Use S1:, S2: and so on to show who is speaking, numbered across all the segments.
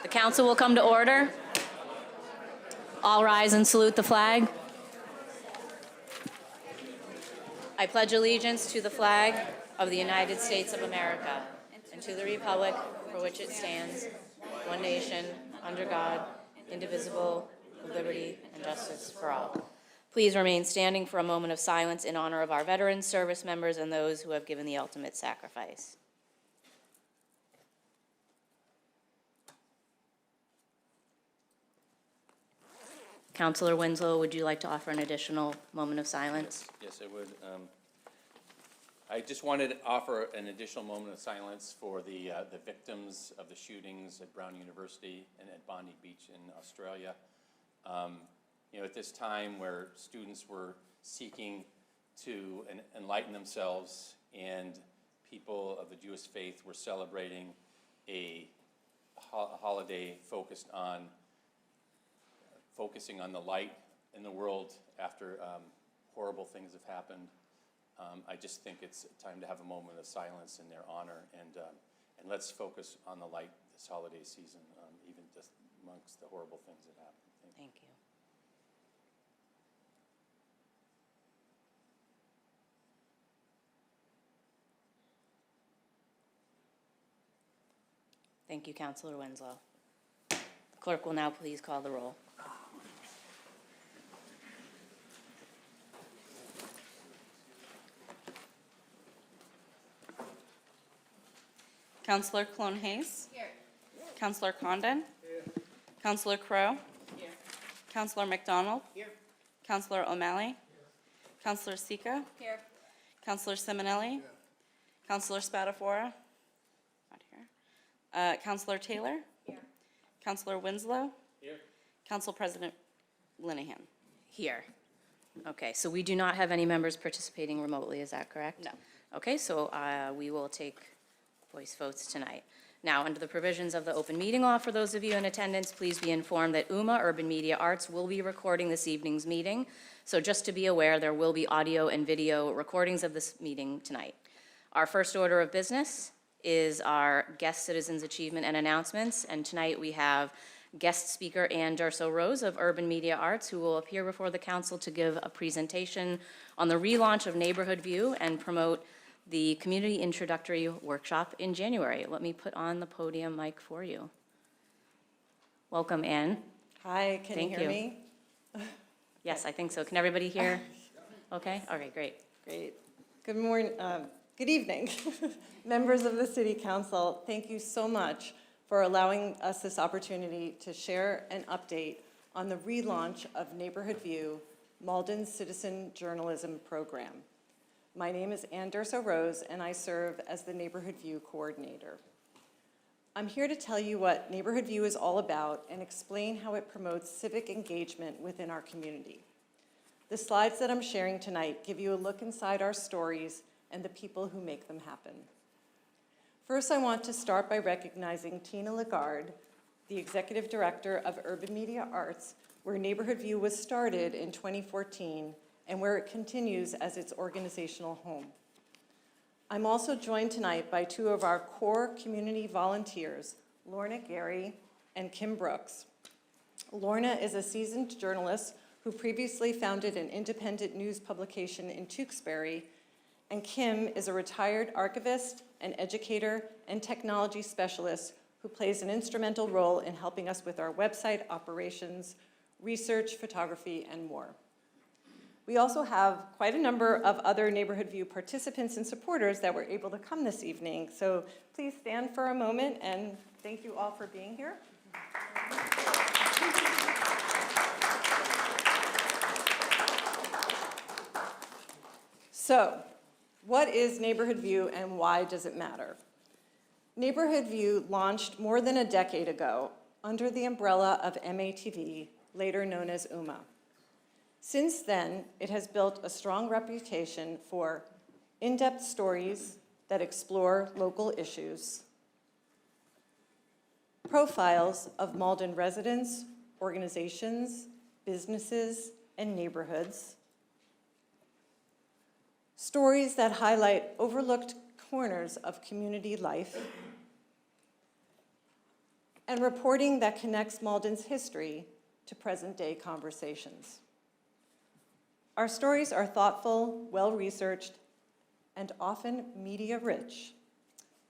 S1: The council will come to order. All rise and salute the flag. I pledge allegiance to the flag of the United States of America and to the republic for which it stands, one nation, under God, indivisible, with liberty and justice for all. Please remain standing for a moment of silence in honor of our veterans, service members, and those who have given the ultimate sacrifice. Councilor Winslow, would you like to offer an additional moment of silence?
S2: Yes, I would. I just wanted to offer an additional moment of silence for the victims of the shootings at Brown University and at Bondi Beach in Australia. You know, at this time where students were seeking to enlighten themselves and people of the Jewish faith were celebrating a holiday focusing on the light in the world after horrible things have happened. I just think it's time to have a moment of silence in their honor, and let's focus on the light this holiday season, even just amongst the horrible things that happen.
S1: Thank you. Thank you, Councilor Winslow. The clerk will now please call the roll.
S3: Councilor Clone Hayes.
S4: Here.
S3: Councilor Condon. Here. Councilor Crowe.
S4: Here.
S3: Councilor McDonald.
S4: Here.
S3: Councilor O'Malley. Here. Councilor Sika.
S4: Here.
S3: Councilor Simonelli. Here. Councilor Spatafora. Not here. Councilor Taylor.
S4: Here.
S3: Councilor Winslow.
S2: Here.
S3: Council President Linehan.
S1: Here. Okay, so we do not have any members participating remotely, is that correct?
S3: No.
S1: Okay, so we will take voice votes tonight. Now, under the provisions of the open meeting law, for those of you in attendance, please be informed that UMA Urban Media Arts will be recording this evening's meeting. So just to be aware, there will be audio and video recordings of this meeting tonight. Our first order of business is our guest citizens achievement and announcements. And tonight we have guest speaker Ann Durso Rose of Urban Media Arts, who will appear before the council to give a presentation on the relaunch of Neighborhood View and promote the community introductory workshop in January. Let me put on the podium mic for you. Welcome, Ann.
S5: Hi, can
S1: Thank
S5: you hear
S1: you.
S5: me?
S1: Yes, I think so. Can everybody hear? Okay, okay, great.
S5: Great. Good morning, good evening. Members of the City Council, thank you so much for allowing us this opportunity to share an update on the relaunch of Neighborhood View, Malden's citizen journalism program. My name is Ann Durso Rose, and I serve as the Neighborhood View coordinator. I'm here to tell you what Neighborhood View is all about and explain how it promotes civic engagement within our community. The slides that I'm sharing tonight give you a look inside our stories and the people who make them happen. First, I want to start by recognizing Tina Lagarde, the Executive Director of Urban Media Arts, where Neighborhood View was started in 2014 and where it continues as its organizational home. I'm also joined tonight by two of our core community volunteers, Lorna Gary and Kim Brooks. Lorna is a seasoned journalist who previously founded an independent news publication in Tewksbury, and Kim is a retired archivist, an educator, and technology specialist who plays an instrumental role in helping us with our website operations, research, photography, and more. We also have quite a number of other Neighborhood View participants and supporters that were able to come this evening. So please stand for a moment, and thank you all for being here. So, what is Neighborhood View and why does it matter? Neighborhood View launched more than a decade ago under the umbrella of MATV, later known as UMA. Since then, it has built a strong reputation for in-depth stories that explore local issues, profiles of Malden residents, organizations, businesses, and neighborhoods, stories that highlight overlooked corners of community life, and reporting that connects Malden's history to present-day conversations. Our stories are thoughtful, well-researched, and often media-rich,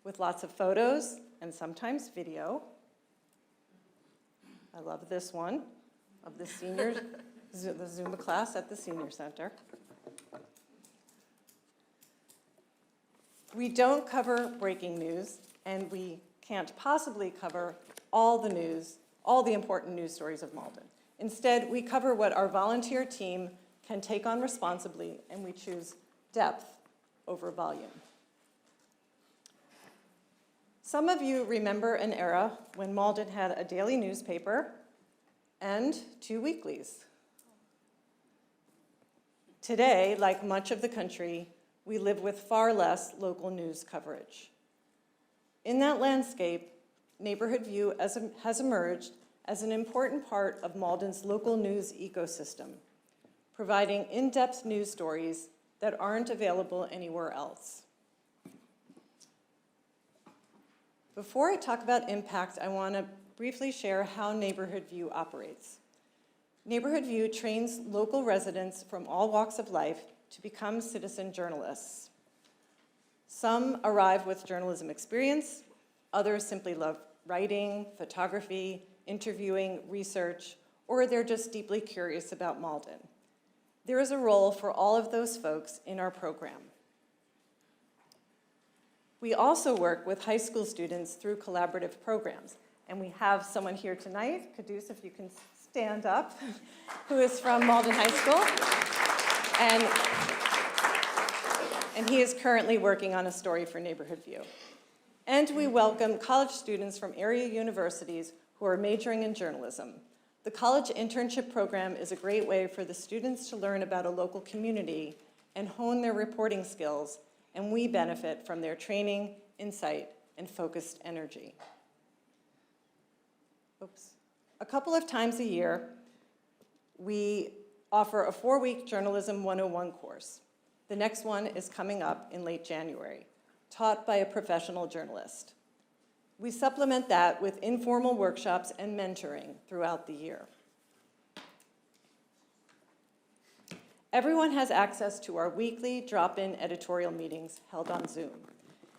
S5: with lots of photos and sometimes video. I love this one of the seniors, the Zumba class at the Senior Center. We don't cover breaking news, and we can't possibly cover all the news, all the important news stories of Malden. Instead, we cover what our volunteer team can take on responsibly, and we choose depth over volume. Some of you remember an era when Malden had a daily newspaper and 2 weeklies. Today, like much of the country, we live with far less local news coverage. In that landscape, Neighborhood View has emerged as an important part of Malden's local news ecosystem, providing in-depth news stories that aren't available anywhere else. Before I talk about impact, I want to briefly share how Neighborhood View operates. Neighborhood View trains local residents from all walks of life to become citizen journalists. Some arrive with journalism experience, others simply love writing, photography, interviewing, research, or they're just deeply curious about Malden. There is a role for all of those folks in our program. We also work with high school students through collaborative programs, and we have someone here tonight, Caduce, if you can stand up, who is from Malden High School, and he is currently working on a story for Neighborhood View. And we welcome college students from area universities who are majoring in journalism. The college internship program is a great way for the students to learn about a local community and hone their reporting skills, and we benefit from their training, insight, and focused energy. A couple of times a year, we offer a 4-week Journalism 101 course. The next one is coming up in late January, taught by a professional journalist. We supplement that with informal workshops and mentoring throughout the year. Everyone has access to our weekly drop-in editorial meetings held on Zoom.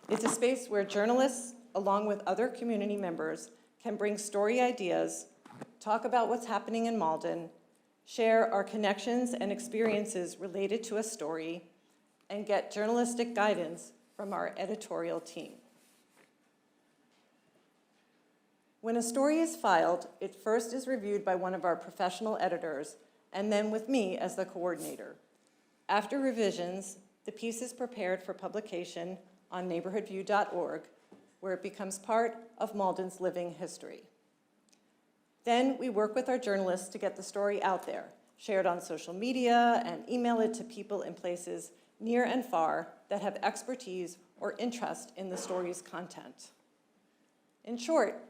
S5: It's a space where journalists, along with other community members, can bring story ideas, talk about what's happening in Malden, share our connections and experiences related to a story, and get journalistic guidance from our editorial team. When a story is filed, it first is reviewed by one of our professional editors, and then with me as the coordinator. After revisions, the piece is prepared for publication on neighborhoodview.org, where it becomes part of Malden's living history. Then we work with our journalists to get the story out there, shared on social media, and email it to people in places near and far that have expertise or interest in the story's content. In short,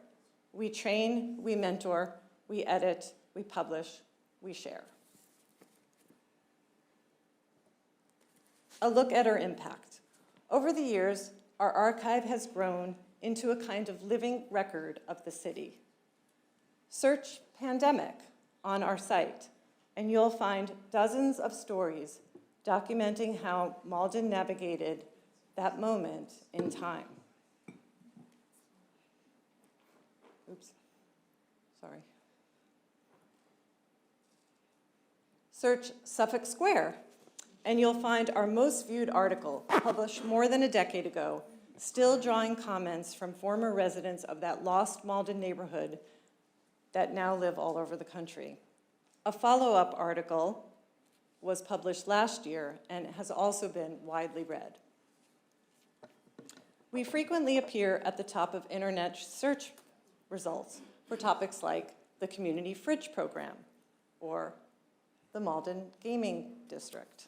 S5: we train, we mentor, we edit, we publish, we share. A look at our impact. Over the years, our archive has grown into a kind of living record of the city. Search pandemic on our site, and you'll find dozens of stories documenting how Malden navigated that moment in time. Oops, sorry. Search Suffolk Square, and you'll find our most viewed article, published more than a decade ago, still drawing comments from former residents of that lost Malden neighborhood that now live all over the country. A follow-up article was published last year and has also been widely read. We frequently appear at the top of internet search results for topics like the Community Fridge Program or the Malden Gaming District.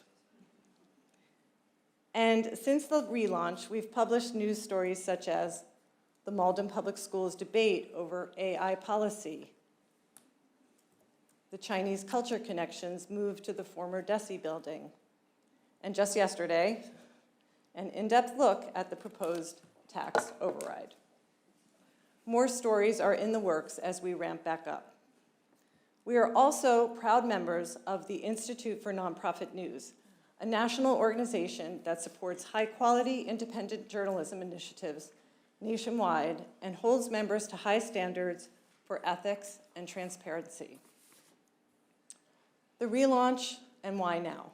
S5: And since the relaunch, we've published news stories such as the Malden Public Schools debate over AI policy, the Chinese culture connections moved to the former Desi building, and just yesterday, an in-depth look at the proposed tax override. More stories are in the works as we ramp back up. We are also proud members of the Institute for Nonprofit News, a national organization that supports high-quality independent journalism initiatives nationwide and holds members to high standards for ethics and transparency. The relaunch and why now?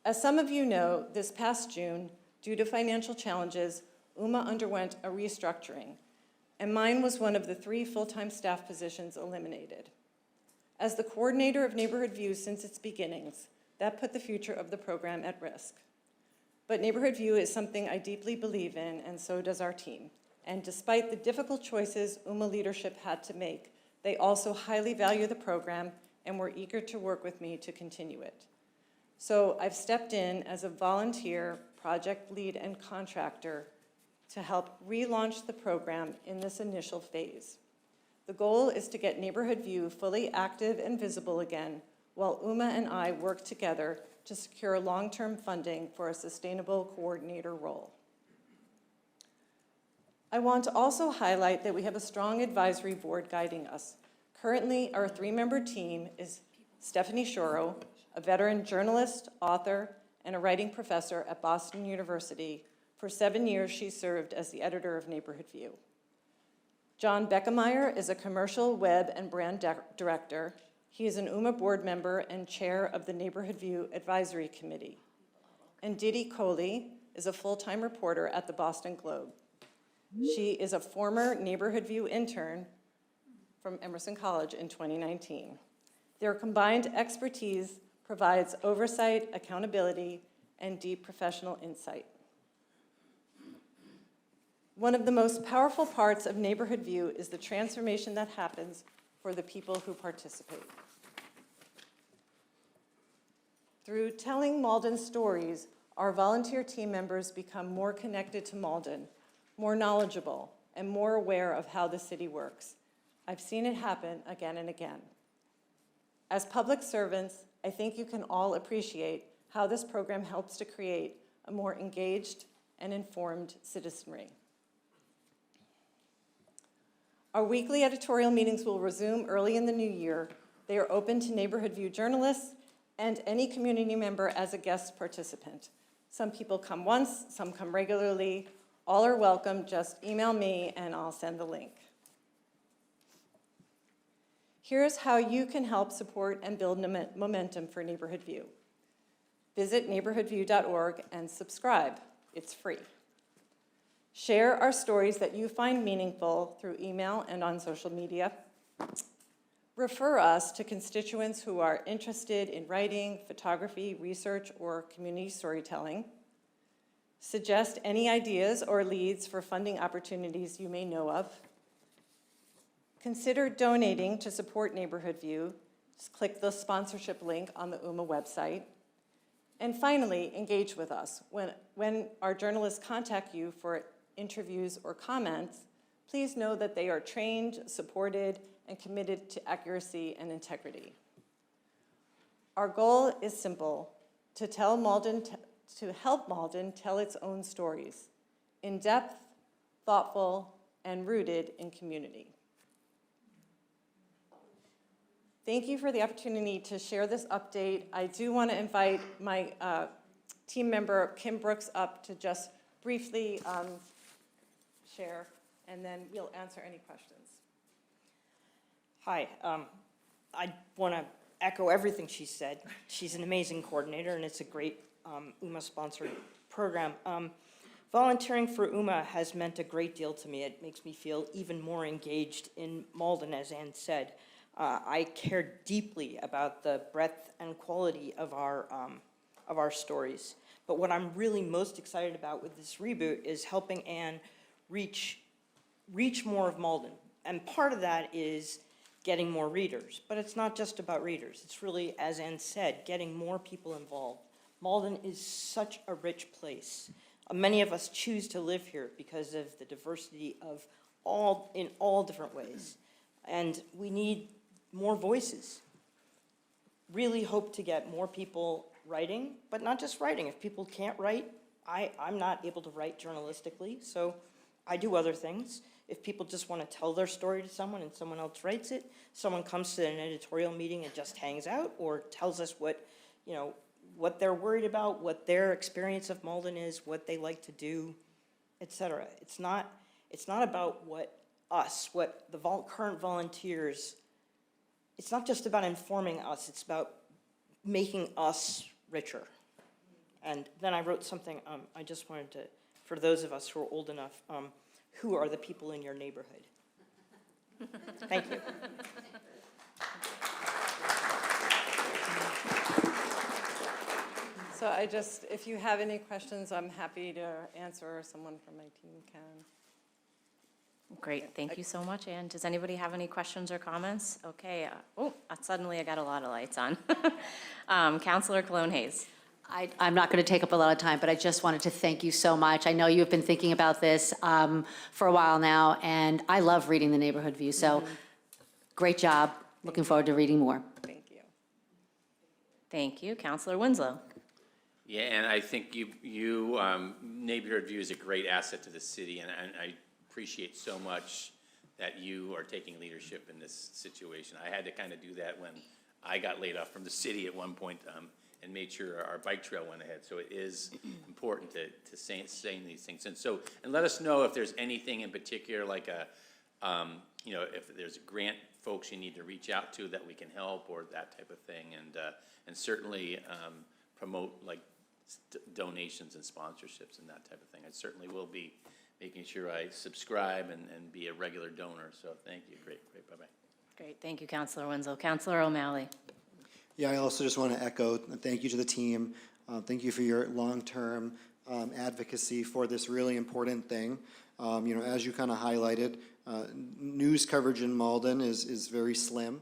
S5: As some of you know, this past June, due to financial challenges, UMA underwent a restructuring, and mine was one of the 3 full-time staff positions eliminated. As the coordinator of Neighborhood View since its beginnings, that put the future of the program at risk. But Neighborhood View is something I deeply believe in, and so does our team. And despite the difficult choices UMA leadership had to make, they also highly value the program and were eager to work with me to continue it. So I've stepped in as a volunteer, project lead, and contractor to help relaunch the program in this initial phase. The goal is to get Neighborhood View fully active and visible again, while UMA and I work together to secure long-term funding for a sustainable coordinator role. I want to also highlight that we have a strong advisory board guiding us. Currently, our 3-member team is Stephanie Shoro, a veteran journalist, author, and a writing professor at Boston University. For 7 years, she served as the editor of Neighborhood View. John Beckemeyer is a commercial web and brand director. He is an UMA board member and chair of the Neighborhood View Advisory Committee. And Didi Kohli is a full-time reporter at the Boston Globe. She is a former Neighborhood View intern from Emerson College in 2019. Their combined expertise provides oversight, accountability, and deep professional insight. One of the most powerful parts of Neighborhood View is the transformation that happens for the people who participate. Through telling Malden stories, our volunteer team members become more connected to Malden, more knowledgeable, and more aware of how the city works. I've seen it happen again and again. As public servants, I think you can all appreciate how this program helps to create a more engaged and informed citizenry. Our weekly editorial meetings will resume early in the new year. They are open to Neighborhood View journalists and any community member as a guest participant. Some people come once, some come regularly. All are welcome. Just email me and I'll send the link. Here's how you can help support and build momentum for Neighborhood View. Visit neighborhoodview.org and subscribe. It's free. Share our stories that you find meaningful through email and on social media. Refer us to constituents who are interested in writing, photography, research, or community storytelling. Suggest any ideas or leads for funding opportunities you may know of. Consider donating to support Neighborhood View. Just click the sponsorship link on the UMA website. And finally, engage with us. When our journalists contact you for interviews or comments, please know that they are trained, supported, and committed to accuracy and integrity. Our goal is simple: to help Malden tell its own stories, in depth, thoughtful, and rooted in community. Thank you for the opportunity to share this update. I do want to invite my team member, Kim Brooks, up to just briefly share, and then we'll answer any questions.
S4: Hi, I want to echo everything she said. She's an amazing coordinator, and it's a great UMA-sponsored program. Volunteering for UMA has meant a great deal to me. It makes me feel even more engaged in Malden, as Ann said. I care deeply about the breadth and quality of our stories. But what I'm really most excited about with this reboot is helping Ann reach more of Malden. And part of that is getting more readers. But it's not just about readers. It's really, as Ann said, getting more people involved. Malden is such a rich place. Many of us choose to live here because of the diversity of in all different ways. And we need more voices. Really hope to get more people writing, but not just writing. If people can't write, I'm not able to write journalistically, so I do other things. if people just want to tell their story to someone and someone else writes it, someone comes to an editorial meeting and just hangs out or tells us what, you know, what they're worried about, what their experience of Malden is, what they like to do, et cetera. It's not about what the current volunteers, it's not just about informing us, it's about making us richer. And then I wrote something, I just wanted to, for those of us who are old enough, who are the people in your neighborhood? Thank you.
S5: So if you have any questions, I'm happy to answer, or someone from my team can.
S1: Great, thank you so much, Ann. Does anybody have any questions or comments? Okay, suddenly I got a lot of lights on. Counselor Cologne Hayes.
S6: I'm not going to take up a lot of time, but I just wanted to thank you so much. I know you've been thinking about this for a while now, and I love reading the Neighborhood View, so great job. Looking forward to reading more.
S5: Thank you.
S1: Thank you. Counselor Winslow.
S2: Yeah, and I think Neighborhood View is a great asset to the city, and I appreciate so much that you are taking leadership in this situation. I had to kind of do that when I got laid off from the city at one point, and made sure our bike trail went ahead. So it is important to say these things. And let us know if there's anything in particular, like if there's grant folks you need to reach out to that we can help, or that type of thing. And certainly promote like donations and sponsorships and that type of thing. I certainly will be making sure I subscribe and be a regular donor. So thank you. Great, bye-bye.
S1: Great, thank you, Counselor Winslow. Counselor O'Malley.
S7: Yeah, I also just want to echo, thank you to the team. Thank you for your long-term advocacy for this really important thing. As you kind of highlighted, news coverage in Malden is very slim.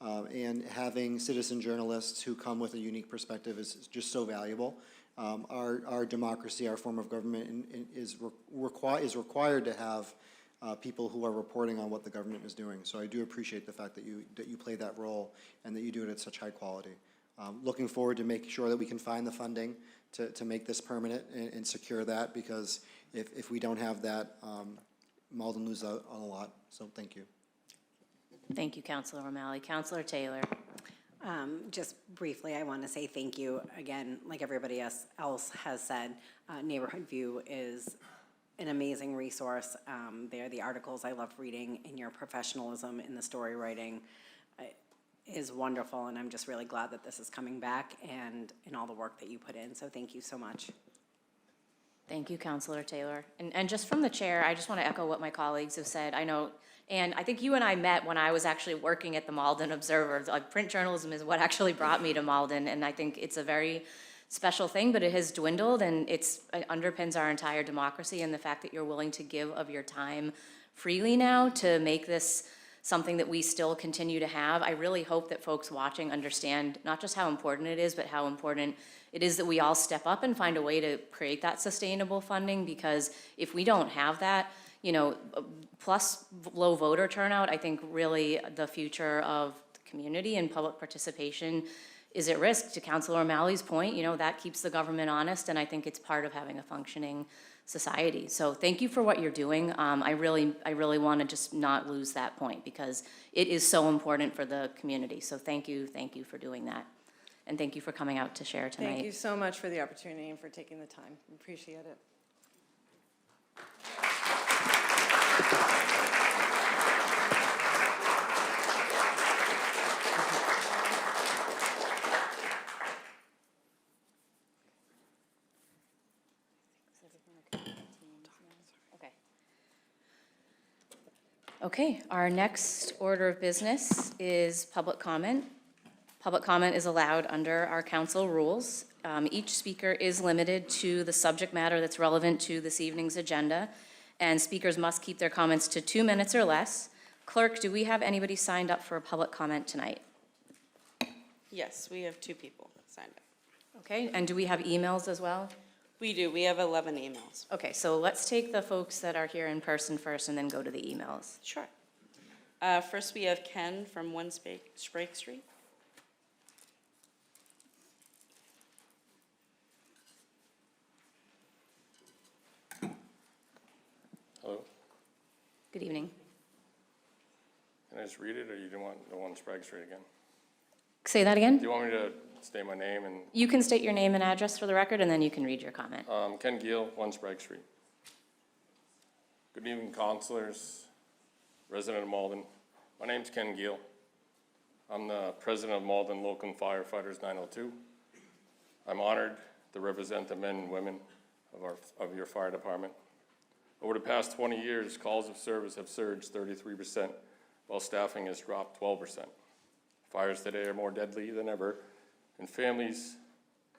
S7: And having citizen journalists who come with a unique perspective is just so valuable. Our democracy, our form of government is required to have people who are reporting on what the government is doing. So I do appreciate the fact that you play that role and that you do it at such high quality. Looking forward to making sure that we can find the funding to make this permanent and secure that, because if we don't have that, Malden loses out on a lot. So thank you.
S1: Thank you, Counselor O'Malley. Counselor Taylor.
S8: Just briefly, I want to say thank you again, like everybody else has said. Neighborhood View is an amazing resource. They're the articles I love reading, and your professionalism in the story writing is wonderful, and I'm just really glad that this is coming back and in all the work that you put in. So thank you so much.
S1: Thank you, Counselor Taylor. And just from the chair, I just want to echo what my colleagues have said. I know, and I think you and I met when I was actually working at the Malden Observer. Like, print journalism is what actually brought me to Malden, and I think it's a very special thing, but it has dwindled, and it underpins our entire democracy, and the fact that you're willing to give of your time freely now to make this something that we still continue to have. I really hope that folks watching understand not just how important it is, but how important it is that we all step up and find a way to create that sustainable funding, because if we don't have that, plus low voter turnout, I think really the future of the community and public participation is at risk. To Councilor O'Malley's point, that keeps the government honest, and I think it's part of having a functioning society. So thank you for what you're doing. I really want to just not lose that point, because it is so important for the community. So thank you for doing that. And thank you for coming out to share tonight.
S5: Thank you so much for the opportunity and for taking the time. Appreciate it.
S1: Okay, our next order of business is public comment. Public comment is allowed under our council rules. Each speaker is limited to the subject matter that's relevant to this evening's agenda, and speakers must keep their comments to 2 minutes or less. Clerk, do we have anybody signed up for a public comment tonight?
S3: Yes, we have 2 people signed up.
S1: Okay, and do we have emails as well?
S3: We do. We have 11 emails.
S1: Okay, so let's take the folks that are here in person first and then go to the emails.
S3: Sure. First, we have Ken from 1 Sprague Street.
S2: Hello.
S1: Good evening.
S9: Can I just read it, or you don't want the one Sprague Street again?
S1: Say that
S9: Do
S1: again?
S9: you want me to state my name and,
S1: You can state your name and address for the record, and then you can read your comment.
S9: Ken Giel, 1 Sprague Street. Good evening, councilors, resident of Malden. My name's Ken Giel. I'm the president of Malden Local Firefighters 902. I'm honored to represent the men and women of your fire department. Over the past 20 years, calls of service have surged 33%, while staffing has dropped 12%. Fires today are more deadly than ever, and families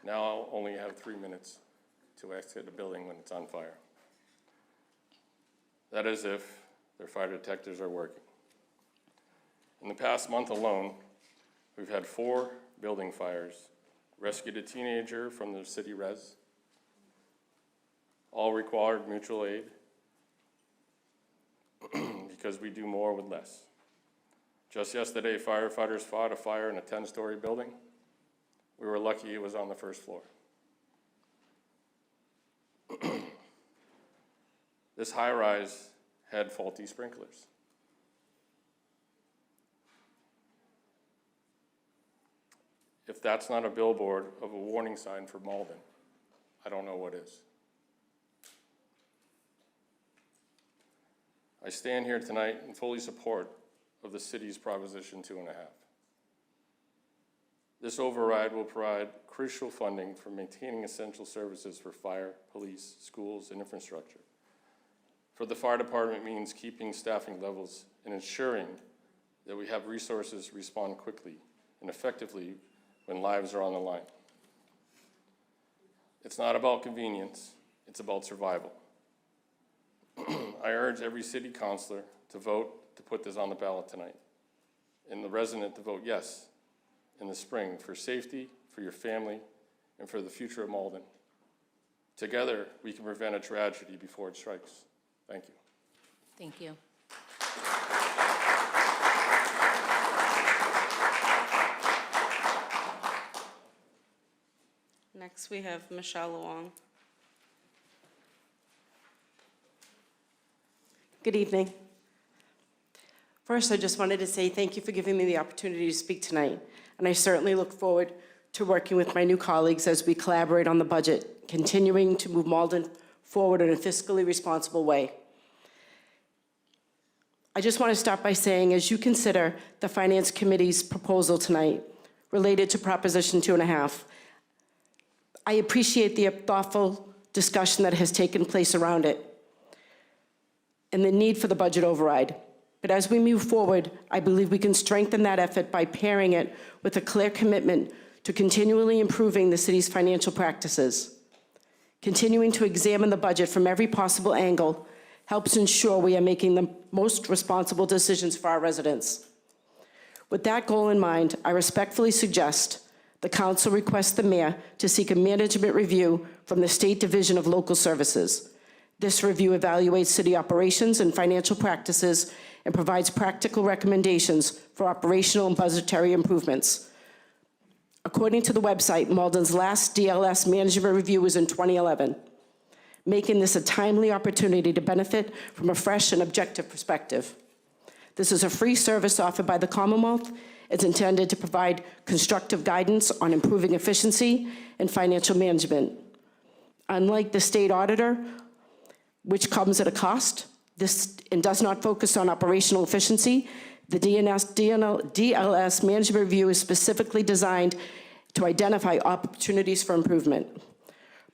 S9: now only have 3 minutes to exit a building when it's on fire. That is if their fire detectors are working. In the past month alone, we've had 4 building fires, rescued a teenager from the city res, all required mutual aid because we do more with less. Just yesterday, firefighters fought a fire in a 10-story building. We were lucky it was on the 1st floor. This high-rise had faulty sprinklers. If that's not a billboard of a warning sign for Malden, I don't know what is. I stand here tonight in fully support of the city's Proposition 2.5. This override will provide crucial funding for maintaining essential services for fire, police, schools, and infrastructure. For the fire department means keeping staffing levels and ensuring that we have resources to respond quickly and effectively when lives are on the line. It's not about convenience, it's about survival. I urge every city councilor to vote to put this on the ballot tonight, and the resident to vote yes in the spring for safety, for your family, and for the future of Malden. Together, we can prevent a tragedy before it strikes. Thank you.
S1: Thank you.
S3: Next, we have Michelle Luong.
S10: Good evening. First, I just wanted to say thank you for giving me the opportunity to speak tonight, and I certainly look forward to working with my new colleagues as we collaborate on the budget, continuing to move Malden forward in a fiscally responsible way. I just want to start by saying, as you consider the Finance Committee's proposal tonight related to Proposition 2.5, I appreciate the thoughtful discussion that has taken place around it and the need for the budget override. But as we move forward, I believe we can strengthen that effort by pairing it with a clear commitment to continually improving the city's financial practices. Continuing to examine the budget from every possible angle helps ensure we are making the most responsible decisions for our residents. With that goal in mind, I respectfully suggest the council request the mayor to seek a management review from the State Division of Local Services. This review evaluates city operations and financial practices and provides practical recommendations for operational and budgetary improvements. According to the website, Malden's last DLS management review was in 2011, making this a timely opportunity to benefit from a fresh and objective perspective. This is a free service offered by the Commonwealth. It's intended to provide constructive guidance on improving efficiency and financial management. Unlike the state auditor, which comes at a cost, and does not focus on operational efficiency, the DLS management review is specifically designed to identify opportunities for improvement.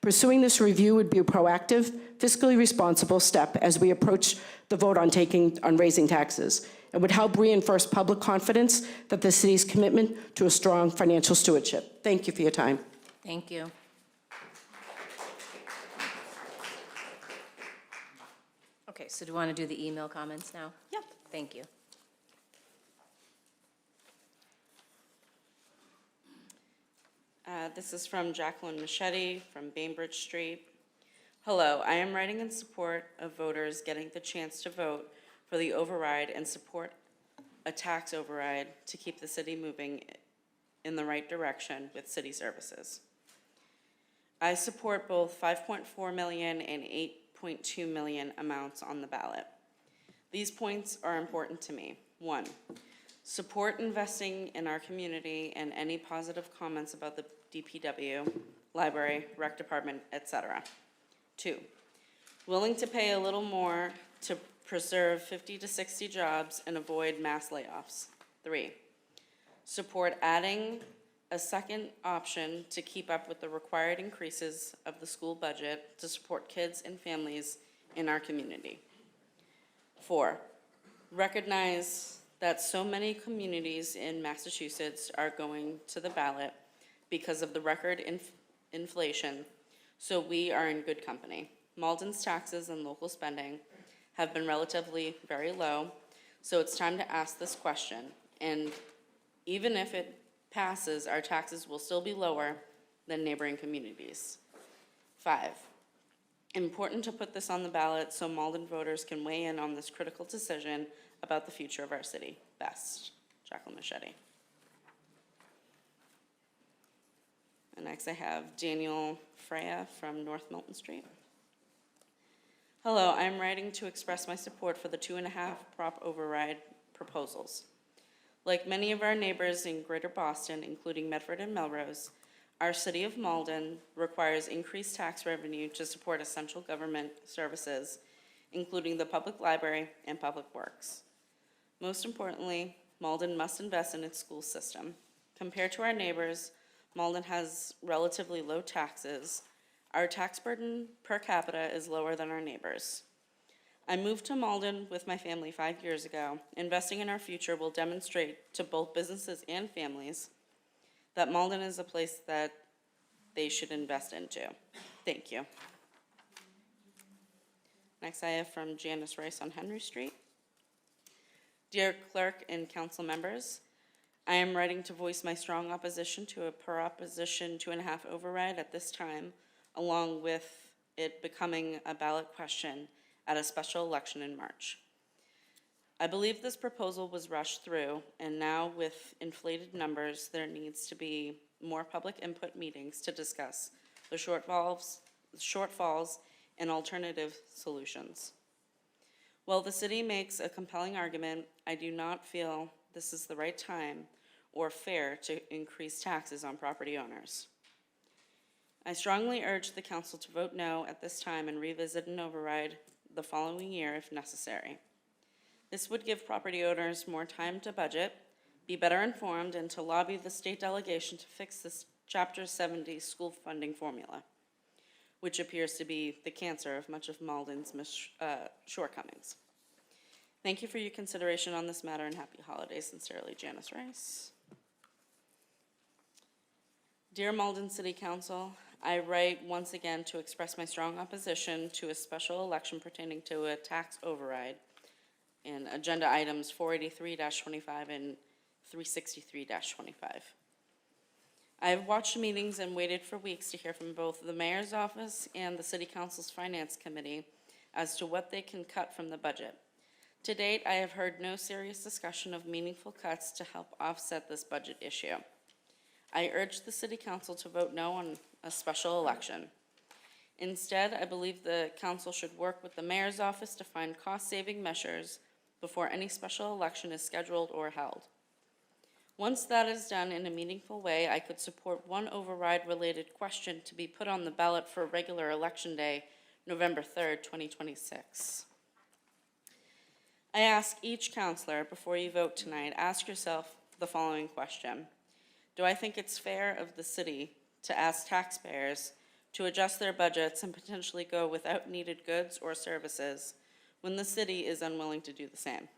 S10: Pursuing this review would be a proactive, fiscally responsible step as we approach the vote on raising taxes. It would help reinforce public confidence that the city's commitment to a strong financial stewardship. Thank you for your time.
S1: Thank you. Okay, so do you want to do the email comments now?
S3: Yep.
S1: Thank you.
S3: This is from Jacqueline Machete from Bainbridge Street. Hello, I am writing in support of voters getting the chance to vote for the override and support a tax override to keep the city moving in the right direction with city services. I support both 5.4 million and 8.2 million amounts on the ballot. These points are important to me. 1, support investing in our community and any positive comments about the DPW, library, rec department, etc. 2, willing to pay a little more to preserve 50 to 60 jobs and avoid mass layoffs. 3, support adding a second option to keep up with the required increases of the school budget to support kids and families in our community. 4, recognize that so many communities in Massachusetts are going to the ballot because of the record inflation, so we are in good company. Malden's taxes and local spending have been relatively very low, so it's time to ask this question. And even if it passes, our taxes will still be lower than neighboring communities. 5, important to put this on the ballot so Malden voters can weigh in on this critical decision about the future of our city. Best, Jacqueline Machete. And next I have Daniel Freya from North Milton Street. Hello, I'm writing to express my support for the 2.5 prop override proposals. Like many of our neighbors in Greater Boston, including Medford and Melrose, our city of Malden requires increased tax revenue to support essential government services, including the public library and public works. Most importantly, Malden must invest in its school system. Compared to our neighbors, Malden has relatively low taxes. Our tax burden per capita is lower than our neighbors. I moved to Malden with my family 5 years ago. Investing in our future will demonstrate to both businesses and families that Malden is a place that they should invest into. Thank you. Next I have from Janice Rice on Henry Street. Dear Clerk and Council members, I am writing to voice my strong opposition to a Proposition 2.5 override at this time, along with it becoming a ballot question at a special election in March. I believe this proposal was rushed through, and now with inflated numbers, there needs to be more public input meetings to discuss the shortfalls and alternative solutions. While the city makes a compelling argument, I do not feel this is the right time or fair to increase taxes on property owners. I strongly urge the council to vote no at this time and revisit an override the following year if necessary. This would give property owners more time to budget, be better informed, and to lobby the state delegation to fix this Chapter 70 school funding formula, which appears to be the cancer of much of Malden's shortcomings. Thank you for your consideration on this matter and happy holidays. Sincerely, Janice Rice. Dear Malden City Council, I write once again to express my strong opposition to a special election pertaining to a tax override in agenda items 483-25 and 363-25. I have watched meetings and waited for weeks to hear from both the mayor's office and the city council's finance committee as to what they can cut from the budget. To date, I have heard no serious discussion of meaningful cuts to help offset this budget issue. I urge the city council to vote no on a special election. Instead, I believe the council should work with the mayor's office to find cost-saving measures before any special election is scheduled or held. Once that is done in a meaningful way, I could support one override-related question to be put on the ballot for regular election day, November 3rd, 2026. I ask each counselor, before you vote tonight, ask yourself the following question. Do I think it's fair of the city to ask taxpayers to adjust their budgets and potentially go without needed goods or services when the city is unwilling to do the same?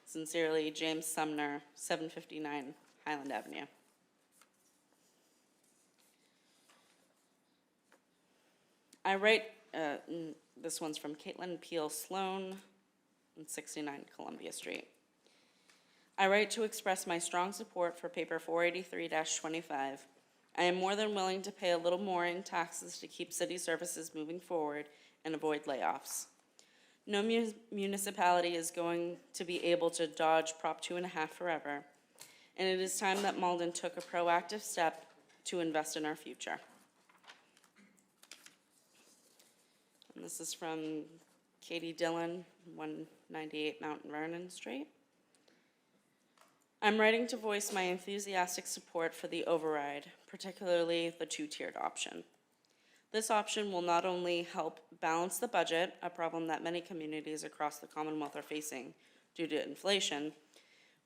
S3: Sincerely, James Sumner, 759 Highland Avenue. I write, this one's from Caitlin Peel Sloan, 69 Columbia Street. I write to express my strong support for paper 483-25. I am more than willing to pay a little more in taxes to keep city services moving forward and avoid layoffs. No municipality is going to be able to dodge Prop 2.5 forever, and it is time that Malden took a proactive step to invest in our future. And this is from Katie Dillon, 198 Mount Vernon Street. I'm writing to voice my enthusiastic support for the override, particularly the two-tiered option. This option will not only help balance the budget, a problem that many communities across the Commonwealth are facing due to inflation,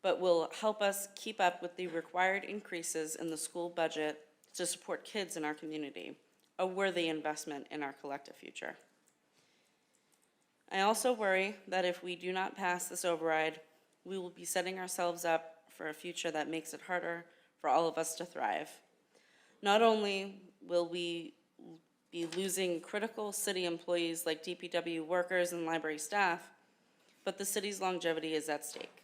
S3: but will help us keep up with the required increases in the school budget to support kids in our community, a worthy investment in our collective future. I also worry that if we do not pass this override, we will be setting ourselves up for a future that makes it harder for all of us to thrive. Not only will we be losing critical city employees like DPW workers and library staff, but the city's longevity is at stake.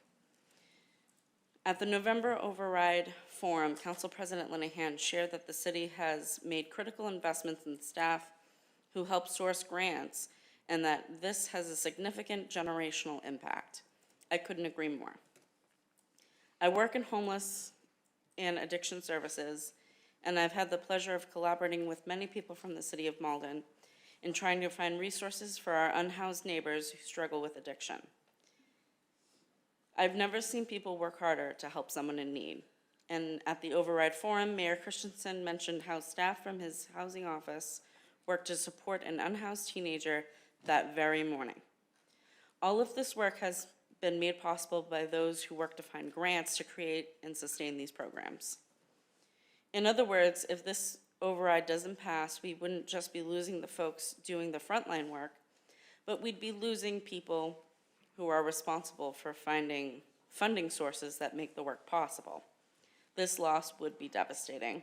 S3: At the November Override Forum, Council President Linehan shared that the city has made critical investments in staff who help source grants, and that this has a significant generational impact. I couldn't agree more. I work in homeless and addiction services, and I've had the pleasure of collaborating with many people from the city of Malden in trying to find resources for our unhoused neighbors who struggle with addiction. I've never seen people work harder to help someone in need. And at the Override Forum, Mayor Christensen mentioned how staff from his housing office worked to support an unhoused teenager that very morning. All of this work has been made possible by those who work to find grants to create and sustain these programs. In other words, if this override doesn't pass, we wouldn't just be losing the folks doing the frontline work, but we'd be losing people who are responsible for finding funding sources that make the work possible. This loss would be devastating.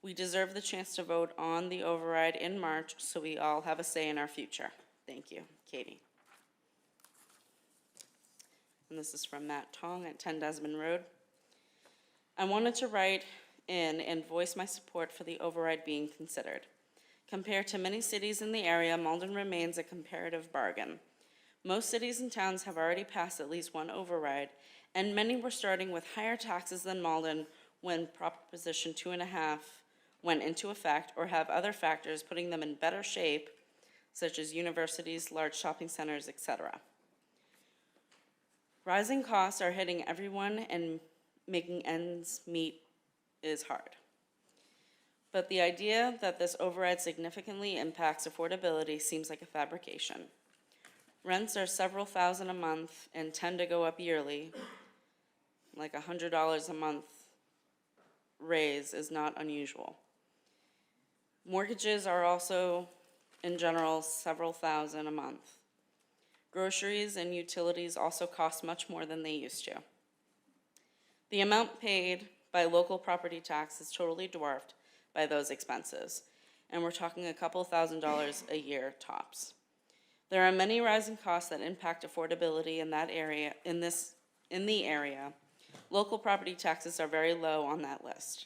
S3: We deserve the chance to vote on the override in March so we all have a say in our future. Thank you. Katie. And this is from Matt Tong at 10 Desmond Road. I wanted to write in and voice my support for the override being considered. Compared to many cities in the area, Malden remains a comparative bargain. Most cities and towns have already passed at least one override, and many were starting with higher taxes than Malden when Proposition 2.5 went into effect, or have other factors putting them in better shape, such as universities, large shopping centers, etc. Rising costs are hitting everyone, and making ends meet is hard. But the idea that this override significantly impacts affordability seems like a fabrication. Rents are several thousand a month and tend to go up yearly. Like $100 a month raise is not unusual. Mortgages are also, in general, several thousand a month. Groceries and utilities also cost much more than they used to. The amount paid by local property tax is totally dwarfed by those expenses, and we're talking a couple $1,000s a year tops. There are many rising costs that impact affordability in that area. In the area, local property taxes are very low on that list,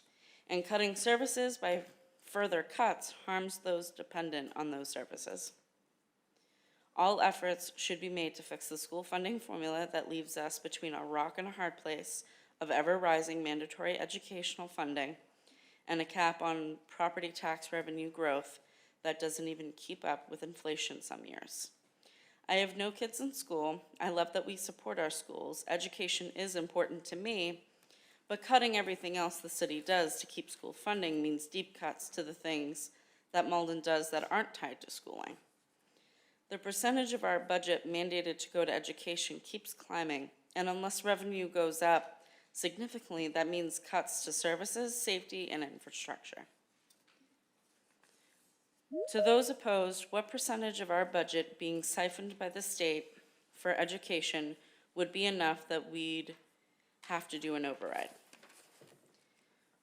S3: and cutting services by further cuts harms those dependent on those services. All efforts should be made to fix the school funding formula that leaves us between a rock and a hard place of ever-rising mandatory educational funding and a cap on property tax revenue growth that doesn't even keep up with inflation some years. I have no kids in school. I love that we support our schools. Education is important to me, but cutting everything else the city does to keep school funding means deep cuts to the things that Malden does that aren't tied to schooling. The percentage of our budget mandated to go to education keeps climbing, and unless revenue goes up significantly, that means cuts to services, safety, and infrastructure. To those opposed, what percentage of our budget being siphoned by the state for education would be enough that we'd have to do an override?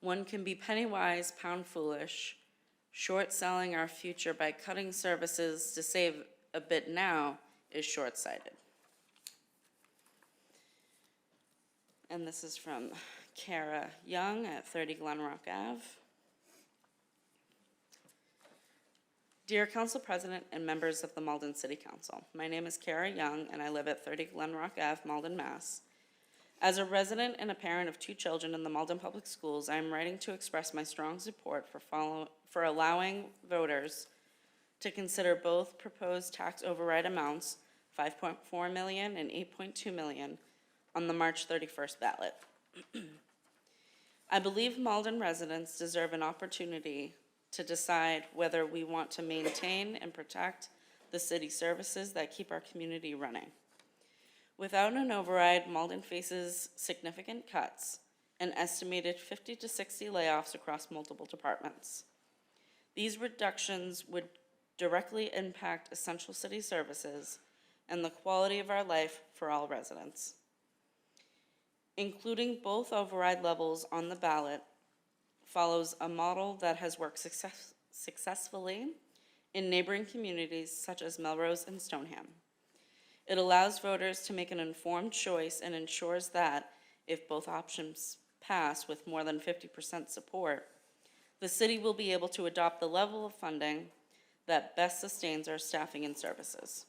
S3: One can be penny wise, pound foolish, short selling our future by cutting services to save a bit now is short-sighted. And this is from Kara Young at 30 Glenrock Ave. Dear Council President and members of the Malden City Council, my name is Kara Young and I live at 30 Glenrock Ave, Malden, Mass. As a resident and a parent of 2 children in the Malden Public Schools, I am writing to express my strong support for allowing voters to consider both proposed tax override amounts 5.4 million, and 8.2 million on the March 31st ballot. I believe Malden residents deserve an opportunity to decide whether we want to maintain and protect the city services that keep our community running. Without an override, Malden faces significant cuts, an estimated 50 to 60 layoffs across multiple departments. These reductions would directly impact essential city services and the quality of our life for all residents. Including both override levels on the ballot follows a model that has worked successfully in neighboring communities such as Melrose and Stoneham. It allows voters to make an informed choice and ensures that, if both options pass with more than 50% support, the city will be able to adopt the level of funding that best sustains our staffing and services.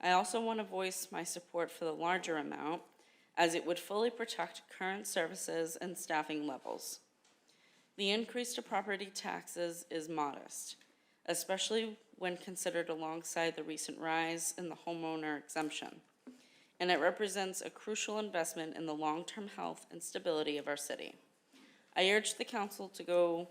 S3: I also want to voice my support for the larger amount, as it would fully protect current services and staffing levels. The increase to property taxes is modest, especially when considered alongside the recent rise in the homeowner exemption, and it represents a crucial investment in the long-term health and stability of our city. I urge the council to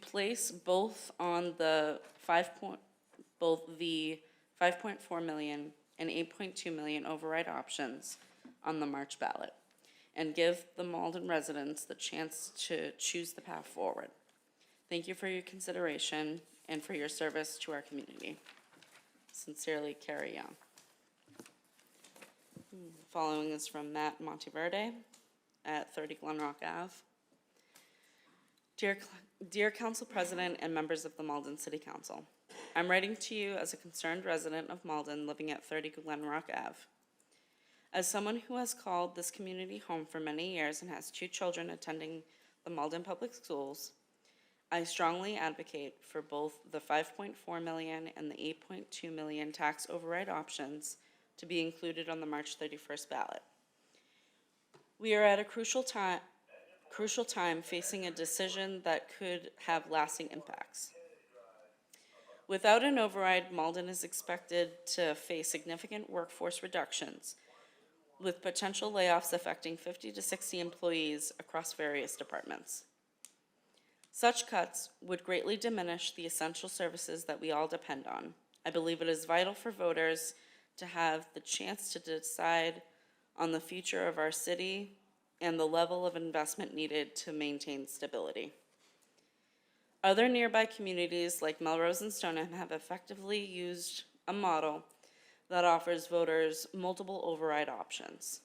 S3: place both on the 5.4 million and 8.2 million override options on the March ballot, and give the Malden residents the chance to choose the path forward. Thank you for your consideration and for your service to our community. Sincerely, Carrie Young. Following is from Matt Monteverde at 30 Glenrock Ave. Dear Council President and members of the Malden City Council, I'm writing to you as a concerned resident of Malden living at 30 Glenrock Ave. As someone who has called this community home for many years and has 2 children attending the Malden Public Schools, I strongly advocate for both the 5.4 million and the 8.2 million tax override options to be included on the March 31st ballot. We are at a crucial time facing a decision that could have lasting impacts. Without an override, Malden is expected to face significant workforce reductions, with potential layoffs affecting 50 to 60 employees across various departments. Such cuts would greatly diminish the essential services that we all depend on. I believe it is vital for voters to have the chance to decide on the future of our city and the level of investment needed to maintain stability. Other nearby communities like Melrose and Stoneham have effectively used a model that offers voters multiple override options.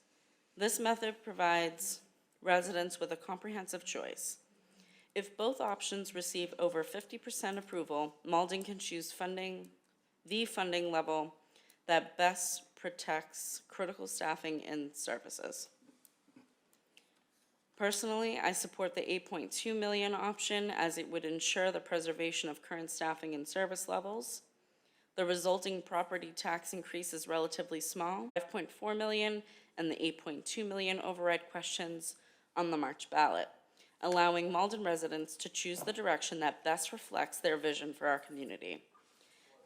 S3: This method provides residents with a comprehensive choice. If both options receive over 50% approval, Malden can choose the funding level that best protects critical staffing and services. Personally, I support the 8.2 million option, as it would ensure the preservation of current staffing and service levels. The resulting property tax increase is relatively small, 5.4 million and the 8.2 million override questions on the March ballot, allowing Malden residents to choose the direction that best reflects their vision for our community.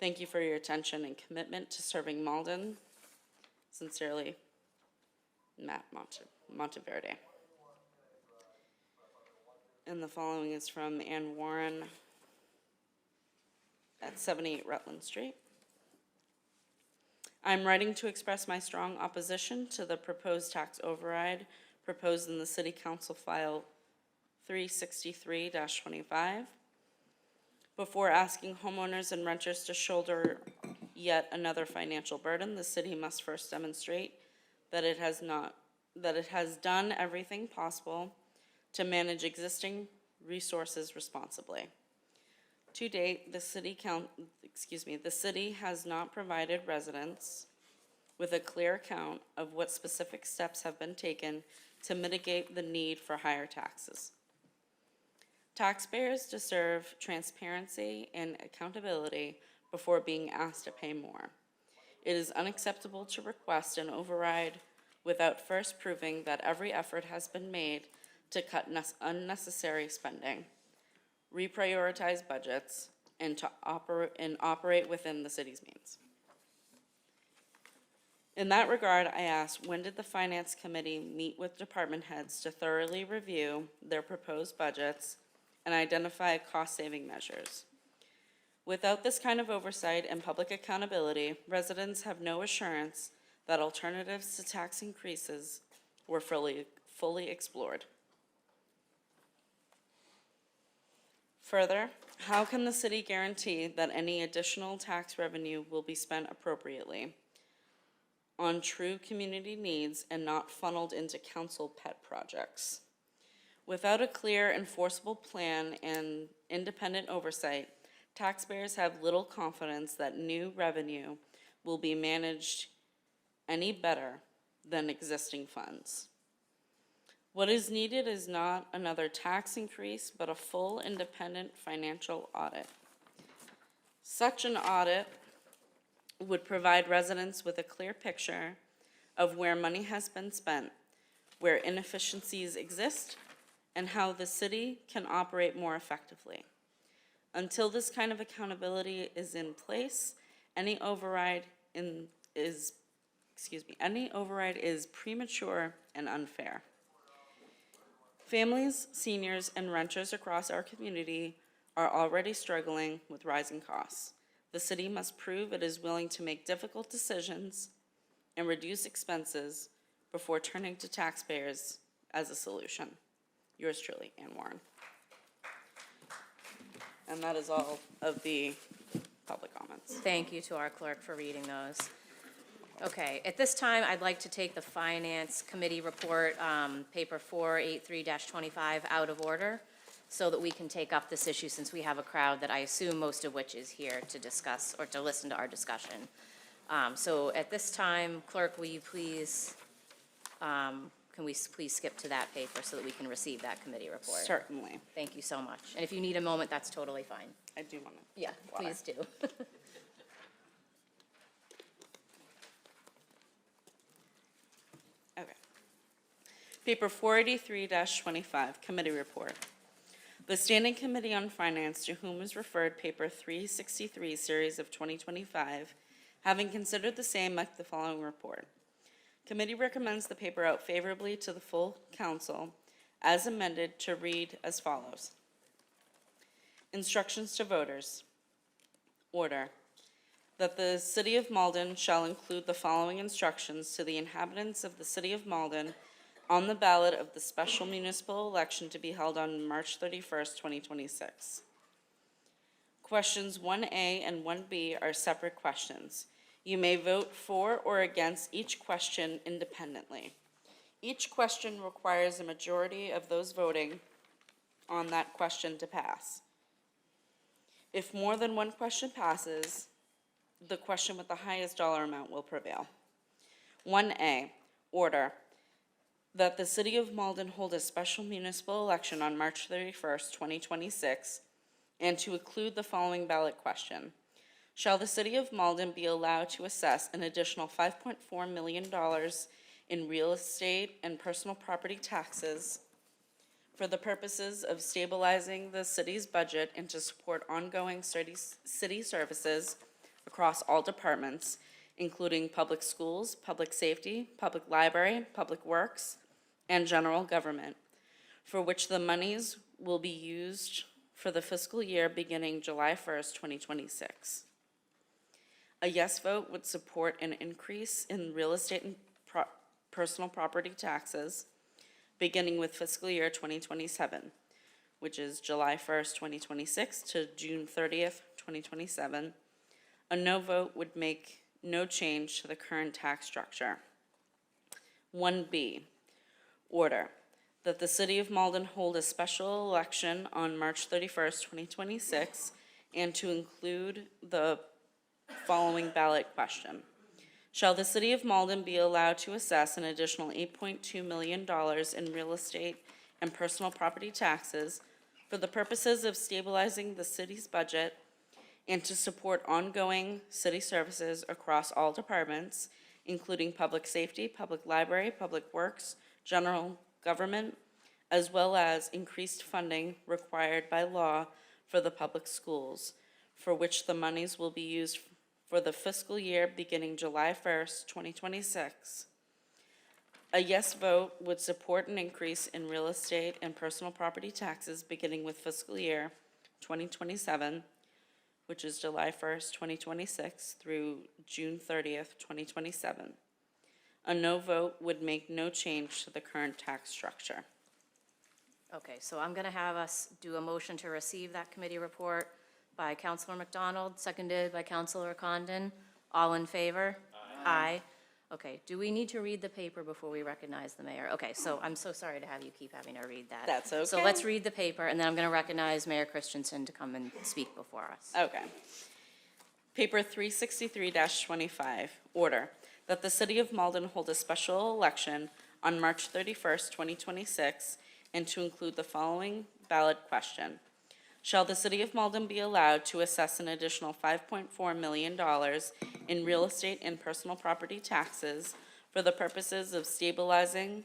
S3: Thank you for your attention and commitment to serving Malden. Sincerely, Matt Monteverde. And the following is from Ann Warren at 78 Rutland Street. I'm writing to express my strong opposition to the proposed tax override proposed in the City Council File 363-25. Before asking homeowners and renters to shoulder yet another financial burden, the city must first demonstrate that it has done everything possible to manage existing resources responsibly. To date, the city has not provided residents with a clear account of what specific steps have been taken to mitigate the need for higher taxes. Taxpayers deserve transparency and accountability before being asked to pay more. It is unacceptable to request an override without first proving that every effort has been made to cut unnecessary spending, reprioritize budgets, and operate within the city's means. In that regard, I ask, when did the Finance Committee meet with department heads to thoroughly review their proposed budgets and identify cost-saving measures? Without this kind of oversight and public accountability, residents have no assurance that alternatives to tax increases were fully explored. Further, how can the city guarantee that any additional tax revenue will be spent appropriately on true community needs and not funneled into council pet projects? Without a clear enforceable plan and independent oversight, taxpayers have little confidence that new revenue will be managed any better than existing funds. What is needed is not another tax increase, but a full independent financial audit. Such an audit would provide residents with a clear picture of where money has been spent, where inefficiencies exist, and how the city can operate more effectively. Until this kind of accountability is in place, any override is premature and unfair. Families, seniors, and renters across our community are already struggling with rising costs. The city must prove it is willing to make difficult decisions and reduce expenses before turning to taxpayers as a solution. Yours truly, Ann Warren. And that is all of the public comments.
S1: Thank you to our clerk for reading those. Okay, at this time, I'd like to take the Finance Committee report, paper 483-25, out of order, so that we can take up this issue, since we have a crowd that I assume most of which is here to discuss or to listen to our discussion. So at this time, clerk, will you please, can we please skip to that paper so that we can receive that committee report?
S3: Certainly.
S1: Thank you so much. And if you need a moment, that's totally fine.
S3: I do want to.
S1: Yeah, please do.
S3: Okay. Paper 483-25, Committee Report. The Standing Committee on Finance, to whom is referred Paper 363, Series of 2025, having considered the same, make the following report. Committee recommends the paper out favorably to the full council, as amended, to read as follows. Instructions to voters. Order. That the City of Malden shall include the following instructions to the inhabitants of the City of Malden on the ballot of the special municipal election to be held on March 31st, 2026. Questions 1A and 1B are separate questions. You may vote for or against each question independently. Each question requires a majority of those voting on that question to pass. If more than one question passes, the question with the highest dollar amount will prevail. 1A, order that the City of Malden hold a special municipal election on March 31st, 2026, and to include the following ballot question. Shall the City of Malden be allowed to assess an additional $5.4 million in real estate and personal property taxes for the purposes of stabilizing the city's budget and to support ongoing city services across all departments, including public schools, public safety, public library, public works, and general government, for which the monies will be used for the fiscal year beginning July 1st, 2026. A yes vote would support an increase in real estate and personal property taxes beginning with fiscal year 2027, which is July 1st, 2026 to June 30th, 2027. A no vote would make no change to the current tax structure. 1B, order that the City of Malden hold a special election on March 31st, 2026, and to include the following ballot question. Shall the City of Malden be allowed to assess an additional $8.2 million in real estate and personal property taxes for the purposes of stabilizing the city's budget and to support ongoing city services across all departments, including public safety, public library, public works, general government, as well as increased funding required by law for the public schools, for which the monies will be used for the fiscal year beginning July 1st, 2026. A yes vote would support an increase in real estate and personal property taxes beginning with fiscal year 2027, which is July 1st, 2026 through June 30th, 2027. A no vote would make no change to the current tax structure.
S1: Okay, so I'm going to have us do a motion to receive that committee report by Counselor McDonald, seconded by Counselor Condon. All in favor? Aye. Okay, do we need to read the paper before we recognize the mayor? Okay, so I'm so sorry to have you keep having to read that.
S3: That's okay.
S1: So let's read the paper, and then I'm going to recognize Mayor Christensen to come and speak before us.
S3: Okay. Paper 363-25, order that the City of Malden hold a special election on March 31st, 2026, and to include the following ballot question. Shall the City of Malden be allowed to assess an additional $5.4 million in real estate and personal property taxes for the purposes of stabilizing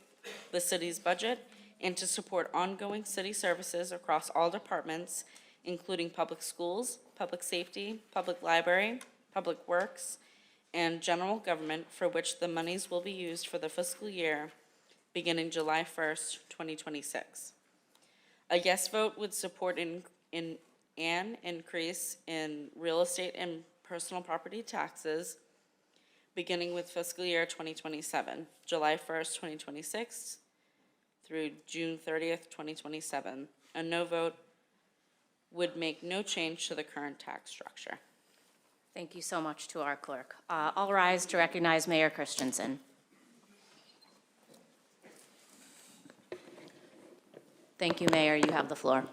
S3: the city's budget and to support ongoing city services across all departments, including public schools, public safety, public library, public works, and general government, for which the monies will be used for the fiscal year beginning July 1st, 2026. A yes vote would support an increase in real estate and personal property taxes beginning with fiscal year 2027, July 1st, 2026 through June 30th, 2027. A no vote would make no change to the current tax structure.
S1: Thank you so much to our clerk. I'll rise to recognize Mayor Christensen. Thank you, Mayor. You have the floor.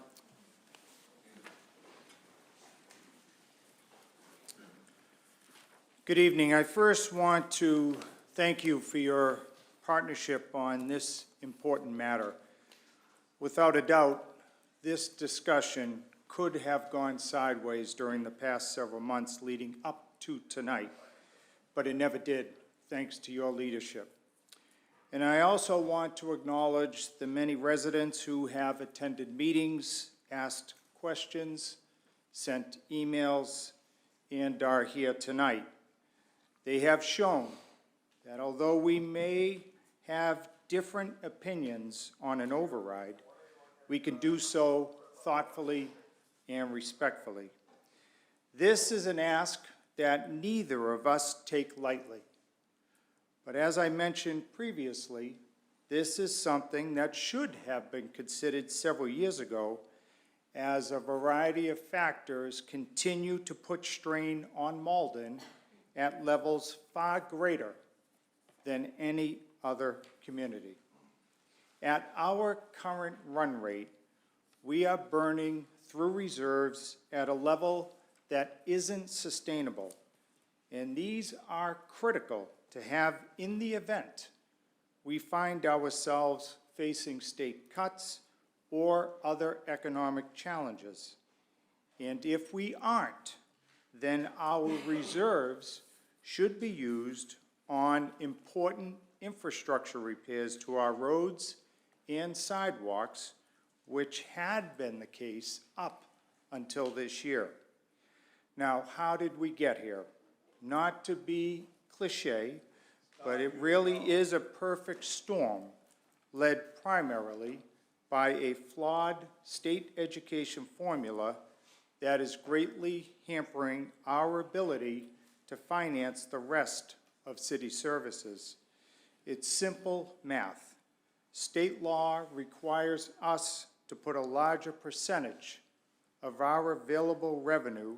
S11: Good evening. I first want to thank you for your partnership on this important matter. Without a doubt, this discussion could have gone sideways during the past several months leading up to tonight, but it never did, thanks to your leadership. And I also want to acknowledge the many residents who have attended meetings, asked questions, sent emails, and are here tonight. They have shown that although we may have different opinions on an override, we can do so thoughtfully and respectfully. This is an ask that neither of us take lightly. But as I mentioned previously, this is something that should have been considered several years ago, as a variety of factors continue to put strain on Malden at levels far greater than any other community. At our current run rate, we are burning through reserves at a level that isn't sustainable, and these are critical to have in the event we find ourselves facing state cuts or other economic challenges. And if we aren't, then our reserves should be used on important infrastructure repairs to our roads and sidewalks, which had been the case up until this year. Now, how did we get here? Not to be cliche, but it really is a perfect storm led primarily by a flawed state education formula that is greatly hampering our ability to finance the rest of city services. It's simple math. State law requires us to put a larger percentage of our available revenue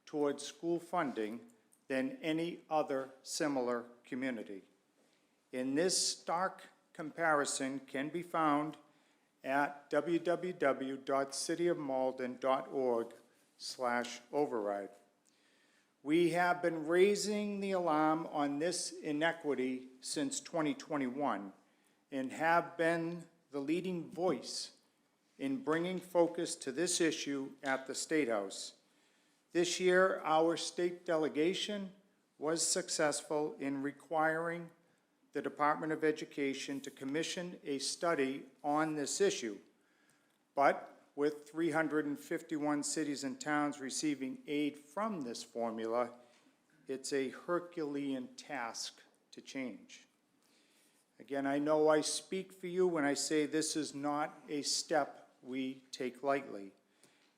S11: towards school funding than any other similar community. And this stark comparison can be found at www.cityofmalden.org/override. We have been raising the alarm on this inequity since 2021 and have been the leading voice in bringing focus to this issue at the State House. This year, our state delegation was successful in requiring the Department of Education to commission a study on this issue. But with 351 cities and towns receiving aid from this formula, it's a Herculean task to change. Again, I know I speak for you when I say this is not a step we take lightly,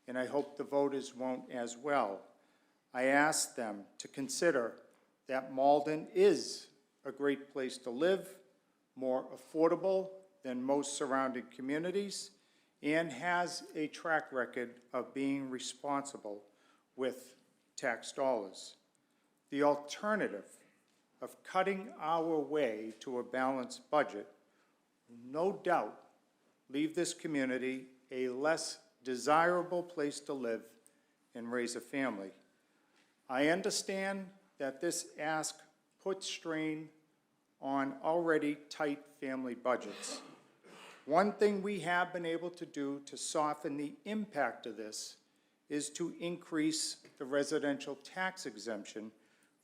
S11: and I hope the voters won't as well. I ask them to consider that Malden is a great place to live, more affordable than most surrounding communities, and has a track record of being responsible with tax dollars. The alternative of cutting our way to a balanced budget will no doubt leave this community a less desirable place to live and raise a family. I understand that this ask puts strain on already tight family budgets. One thing we have been able to do to soften the impact of this is to increase the residential tax exemption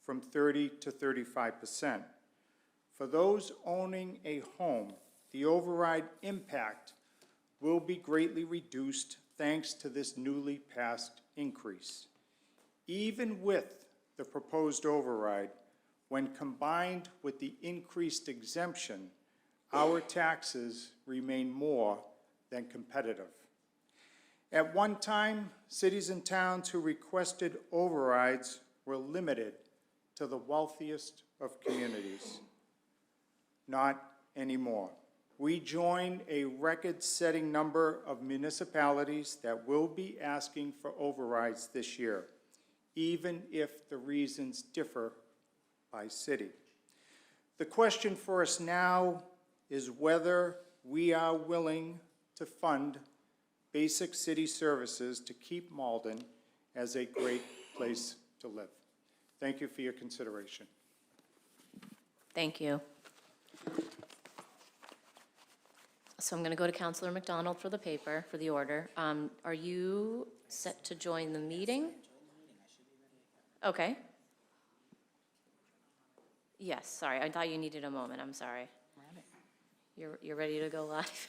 S11: from 30 to 35%. For those owning a home, the override impact will be greatly reduced thanks to this newly passed increase. Even with the proposed override, when combined with the increased exemption, our taxes remain more than competitive. At one time, cities and towns who requested overrides were limited to the wealthiest of communities. Not anymore. We join a record-setting number of municipalities that will be asking for overrides this year, even if the reasons differ by city. The question for us now is whether we are willing to fund basic city services to keep Malden as a great place to live. Thank you for your consideration.
S1: Thank you. So I'm going to go to Councilor McDonald for the paper, for the order. Are you set to join the meeting? Okay. Yes, sorry, I thought you needed a moment, I'm sorry. You're ready to go live?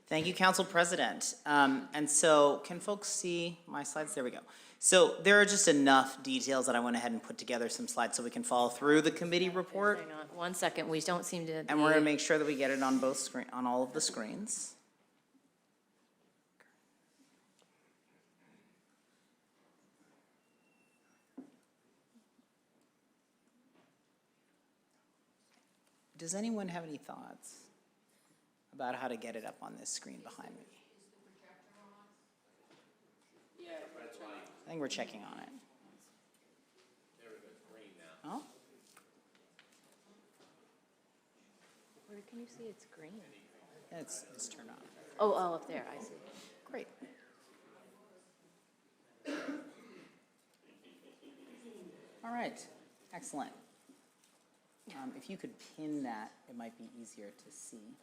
S12: Thank you, Council President. And so, can folks see my slides? There we go. So there are just enough details that I went ahead and put together some slides so we can follow through the committee report.
S1: Hang on 1 second, we don't seem to.
S12: And we're gonna make sure that we get it on both screen, on all of the screens. Does anyone have any thoughts about how to get it up on this screen behind me? I think we're checking on it. Oh?
S1: Where can you see it's green?
S12: It's turned on.
S1: Oh, up there, I see.
S12: Great. All right, excellent. If you could pin that, it might be easier to see.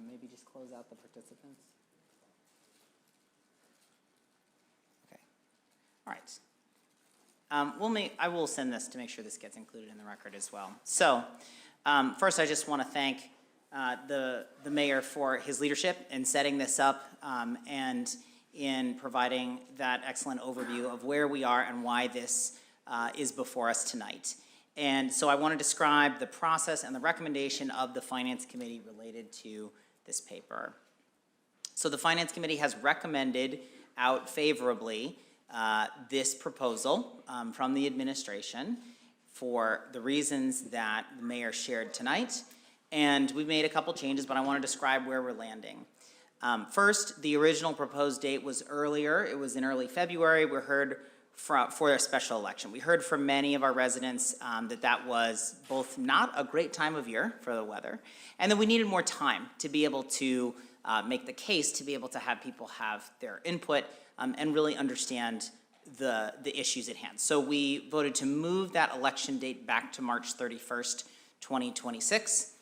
S12: Maybe just close out the participants. Okay. All right. I will send this to make sure this gets included in the record as well. So, first I just want to thank the mayor for his leadership in setting this up and in providing that excellent overview of where we are and why this is before us tonight. And so I want to describe the process and the recommendation of the Finance Committee related to this paper. So the Finance Committee has recommended out favorably this proposal from the administration for the reasons that the mayor shared tonight. And we've made a couple changes, but I want to describe where we're landing. First, the original proposed date was earlier. It was in early February. We heard for a special election. We heard from many of our residents that was both not a great time of year for the weather, and that we needed more time to be able to make the case, to be able to have people have their input and really understand the issues at hand. So we voted to move that election date back to March 31st, 2026.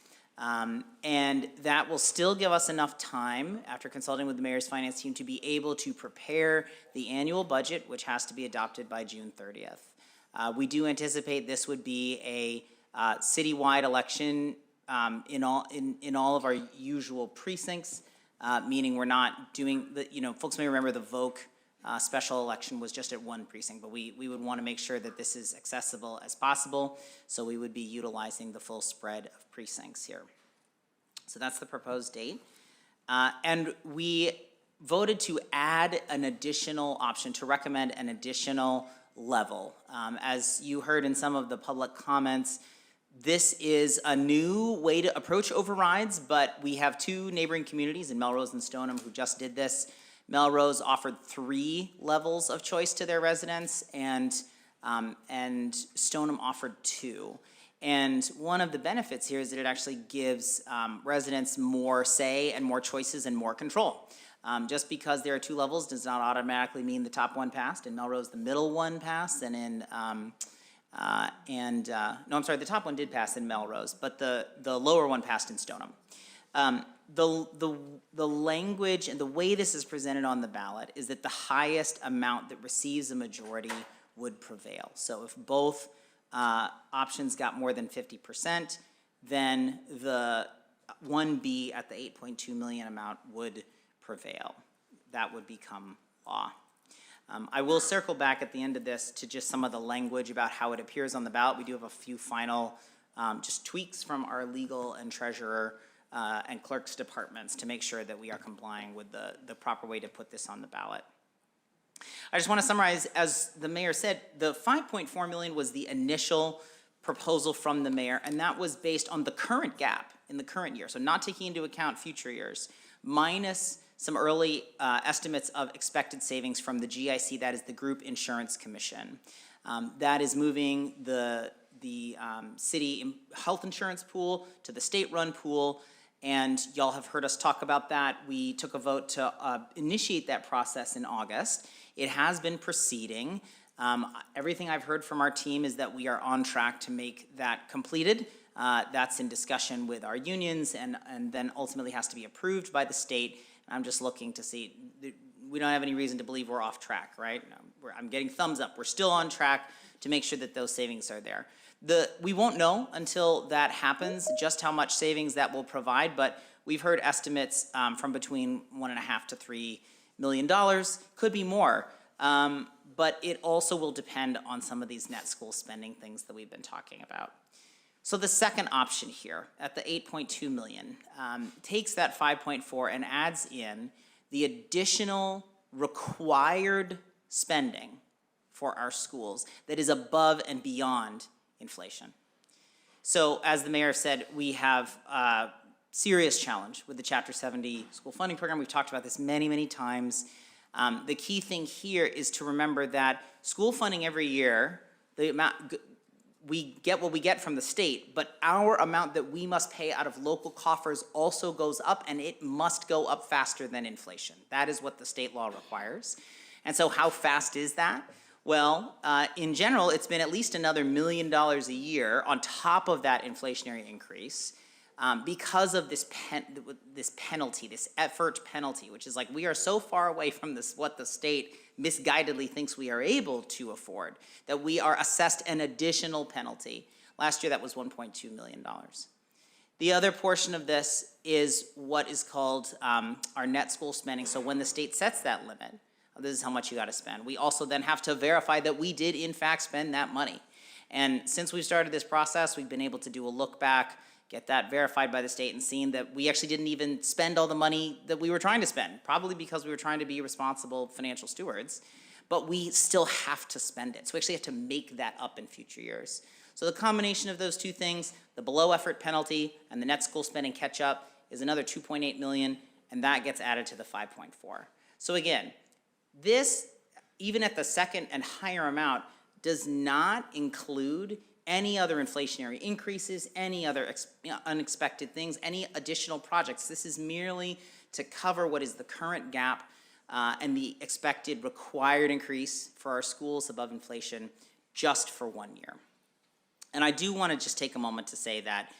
S12: And that will still give us enough time, after consulting with the mayor's finance team, to be able to prepare the annual budget, which has to be adopted by June 30th. We do anticipate this would be a citywide election in all of our usual precincts, meaning we're not doing the, folks may remember the Voc special election was just at one precinct, but we would want to make sure that this is accessible as possible, so we would be utilizing the full spread of precincts here. So that's the proposed date. And we voted to add an additional option, to recommend an additional level. As you heard in some of the public comments, this is a new way to approach overrides, but we have two neighboring communities in Melrose and Stoneham who just did this. Melrose offered 3 levels of choice to their residents, and Stoneham offered 2. And one of the benefits here is that it actually gives residents more say and more choices and more control. Just because there are 2 levels does not automatically mean the top one passed. In Melrose, the middle one passed, and in the top one did pass in Melrose, but the lower one passed in Stoneham. The language and the way this is presented on the ballot is that the highest amount that receives a majority would prevail. So if both options got more than 50%, then the 1B at the 8.2 million amount would prevail. That would become law. I will circle back at the end of this to just some of the language about how it appears on the ballot. We do have a few final just tweaks from our legal and treasurer and clerk's departments to make sure that we are complying with the proper way to put this on the ballot. I just want to summarize, as the mayor said, the 5.4 million was the initial proposal from the mayor, and that was based on the current gap in the current year, so not taking into account future years, minus some early estimates of expected savings from the GIC, that is the Group Insurance Commission. That is moving the city health insurance pool to the state-run pool, and y'all have heard us talk about that. We took a vote to initiate that process in August. It has been proceeding. Everything I've heard from our team is that we are on track to make that completed. That's in discussion with our unions and then ultimately has to be approved by the state. I'm just looking to see, we don't have any reason to believe we're off track, right? I'm getting thumbs up. We're still on track to make sure that those savings are there. We won't know until that happens just how much savings that will provide, but we've heard estimates from between $1.5 to $3 million, could be more. But it also will depend on some of these net school spending things that we've been talking about. So the second option here at the 8.2 million takes that 5.4 and adds in the additional required spending for our schools that is above and beyond inflation. So as the mayor said, we have a serious challenge with the Chapter 70 school funding program. We've talked about this many, many times. The key thing here is to remember that school funding every year, the amount, we get what we get from the state, but our amount that we must pay out of local coffers also goes up, and it must go up faster than inflation. That is what the state law requires. And so how fast is that? Well, in general, it's been at least another $1 million a year on top of that inflationary increase because of this penalty, this effort penalty, which is like we are so far away from this, what the state misguidedly thinks we are able to afford, that we are assessed an additional penalty. Last year, that was $1.2 million. The other portion of this is what is called our net school spending. So when the state sets that limit, this is how much you got to spend. We also then have to verify that we did in fact spend that money. And since we started this process, we've been able to do a look back, get that verified by the state, and seeing that we actually didn't even spend all the money that we were trying to spend, probably because we were trying to be responsible financial stewards, but we still have to spend it. So we actually have to make that up in future years. So the combination of those two things, the below effort penalty and the net school spending catch up, is another 2.8 million, and that gets added to the 5.4. So again, this, even at the second and higher amount, does not include any other inflationary increases, any other unexpected things, any additional projects. This is merely to cover what is the current gap and the expected required increase for our schools above inflation just for 1 year. And I do want to just take a moment to say that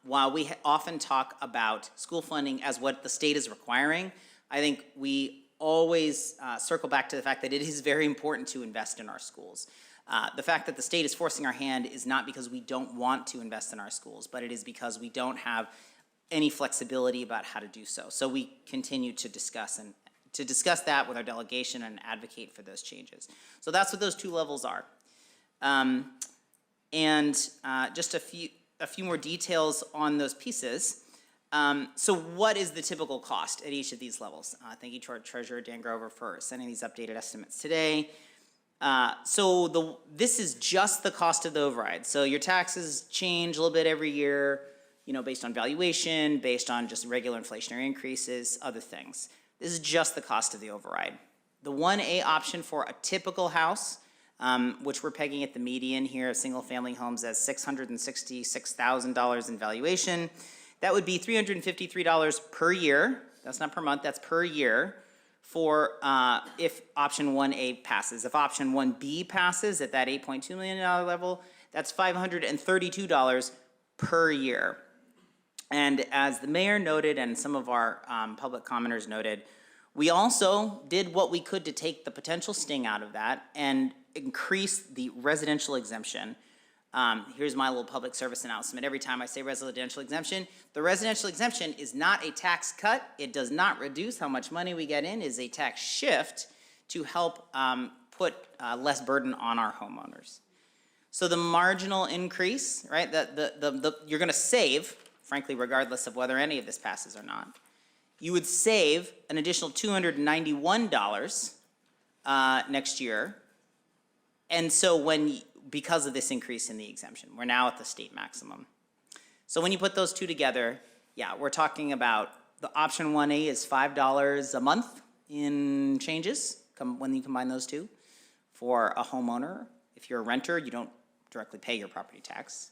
S12: while we often talk about school funding as what the state is requiring, I think we always circle back to the fact that it is very important to invest in our schools. The fact that the state is forcing our hand is not because we don't want to invest in our schools, but it is because we don't have any flexibility about how to do so. So we continue to discuss that with our delegation and advocate for those changes. So that's what those two levels are. Just a few more details on those pieces. So what is the typical cost at each of these levels? Thank you to our treasurer, Dan Grover, for sending these updated estimates today. This is just the cost of the override. So your taxes change a little bit every year, based on valuation, based on just regular inflationary increases, other things. This is just the cost of the override. The 1A option for a typical house, which we're pegging at the median here of single-family homes as $666,000 in valuation, that would be $353 per year. That's not per month, that's per year for if option 1A passes. If option 1B passes at that $8.2 million level, that's $532 per year. And as the mayor noted and some of our public commenters noted, we also did what we could to take the potential sting out of that and increase the residential exemption. Here's my little public service announcement. Every time I say residential exemption, the residential exemption is not a tax cut. It does not reduce how much money we get in. It is a tax shift to help put less burden on our homeowners. So the marginal increase, right, you're gonna save, frankly, regardless of whether any of this passes or not, you would save an additional $291 next year. And so because of this increase in the exemption, we're now at the state maximum. So when you put those two together, yeah, we're talking about the option 1A is $5 a month in changes when you combine those two for a homeowner. If you're a renter, you don't directly pay your property tax.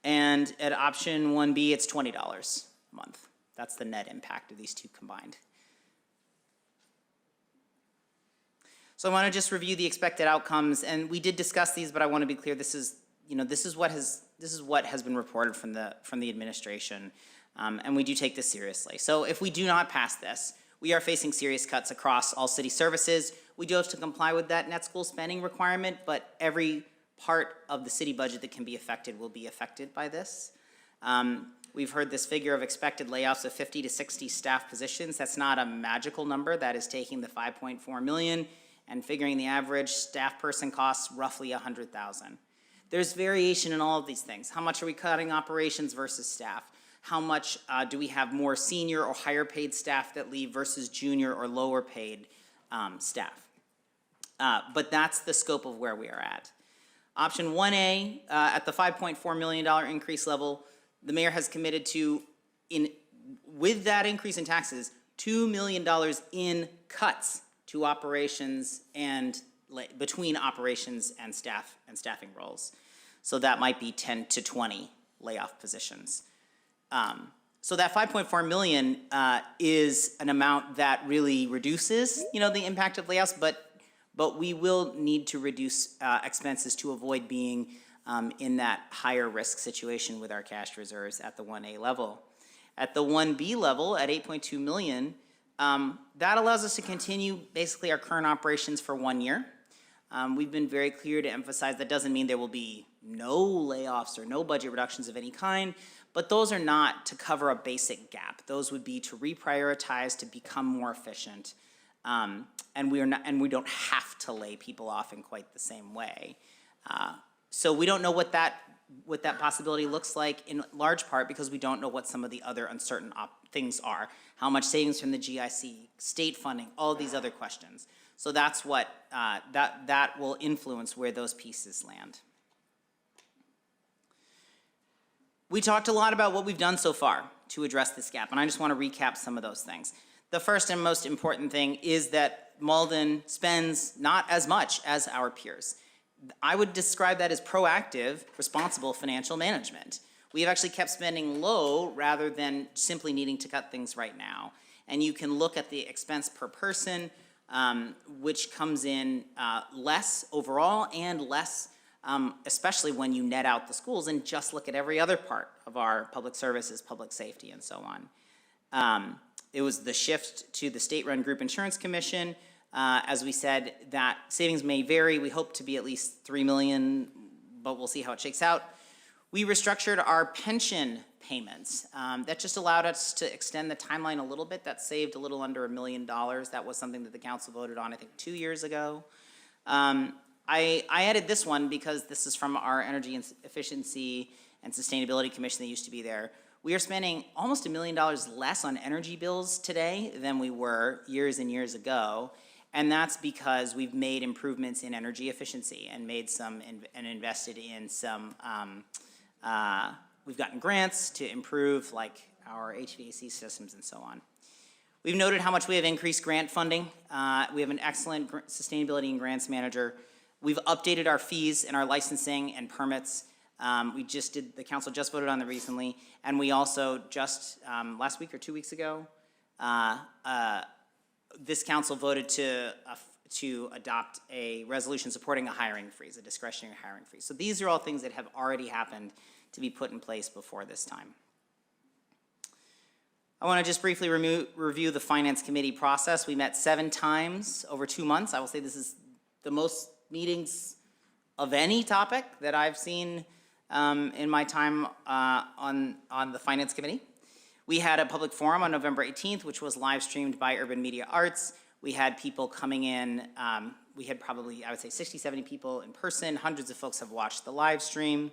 S12: And at option 1B, it's $20 a month. That's the net impact of these two combined. So I want to just review the expected outcomes, and we did discuss these, but I want to be clear. This is what has been reported from the administration, and we do take this seriously. So if we do not pass this, we are facing serious cuts across all city services. We do have to comply with that net school spending requirement, but every part of the city budget that can be affected will be affected by this. We've heard this figure of expected layoffs of 50 to 60 staff positions. That's not a magical number. That is taking the $5.4 million and figuring the average staff person costs roughly $100,000. There's variation in all of these things. How much are we cutting operations versus staff? How much do we have more senior or higher paid staff that leave versus junior or lower paid staff? But that's the scope of where we are at. Option 1A, at the $5.4 million increase level, the mayor has committed to, with that increase in taxes, $2 million in cuts to operations and between operations and staff and staffing roles. So that might be 10 to 20 layoff positions. So that $5.4 million is an amount that really reduces, the impact of layoffs, but we will need to reduce expenses to avoid being in that higher risk situation with our cash reserves at the 1A level. At the 1B level, at $8.2 million, that allows us to continue basically our current operations for 1 year. We've been very clear to emphasize that doesn't mean there will be no layoffs or no budget reductions of any kind, but those are not to cover a basic gap. Those would be to reprioritize, to become more efficient, and we don't have to lay people off in quite the same way. So we don't know what that possibility looks like in large part because we don't know what some of the other uncertain things are. How much savings from the GIC, state funding, all of these other questions. So that's what, that will influence where those pieces land. We talked a lot about what we've done so far to address this gap, and I just want to recap some of those things. The first and most important thing is that Malden spends not as much as our peers. I would describe that as proactive, responsible financial management. We have actually kept spending low rather than simply needing to cut things right now. And you can look at the expense per person, which comes in less overall and less, especially when you net out the schools and just look at every other part of our public services, public safety, and so on. It was the shift to the state-run group insurance commission As we said, that savings may vary. We hope to be at least 3 million, but we'll see how it shakes out. We restructured our pension payments. That just allowed us to extend the timeline a little bit. That saved a little under $1 million. That was something that the council voted on, I think, 2 years ago. I added this one because this is from our Energy and Efficiency and Sustainability Commission that used to be there. We are spending almost $1 million less on energy bills today than we were years and years ago. And that's because we've made improvements in energy efficiency and made some and invested in some, we've gotten grants to improve like our HVAC systems and so on. We've noted how much we have increased grant funding. We have an excellent sustainability and grants manager. We've updated our fees and our licensing and permits. The council just voted on them recently. And we also just, last week or 2 weeks ago, this council voted to adopt a resolution supporting a hiring freeze, a discretionary hiring freeze. So these are all things that have already happened to be put in place before this time. I want to just briefly review the Finance Committee process. We met 7 times over 2 months. I will say this is the most meetings of any topic that I've seen in my time on the Finance Committee. We had a public forum on November 18th, which was live streamed by Urban Media Arts. We had people coming in. We had probably, I would say, 60, 70 people in person. Hundreds of folks have watched the live stream.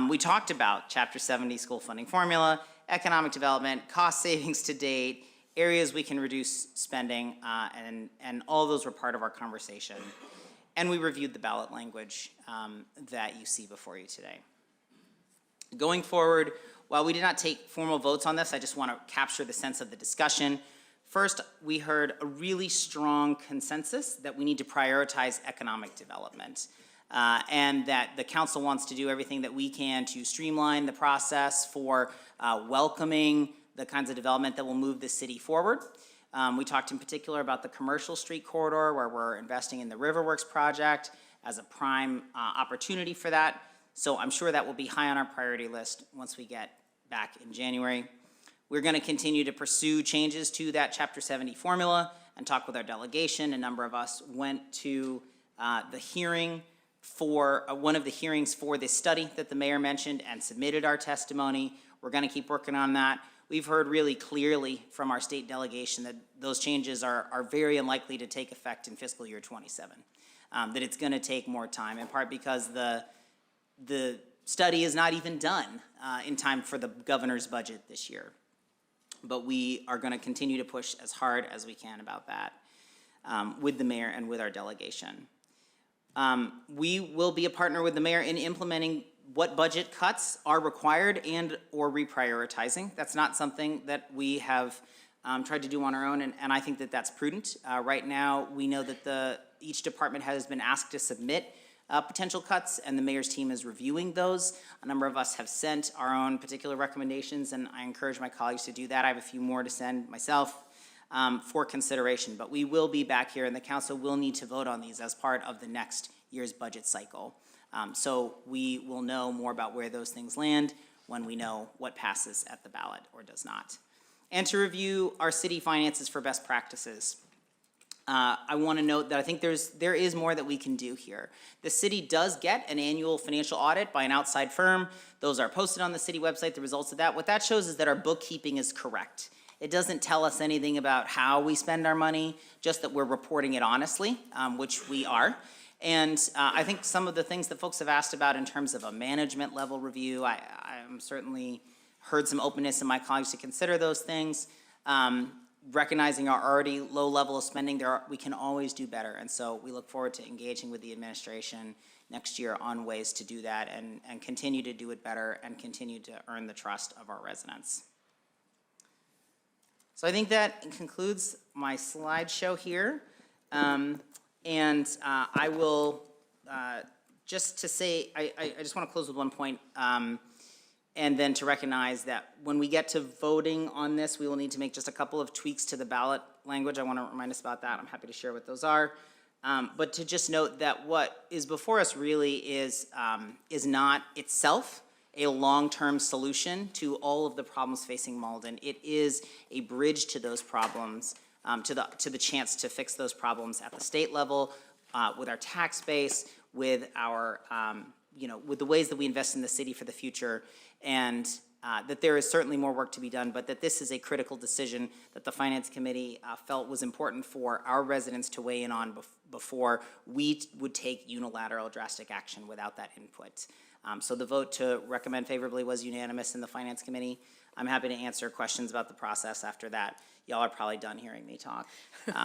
S12: We talked about Chapter 70 school funding formula, economic development, cost savings to date, areas we can reduce spending, and all those were part of our conversation. And we reviewed the ballot language that you see before you today. Going forward, while we did not take formal votes on this, I just want to capture the sense of the discussion. First, we heard a really strong consensus that we need to prioritize economic development. And that the council wants to do everything that we can to streamline the process for welcoming the kinds of development that will move the city forward. We talked in particular about the commercial street corridor where we're investing in the Riverworks project as a prime opportunity for that. So I'm sure that will be high on our priority list once we get back in January. We're going to continue to pursue changes to that Chapter 70 formula and talk with our delegation. A number of us went to the hearing for one of the hearings for this study that the mayor mentioned and submitted our testimony. We're going to keep working on that. We've heard really clearly from our state delegation that those changes are very unlikely to take effect in fiscal year 27, that it's going to take more time, in part because the study is not even done in time for the governor's budget this year. But we are going to continue to push as hard as we can about that with the mayor and with our delegation. We will be a partner with the mayor in implementing what budget cuts are required and or reprioritizing. That's not something that we have tried to do on our own, and I think that that's prudent. Right now, we know that each department has been asked to submit potential cuts, and the mayor's team is reviewing those. A number of us have sent our own particular recommendations, and I encourage my colleagues to do that. I have a few more to send myself for consideration, but we will be back here, and the council will need to vote on these as part of the next year's budget cycle. So we will know more about where those things land when we know what passes at the ballot or does not. And to review our city finances for best practices. I want to note that I think there is more that we can do here. The city does get an annual financial audit by an outside firm. Those are posted on the city website, the results of that. What that shows is that our bookkeeping is correct. It doesn't tell us anything about how we spend our money, just that we're reporting it honestly, which we are. And I think some of the things that folks have asked about in terms of a management level review, I'm certainly heard some openness in my colleagues to consider those things. Recognizing our already low level of spending, we can always do better. And so we look forward to engaging with the administration next year on ways to do that and continue to do it better and continue to earn the trust of our residents. So I think that concludes my slideshow here. I will, just to say, I just want to close with one point, and then to recognize that when we get to voting on this, we will need to make just a couple of tweaks to the ballot language. I want to remind us about that. I'm happy to share what those are. But to just note that what is before us really is not itself a long-term solution to all of the problems facing Malden. It is a bridge to those problems to the chance to fix those problems at the state level, with our tax base, with our, with the ways that we invest in the city for the future, and that there is certainly more work to be done, but that this is a critical decision that the Finance Committee felt was important for our residents to weigh in on before we would take unilateral drastic action without that input. So the vote to recommend favorably was unanimous in the Finance Committee. I'm happy to answer questions about the process after that. Y'all are probably done hearing me talk,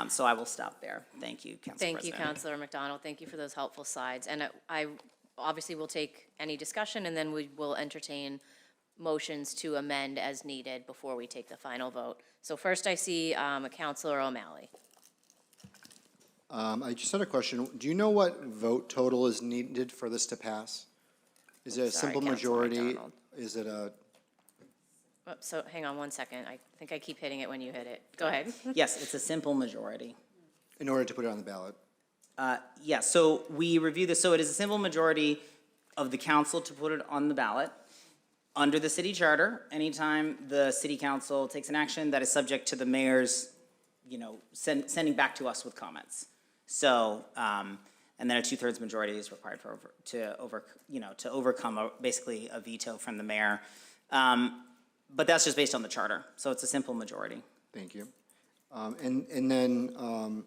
S12: so I will stop there. Thank you, Council
S1: Thank
S12: President.
S1: you, Councilor McDonald. Thank you for those helpful slides. And I obviously will take any discussion, and then we will entertain motions to amend as needed before we take the final vote. So first I see Councilor O'Malley.
S7: I just had a question. Do you know what vote total is needed for this to pass? Is it a
S1: Sorry,
S7: simple
S1: Councilor
S7: majority?
S1: McDonald.
S7: Is it a,
S1: Oh, so hang on one second. I think I keep hitting it when you hit it. Go ahead.
S12: Yes, it's a simple majority.
S7: in order to put it on the ballot?
S12: Yeah, so we review this, so it is a simple majority of the council to put it on the ballot. Under the city charter, anytime the city council takes an action, that is subject to the mayor's, sending back to us with comments. So, and then a 2/3 majority is required to overcome basically a veto from the mayor. But that's just based on the charter, so it's a simple majority.
S7: Thank you. And then,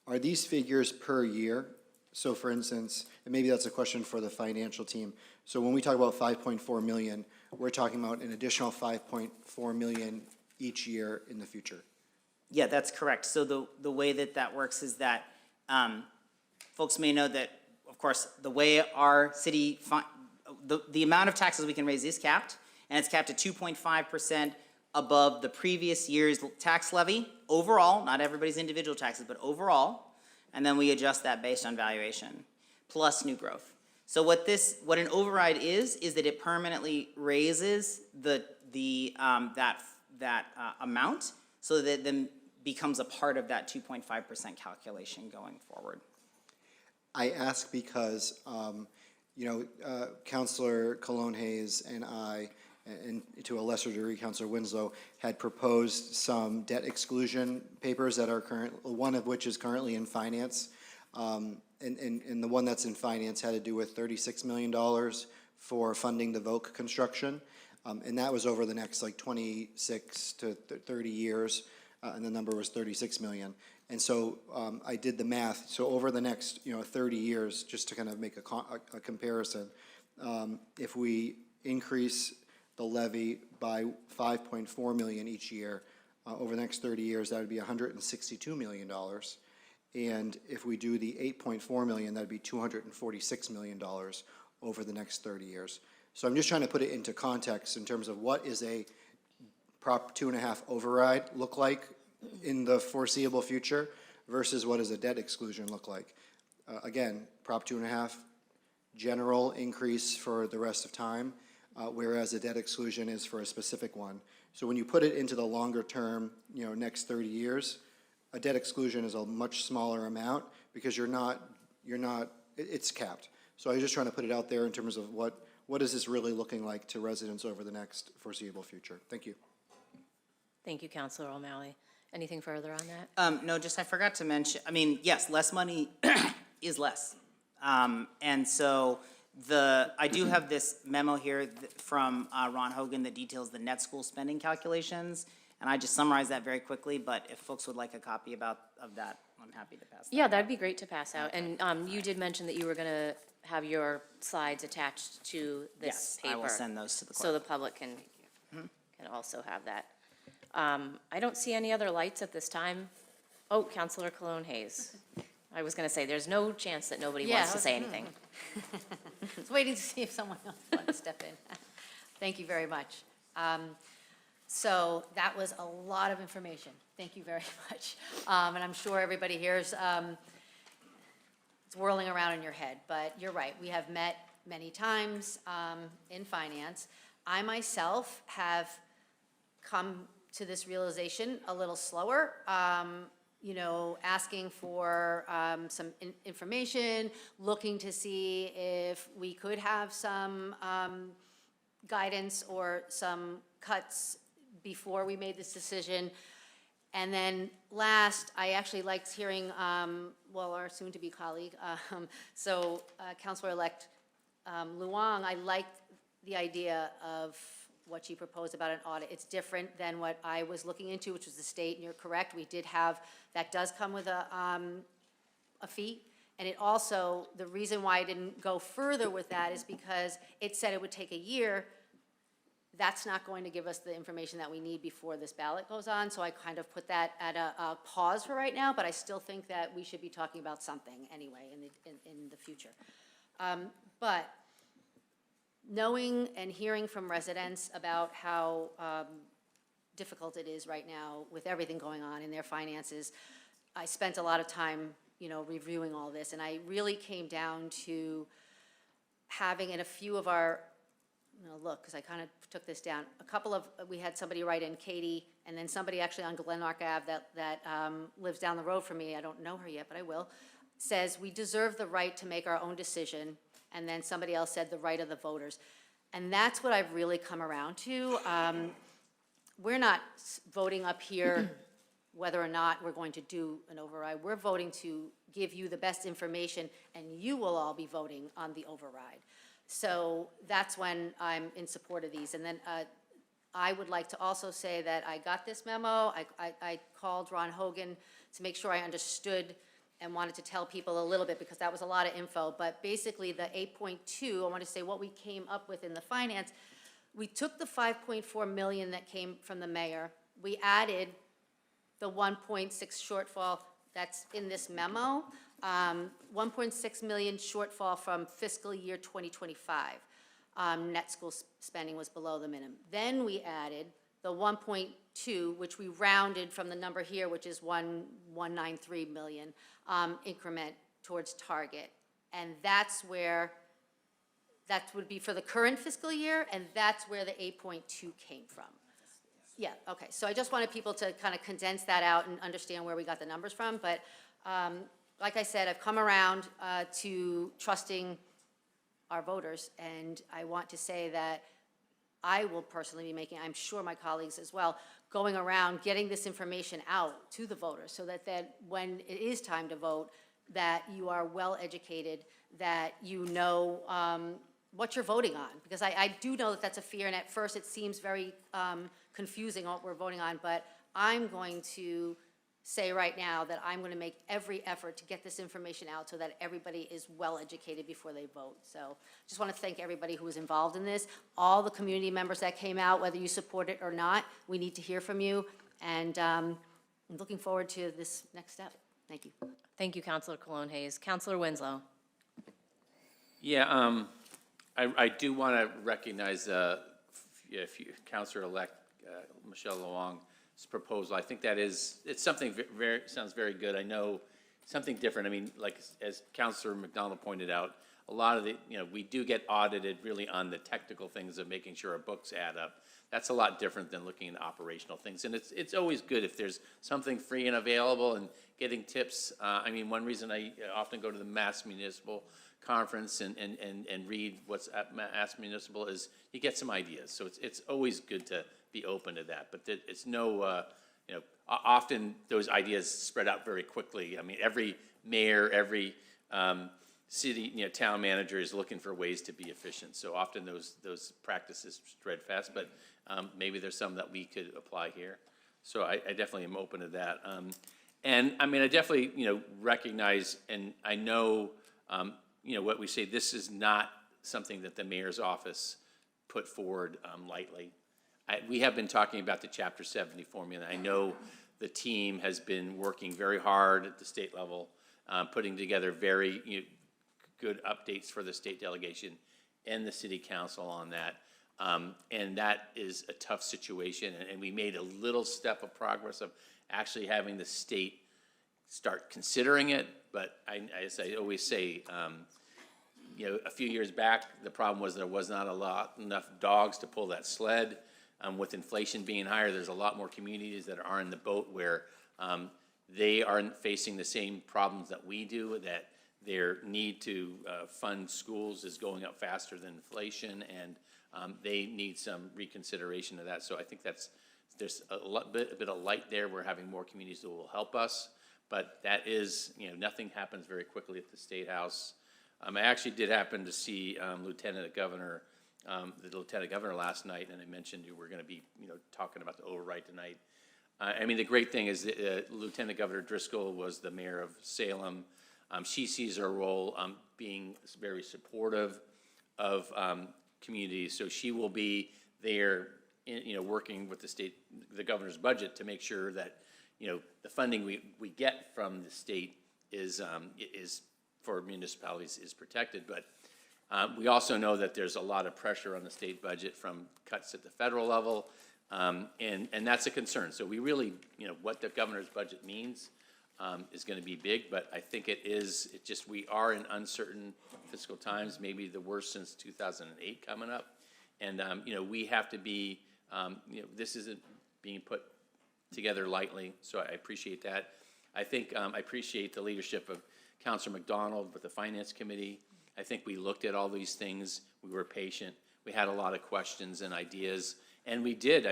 S7: are these figures per year? So for instance, and maybe that's a question for the financial team. So when we talk about 5.4 million, we're talking about an additional 5.4 million each year in the future.
S12: Yeah, that's correct. So the way that works is that, folks may know that, of course, the way our city, the amount of taxes we can raise is capped, and it's capped at 2.5% above the previous year's tax levy, overall, not everybody's individual taxes, but overall, and then we adjust that based on valuation, plus new growth. So what an override is that it permanently raises that amount, so that it then becomes a part of that 2.5% calculation going forward.
S7: I ask because, Councilor Cologne Hayes and I, and to a lesser degree, Councilor Winslow, had proposed some debt exclusion papers that are one of which is currently in finance. And the one that's in finance had to do with $36 million for funding the Voc construction. And that was over the next 26 to 30 years, and the number was 36 million. And so I did the math. So over the next 30 years, just to kind of make a comparison, if we increase the levy by 5.4 million each year, over the next 30 years, that would be $162 million. And if we do the 8.4 million, that'd be $246 million over the next 30 years. So I'm just trying to put it into context in terms of what is a Prop 2.5 override look like in the foreseeable future versus what does a debt exclusion look like. Again, Prop 2.5, general increase for the rest of time, whereas a debt exclusion is for a specific one. So when you put it into the longer term, next 30 years, a debt exclusion is a much smaller amount because it's capped. So I was just trying to put it out there in terms of what is this really looking like to residents over the next foreseeable future. Thank you.
S1: Thank you, Councilor O'Malley. Anything further on that?
S12: No, just I forgot to mention, yes, less money is less. And so I do have this memo here from Ron Hogan that details the net school spending calculations. And I just summarized that very quickly, but if folks would like a copy of that, I'm happy to pass that.
S1: Yeah, that'd be great to pass out. And you did mention that you were going to have your slides attached to this paper.
S12: Yes, I will send those to the clerk.
S1: So the public can also have that. I don't see any other lights at this time. Oh, Councilor Cologne Hayes. I was going to say, there's no chance that nobody wants to say anything.
S6: I was waiting to see if someone else wanted to step in. Thank you very much. So that was a lot of information. Thank you very much. And I'm sure everybody here is it's whirling around in your head, but you're right. We have met many times in finance. I myself have come to this realization a little slower, asking for some information, looking to see if we could have some guidance or some cuts before we made this decision. And then last, I actually liked hearing, well, our soon-to-be colleague, Counselor-elect Luong, I liked the idea of what she proposed about an audit. It's different than what I was looking into, which was the state, and you're correct, we did have, that does come with a fee. And it also, the reason why I didn't go further with that is because it said it would take a year. That's not going to give us the information that we need before this ballot goes on, so I kind of put that at a pause for right now, but I still think that we should be talking about something anyway in the future. But knowing and hearing from residents about how difficult it is right now with everything going on in their finances, I spent a lot of time, reviewing all this, and I really came down to having in a few of our, look, because I kind of took this down, we had somebody write in, Katie, and then somebody actually on Glenmark Ave that lives down the road from me, I don't know her yet, but I will, says, we deserve the right to make our own decision, and then somebody else said the right of the voters. And that's what I've really come around to. We're not voting up here whether or not we're going to do an override. We're voting to give you the best information, and you will all be voting on the override. So that's when I'm in support of these. And then I would like to also say that I got this memo. I called Ron Hogan to make sure I understood and wanted to tell people a little bit because that was a lot of info. But basically the 8.2, I want to say what we came up with in the finance, we took the 5.4 million that came from the mayor. We added the 1.6 shortfall that's in this memo, 1.6 million shortfall from fiscal year 2025. Net school spending was below the minimum. Then we added the 1.2, which we rounded from the number here, which is 193 million increment towards target. And that's where, that would be for the current fiscal year, and that's where the 8.2 came from. Yeah, okay, so I just wanted people to kind of condense that out and understand where we got the numbers from, but like I said, I've come around to trusting our voters, and I want to say that I will personally be making, I'm sure my colleagues as well, going around getting this information out to the voters so that when it is time to vote, that you are well educated, that you know what you're voting on. Because I do know that that's a fear, and at first it seems very confusing what we're voting on, but I'm going to say right now that I'm going to make every effort to get this information out so that everybody is well educated before they vote. So just want to thank everybody who was involved in this, all the community members that came out, whether you support it or not. We need to hear from you, and I'm looking forward to this next step. Thank you.
S1: Thank you, Councilor Cologne-Hayes. Councilor Winslow.
S2: Yeah, I do want to recognize Councilor-elect Michelle Luong's proposal. I think that it's something sounds very good. I know something different. I mean, like as Councilor McDonald pointed out, a lot of we do get audited really on the technical things of making sure our books add up. That's a lot different than looking at operational things. And it's always good if there's something free and available and getting tips. I mean, one reason I often go to the Mass Municipal Conference and read what's at Mass Municipal is you get some ideas. So it's always good to be open to that. But it's no, often those ideas spread out very quickly. I mean, every mayor, every city, town manager is looking for ways to be efficient. So often those practices spread fast, but maybe there's some that we could apply here. So I definitely am open to that. And I mean, I definitely, recognize, and I know, what we say, this is not something that the mayor's office put forward lightly. We have been talking about the Chapter 70 formula. I know the team has been working very hard at the state level, putting together very good updates for the state delegation and the city council on that. And that is a tough situation. And we made a little step of progress of actually having the state start considering it. But as I always say, a few years back, the problem was there was not enough dogs to pull that sled. With inflation being higher, there's a lot more communities that are in the boat where they aren't facing the same problems that we do, that their need to fund schools is going up faster than inflation, and they need some reconsideration of that. So I think that's There's a bit of light there. We're having more communities that will help us, but that is, nothing happens very quickly at the State House. I actually did happen to see the Lieutenant Governor last night, and I mentioned we're going to be, talking about the override tonight. I mean, the great thing is that Lieutenant Governor Driscoll was the mayor of Salem. She sees her role being very supportive of communities, so she will be there, working with the governor's budget to make sure that, the funding we get from the state is for municipalities is protected. But we also know that there's a lot of pressure on the state budget from cuts at the federal level, and that's a concern. So we really, what the governor's budget means is going to be big, but I think we are in uncertain fiscal times, maybe the worst since 2008 coming up. And, we have to be, this isn't being put together lightly, so I appreciate that. I think I appreciate the leadership of Councilor McDonald with the Finance Committee. I think we looked at all these things. We were patient. We had a lot of questions and ideas, and we did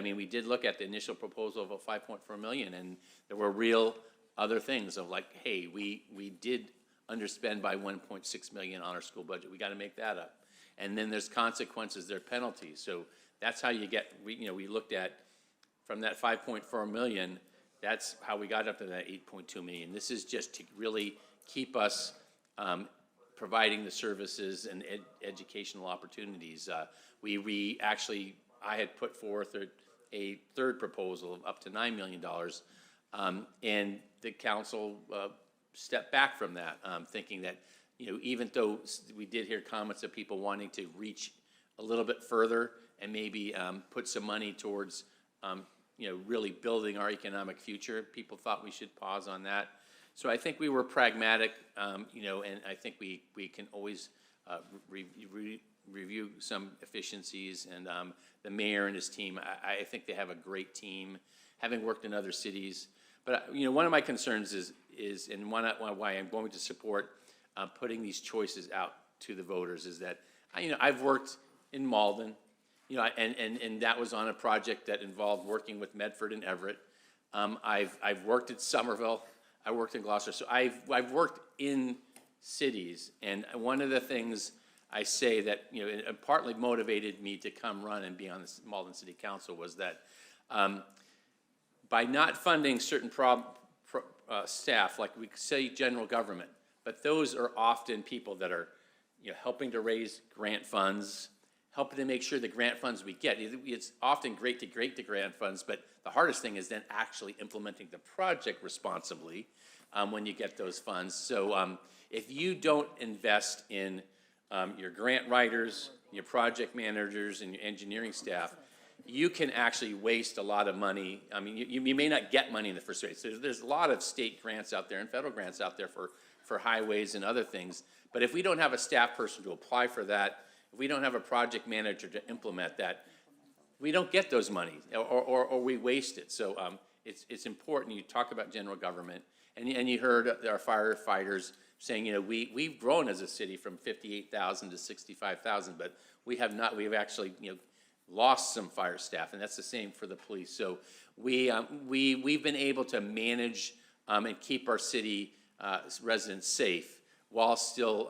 S2: look at the initial proposal of a $5.4 million, and there were real other things of like, hey, we did underspend by $1.6 million on our school budget. We got to make that up. And then there's consequences, there are penalties. So that's how you get, we looked at from that $5.4 million, that's how we got up to that $8.2 million. This is just to really keep us providing the services and educational opportunities. I had put forth a third proposal of up to $9 million, and the council stepped back from that, thinking that, even though we did hear comments of people wanting to reach a little bit further and maybe put some money towards, really building our economic future, people thought we should pause on that. So I think we were pragmatic, and I think we can always review some efficiencies. And the mayor and his team, I think they have a great team, having worked in other cities. But one of my concerns is and why I'm going to support putting these choices out to the voters is that I've worked in Malden, and that was on a project that involved working with Medford and Everett. I've worked at Somerville. I worked in Gloucester. So I've worked in cities, and one of the things I say that it partly motivated me to come run and be on the Malden City Council was that by not funding certain staff, like we say general government, but those are often people that are helping to raise grant funds, helping to make sure the grant funds we get, it's often great to the grant funds, but the hardest thing is then actually implementing the project responsibly when you get those funds. So if you don't invest in your grant writers, your project managers, and your engineering staff, you can actually waste a lot of money. I mean, you may not get money in the first place. There's a lot of state grants out there and federal grants out there for highways and other things. But if we don't have a staff person to apply for that, if we don't have a project manager to implement that, we don't get those monies, or we waste it. So it's important. You talk about general government, and you heard our firefighters saying, we've grown as a city from 58,000 to 65,000, but we've actually, lost some fire staff, and that's the same for the police. So we've been able to manage and keep our city residents safe while still,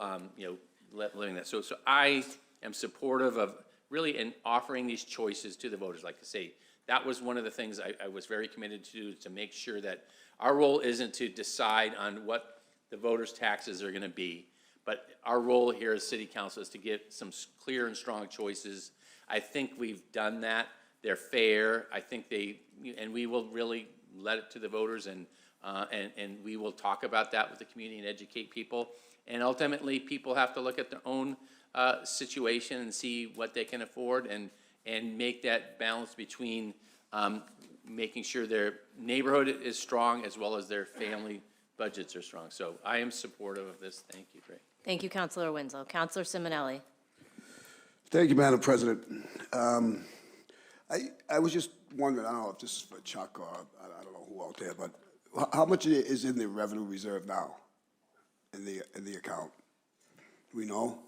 S2: living that. So I am supportive of really in offering these choices to the voters. Like I say, that was one of the things I was very committed to make sure that our role isn't to decide on what the voters' taxes are going to be, but our role here as city council is to get some clear and strong choices. I think we've done that. They're fair. I think and we will really let it to the voters, and we will talk about that with the community and educate people. And ultimately, people have to look at their own situation and see what they can afford, and make that balance between making sure their neighborhood is strong as well as their family budgets are strong. So I am supportive of this. Thank you, Greg.
S1: Thank you, Councilor Winslow. Councilor Simonelli.
S13: Thank you, Madam President. I was just wondering, I don't know if this is for Chuck or I don't know who out there, but how much is in the revenue reserve now in the account? Do we know?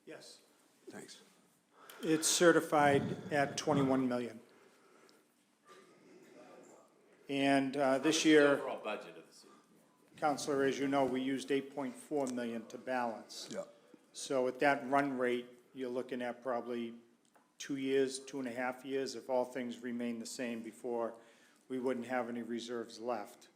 S11: Yes.
S13: Thanks.
S11: It's certified at 21 million. And this year,
S2: Overall budget of the city.
S11: Counselor, as you know, we used 8.4 million to balance.
S13: Yeah.
S11: So at that run rate, you're looking at probably 2 years, 2.5 years, if all things remain the same, before we wouldn't have any reserves left.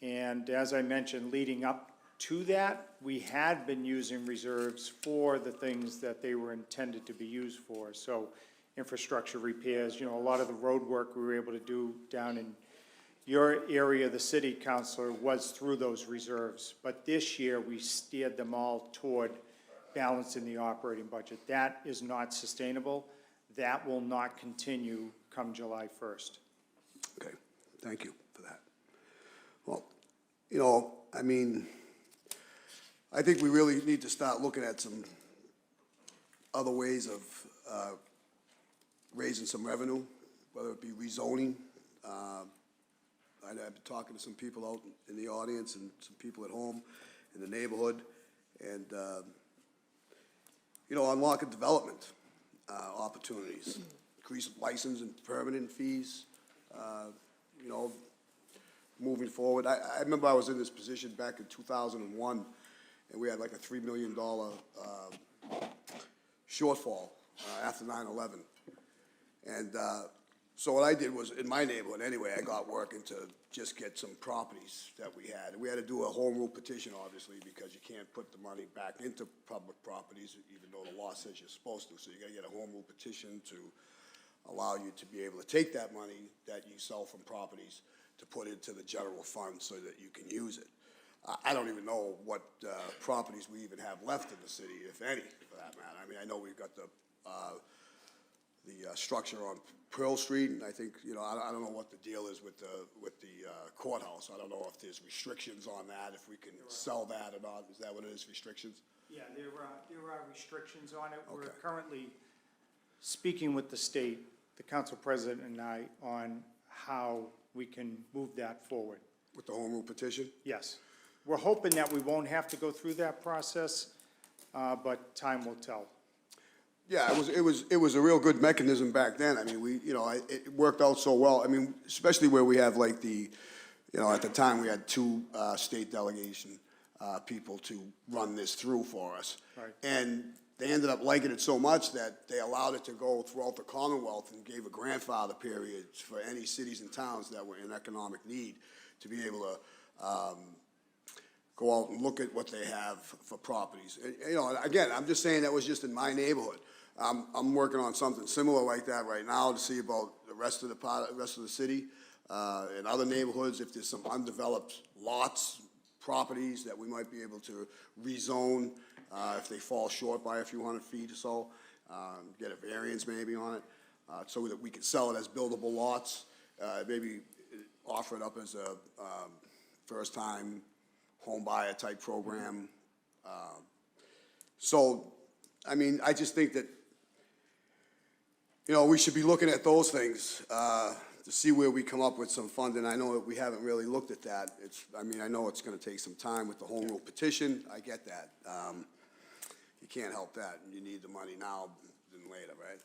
S11: And as I mentioned, leading up to that, we had been using reserves for the things that they were intended to be used for. So infrastructure repairs, you know, a lot of the road work we were able to do down in your area, the city, Counselor, was through those reserves. But this year, we steered them all toward balancing the operating budget. That is not sustainable. That will not continue come July 1st.
S13: Okay, thank you for that. Well, you know, I mean, I think we really need to start looking at some other ways of raising some revenue, whether it be rezoning. I've been talking to some people out in the audience and some people at home in the neighborhood, and, you know, unlocking development opportunities, increase license and permanent fees, you know, moving forward. I remember I was in this position back in 2001, and we had like a $3 million shortfall after 9/11. And so what I did was, in my neighborhood anyway, I got working to just get some properties that we had. We had to do a home rule petition, obviously, because you can't put the money back into public properties, even though the law says you're supposed to. So you gotta get a home rule petition to allow you to be able to take that money that you sell from properties to put into the general fund so that you can use it. I don't even know what properties we even have left in the city, if any, for that matter. I mean, I know we've got the structure on Pearl Street, and I think, you know, I don't know what the deal is with the courthouse. I don't know if there's restrictions on that, if we can sell that or not. Is that what it is, restrictions?
S11: Yeah, there are restrictions on it. We're
S13: Okay.
S11: currently speaking with the state, the council president and I, on how we can move that forward.
S13: With the home rule petition?
S11: Yes. We're hoping that we won't have to go through that process, but time will tell.
S13: Yeah, it was a real good mechanism back then. I mean, you know, it worked out so well. I mean, especially where we have like you know, at the time we had two state delegation people to run this through for us.
S11: Right.
S13: And they ended up liking it so much that they allowed it to go throughout the Commonwealth and gave a grandfather period for any cities and towns that were in economic need to be able to go out and look at what they have for properties. And, you know, again, I'm just saying that was just in my neighborhood. I'm working on something similar like that right now to see about the rest of the city, and other neighborhoods, if there's some undeveloped lots, properties that we might be able to rezone, if they fall short by a few hundred feet or so, get a variance maybe on it, so that we can sell it as buildable lots, maybe offer it up as a first-time home buyer type program. So, I mean, I just think that, you know, we should be looking at those things to see where we come up with some funding. I know that we haven't really looked at that. I mean, I know it's gonna take some time with the home rule petition. I get that. You can't help that. You need the money now than later, right?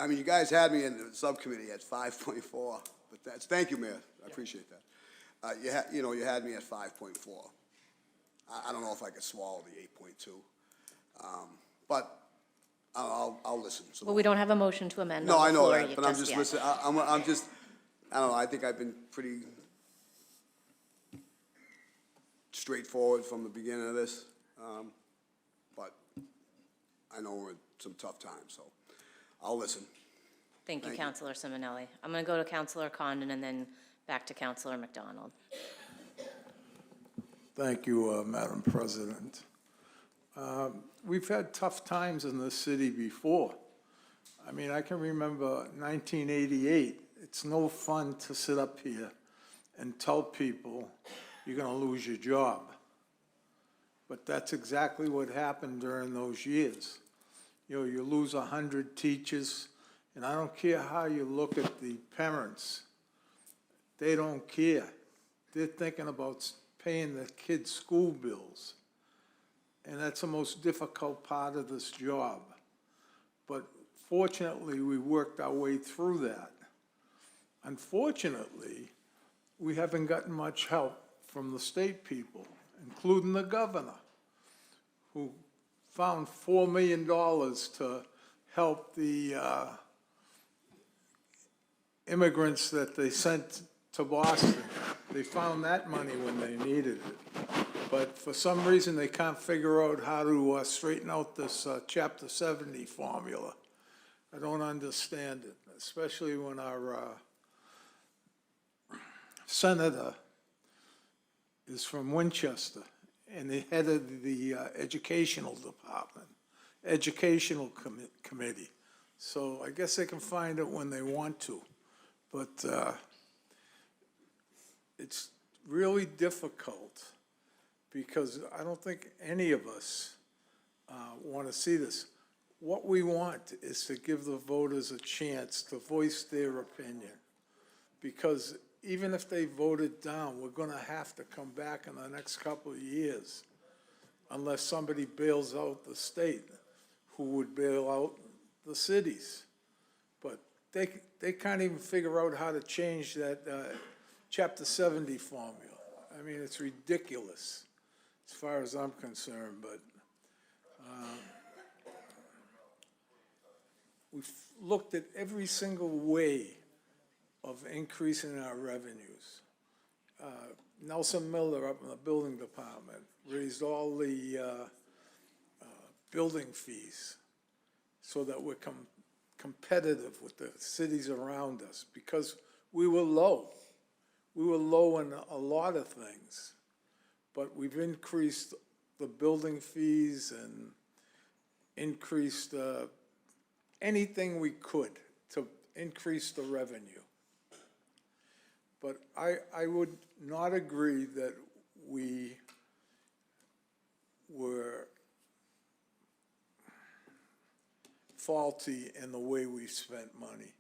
S13: I mean, you guys had me in the subcommittee at 5.4, but thank you, Mayor. I appreciate that. You know, you had me at 5.4. I don't know if I could swallow the 8.2. But I'll listen.
S1: Well, we don't have a motion to amend
S13: No,
S1: on
S13: I
S1: the
S13: know
S1: floor
S13: that, but I'm just
S1: yet.
S13: listening. I'm just, I don't know, I think I've been pretty straightforward from the beginning of this. But I know we're in some tough times, so I'll listen.
S1: Thank you,
S13: Thank you.
S1: Councilor Simonelli. I'm going to go to Councilor Condon and then back to Councilor McDonald.
S14: Thank you, Madam President. We've had tough times in the city before. I mean, I can remember 1988. It's no fun to sit up here and tell people you're going to lose your job. But that's exactly what happened during those years. You know, you lose 100 teachers, and I don't care how you look at the parents. They don't care. They're thinking about paying their kids' school bills. And that's the most difficult part of this job. But Fortunately, we worked our way through that. Unfortunately, we haven't gotten much help from the state people, including the governor, who found $4 million to help the immigrants that they sent to Boston. They found that money when they needed it. But for some reason, they can't figure out how to straighten out this Chapter 70 formula. I don't understand it, especially when our senator is from Winchester and the head of the educational department, educational committee. So I guess they can find it when they want to. But it's really difficult because I don't think any of us want to see this. What we want is to give the voters a chance to voice their opinion. Because even if they voted down, we're going to have to come back in the next couple of years unless somebody bails out the state who would bail out the cities. But they can't even figure out how to change that Chapter 70 formula. I mean, it's ridiculous as far as I'm concerned, but we've looked at every single way of increasing our revenues. Nelson Miller up in the building department raised all the building fees so that we're competitive with the cities around us because we were low. We were low in a lot of things, but we've increased the building fees and increased anything we could to increase the revenue. But I would not agree that we were faulty in the way we spent money,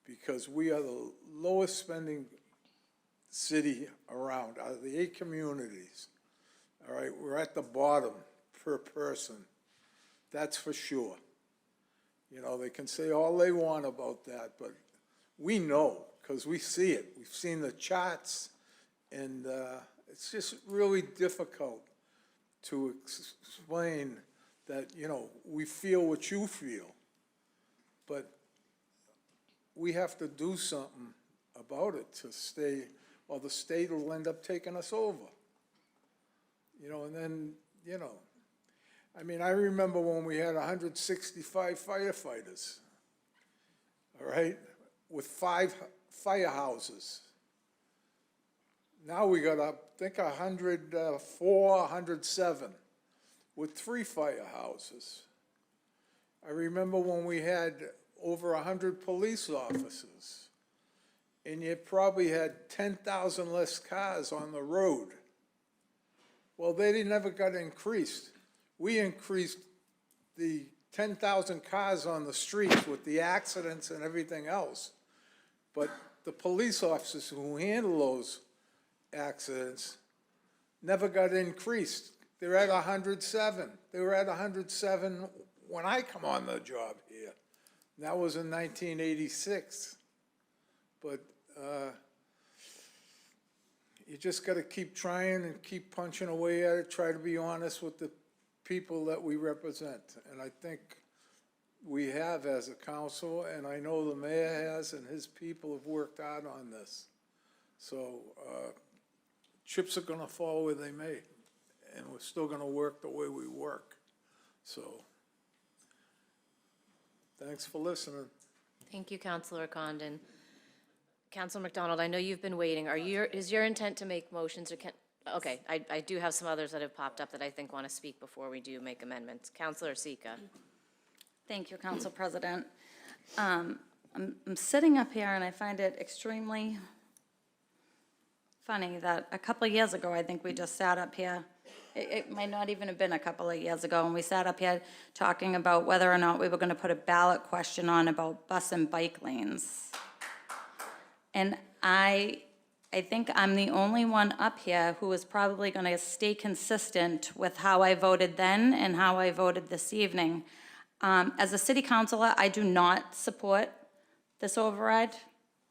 S14: because we are the lowest spending city around. Out of the 8 communities, all right, we're at the bottom per person. That's for sure. You know, they can say all they want about that, but we know, because we see it. We've seen the charts, and it's just really difficult to explain that, you know, we feel what you feel, but we have to do something about it to stay, or the state will end up taking us over. You know, and then, you know, I mean, I remember when we had 165 firefighters, all right, with 5 firehouses. Now we got, I think, 104, 107 with 3 firehouses. I remember when we had over 100 police officers, and you probably had 10,000 less cars on the road. Well, they never got increased. We increased the 10,000 cars on the streets with the accidents and everything else. But the police officers who handle those accidents never got increased. They're at 107. They were at 107 when I come on the job here. That was in 1986. But you just got to keep trying and keep punching away at it, try to be honest with the people that we represent. And I think we have as a council, and I know the mayor has, and his people have worked hard on this. So chips are going to fall where they may, and we're still going to work the way we work. So thanks for listening.
S1: Thank you, Councilor Condon. Councilor McDonald, I know you've been waiting. Is your intent to make motions or okay, I do have some others that have popped up that I think want to speak before we do make amendments. Councilor Sika.
S15: Thank you, Council President. I'm sitting up here and I find it extremely funny that a couple of years ago, I think we just sat up here, it might not even have been a couple of years ago, and we sat up here talking about whether or not we were going to put a ballot question on about bus and bike lanes. And I think I'm the only one up here who is probably going to stay consistent with how I voted then and how I voted this evening. As a city councilor, I do not support this override.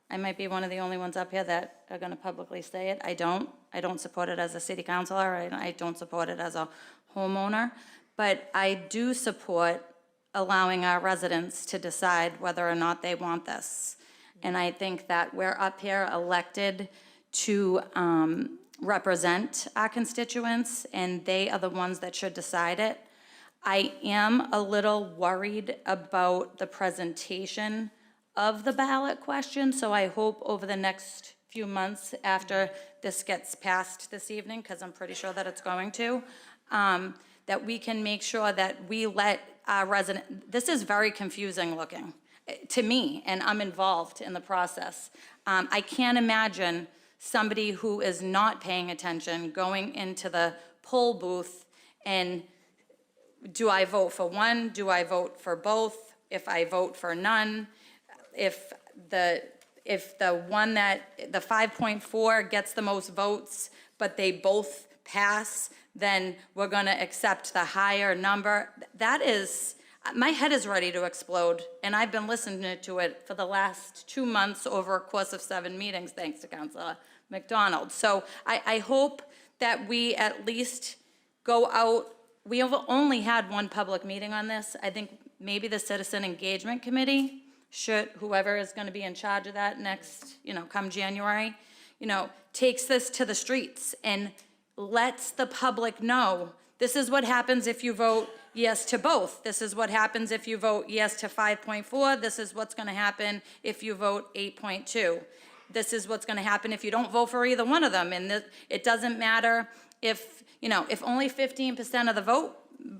S15: I might be one of the only ones up here that are gonna publicly say it. I don't support it as a city councilor, I don't support it as a homeowner. But I do support allowing our residents to decide whether or not they want this. And I think that we're up here elected to represent our constituents, and they are the ones that should decide it. I am a little worried about the presentation of the ballot question, so I hope over the next few months after this gets passed this evening, because I'm pretty sure that it's going to, that we can make sure that we let our this is very confusing looking to me, and I'm involved in the process. I can't imagine somebody who is not paying attention going into the poll booth and do I vote for one? Do I vote for both? If I vote for none, if the one that, the 5.4 gets the most votes, but they both pass, then we're gonna accept the higher number. That is, my head is ready to explode, and I've been listening to it for the last 2 months over a course of 7 meetings, thanks to Councilor McDonald. So I hope that we at least go out. We have only had one public meeting on this. I think maybe the Citizen Engagement Committee should, whoever is gonna be in charge of that next, come January, takes this to the streets and lets the public know, this is what happens if you vote yes to both. This is what happens if you vote yes to 5.4. This is what's gonna happen if you vote 8.2. This is what's gonna happen if you don't vote for either one of them. And it doesn't matter if, if only 15% of the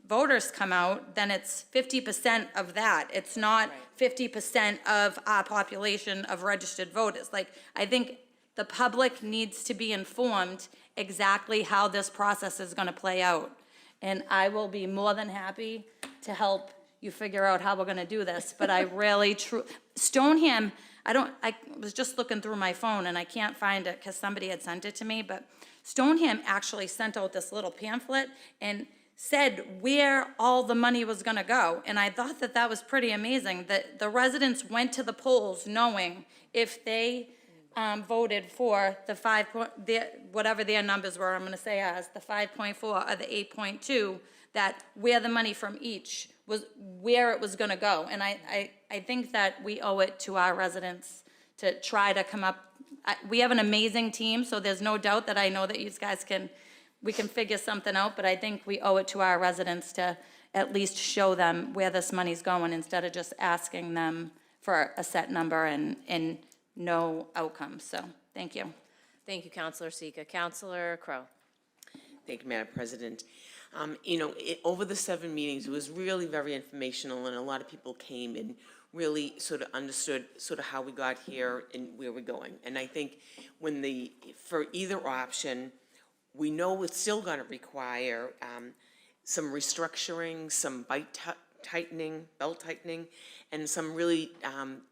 S15: voters come out, then it's 50% of that. It's not 50% of our population of registered voters. Like, I think the public needs to be informed exactly how this process is gonna play out. And I will be more than happy to help you figure out how we're gonna do this, but I really, Stoneham, I was just looking through my phone and I can't find it because somebody had sent it to me, but Stoneham actually sent out this little pamphlet and said where all the money was gonna go. And I thought that that was pretty amazing, that the residents went to the polls knowing if they voted for the whatever their numbers were, I'm gonna say as the 5.4 or the 8.2, that where the money from each was, where it was gonna go. And I think that we owe it to our residents to try to come up. We have an amazing team, so there's no doubt that I know that you guys we can figure something out, but I think we owe it to our residents to at least show them where this money's going instead of just asking them for a set number and no outcome. So, thank you.
S1: Thank you, Councilor Sika. Councilor Crowe.
S16: Thank you, Madam President. Over the 7 meetings, it was really very informational, and a lot of people came and really sort of understood sort of how we got here and where we're going. And I think for either option, we know it's still gonna require some restructuring, some belt tightening, and some really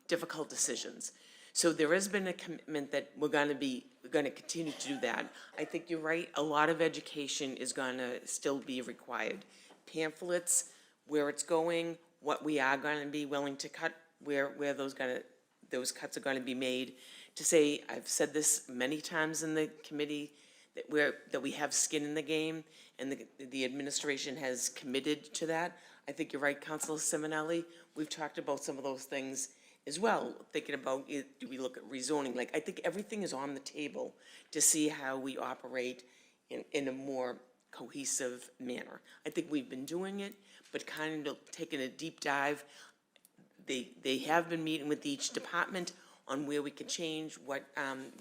S16: difficult decisions. So there has been a commitment that we're gonna continue to do that. I think you're right, a lot of education is gonna still be required. Pamphlets, where it's going, what we are gonna be willing to cut, where those cuts are gonna be made. To say, I've said this many times in the committee, that we have skin in the game, and the administration has committed to that. I think you're right, Councilor Simonelli. We've talked about some of those things as well, thinking about, do we look at rezoning? Like, I think everything is on the table to see how we operate in a more cohesive manner. I think we've been doing it, but kind of taking a deep dive. They have been meeting with each department on where we can change, what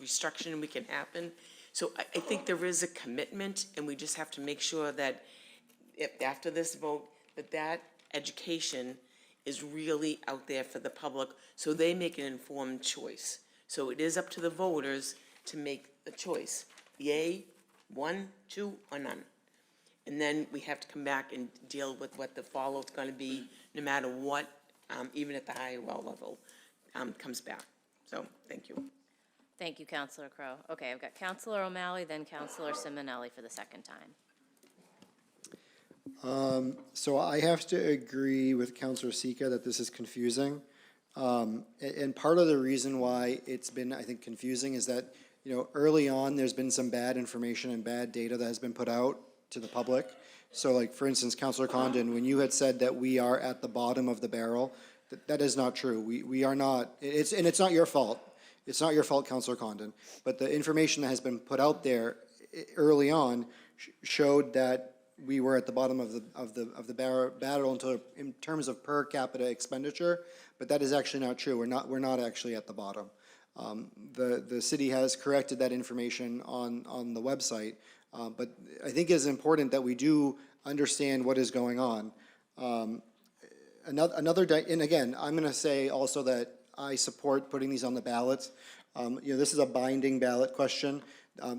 S16: restructuring we can happen. So I think there is a commitment, and we just have to make sure that after this vote, that education is really out there for the public, so they make an informed choice. So it is up to the voters to make the choice, yay, 1, 2, or none. And then we have to come back and deal with what the fallout's gonna be, no matter what, even at the higher level, comes back. So, thank you.
S1: Thank you, Councilor Crowe. Okay, I've got Councilor O'Malley, then Councilor Simonelli for the second time.
S7: So I have to agree with Councilor Sika that this is confusing. And part of the reason why it's been, I think, confusing is that, early on, there's been some bad information and bad data that has been put out to the public. So like, for instance, Councilor Condon, when you had said that we are at the bottom of the barrel, that is not true. We are not, and it's not your fault. It's not your fault, Councilor Condon. But the information that has been put out there early on showed that we were at the bottom of the barrel in terms of per capita expenditure, but that is actually not true. We're not actually at the bottom. The city has corrected that information on the website, but I think it's important that we do understand what is going on. And again, I'm going to say also that I support putting these on the ballot. This is a binding ballot question.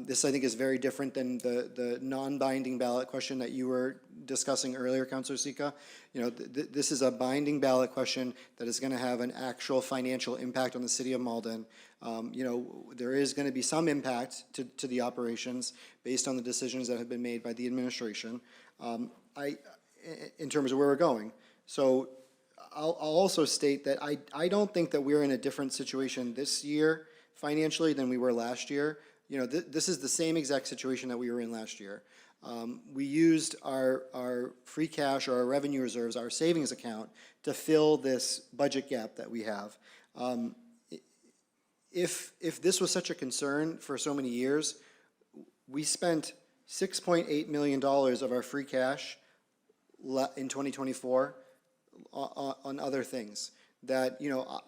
S7: This, I think, is very different than the non-binding ballot question that you were discussing earlier, Councilor Sika. This is a binding ballot question that is going to have an actual financial impact on the city of Malden. There is going to be some impact to the operations based on the decisions that have been made by the administration, in terms of where we're going. So I'll also state that I don't think that we're in a different situation this year financially than we were last year. This is the same exact situation that we were in last year. We used our free cash or our revenue reserves, our savings account, to fill this budget gap that we have. If this was such a concern for so many years, we spent $6.8 million of our free cash in 2024 on other things. That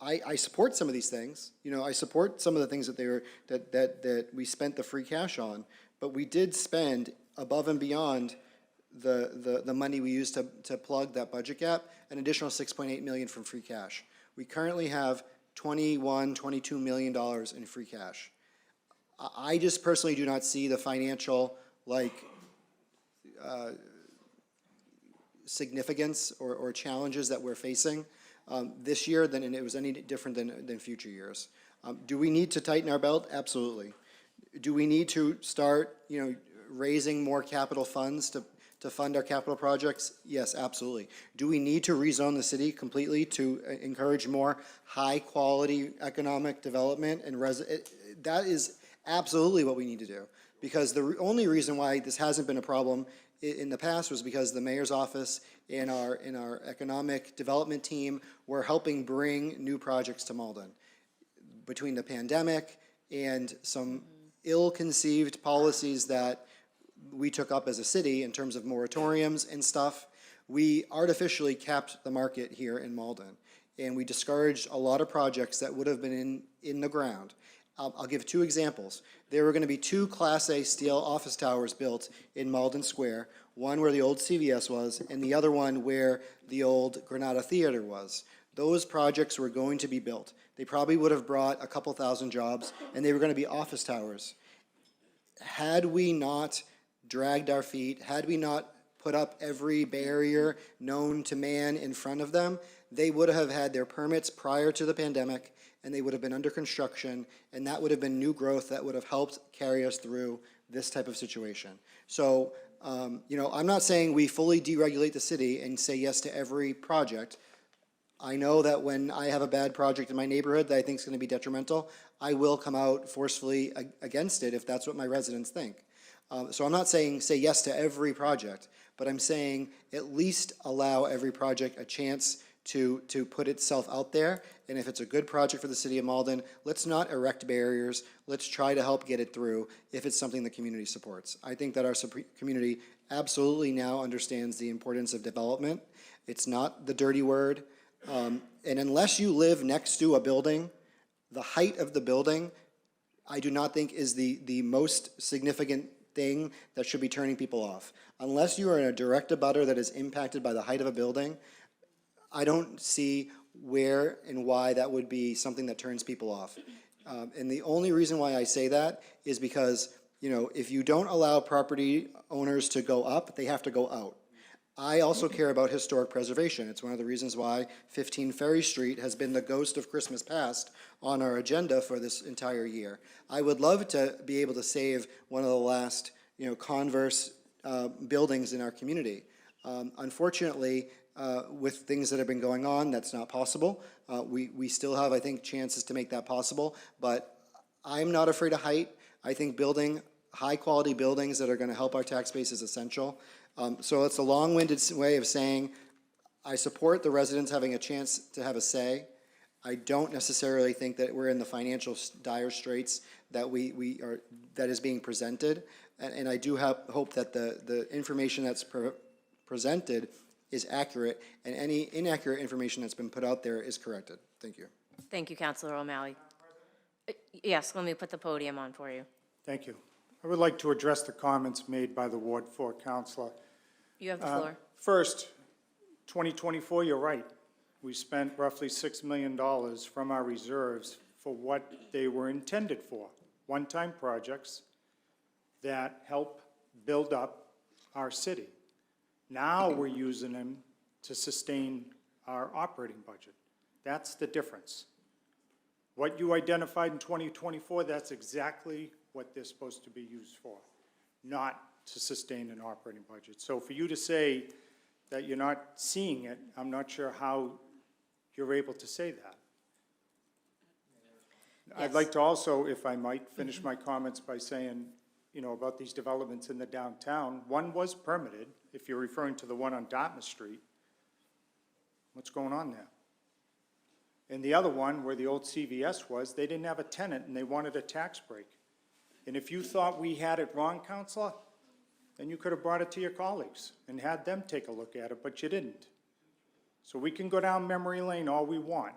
S7: I support some of these things. I support some of the things that we spent the free cash on, but we did spend above and beyond the money we used to plug that budget gap, an additional $6.8 million from free cash. We currently have $22 million in free cash. I just personally do not see the financial significance or challenges that we're facing this year than it was any different than future years. Do we need to tighten our belt? Absolutely. Do we need to start, raising more capital funds to fund our capital projects? Yes, absolutely. Do we need to rezone the city completely to encourage more high-quality economic development? And that is absolutely what we need to do. Because the only reason why this hasn't been a problem in the past was because the mayor's office and our economic development team were helping bring new projects to Malden. Between the pandemic and some ill-conceived policies that we took up as a city in terms of moratoriums and stuff, we artificially capped the market here in Malden. And we discouraged a lot of projects that would have been in the ground. I'll give two examples. There were going to be 2 Class A steel office towers built in Malden Square, one where the old CVS was, and the other one where the old Granada Theater was. Those projects were going to be built. They probably would have brought a couple thousand jobs, and they were going to be office towers. Had we not dragged our feet, had we not put up every barrier known to man in front of them, they would have had their permits prior to the pandemic, and they would have been under construction, and that would have been new growth that would have helped carry us through this type of situation. So, I'm not saying we fully deregulate the city and say yes to every project. I know that when I have a bad project in my neighborhood that I think is going to be detrimental, I will come out forcefully against it if that's what my residents think. So I'm not saying say yes to every project, but I'm saying at least allow every project a chance to put itself out there. And if it's a good project for the city of Malden, let's not erect barriers. Let's try to help get it through if it's something the community supports. I think that our community absolutely now understands the importance of development. It's not the dirty word. And unless you live next to a building, the height of the building, I do not think is the most significant thing that should be turning people off. Unless you are in a direct abutter that is impacted by the height of a building, I don't see where and why that would be something that turns people off. And the only reason why I say that is because, if you don't allow property owners to go up, they have to go out. I also care about historic preservation. It's one of the reasons why 15 Ferry Street has been the ghost of Christmas past on our agenda for this entire year. I would love to be able to save one of the last, Converse buildings in our community. Unfortunately, with things that have been going on, that's not possible. We still have, I think, chances to make that possible, but I'm not afraid of height. I think building high-quality buildings that are going to help our tax base is essential. So it's a long-winded way of saying I support the residents having a chance to have a say. I don't necessarily think that we're in the financial dire straits that that is being presented, and I do hope that the information that's presented is accurate, and any inaccurate information that's been put out there is corrected. Thank you.
S1: Thank you, Councilor O'Malley. Yes, let me put the podium on for you.
S11: Thank you. I would like to address the comments made by the Ward 4 councilor.
S1: You have the floor.
S11: First, 2024, you're right. We spent roughly $6 million from our reserves for what they were intended for, one-time projects that help build up our city. Now we're using them to sustain our operating budget. That's the difference. What you identified in 2024, that's exactly what they're supposed to be used for, not to sustain an operating budget. So for you to say that you're not seeing it, I'm not sure how you're able to say that. I'd like to also, if I might, finish my comments by saying, you know, about these developments in the downtown. One was permitted, if you're referring to the one on Dartmouth Street. What's going on there? And the other one, where the old CVS was, they didn't have a tenant and they wanted a tax break. And if you thought we had it wrong, Counselor, then you could have brought it to your colleagues and had them take a look at it, but you didn't. So we can go down memory lane all we want,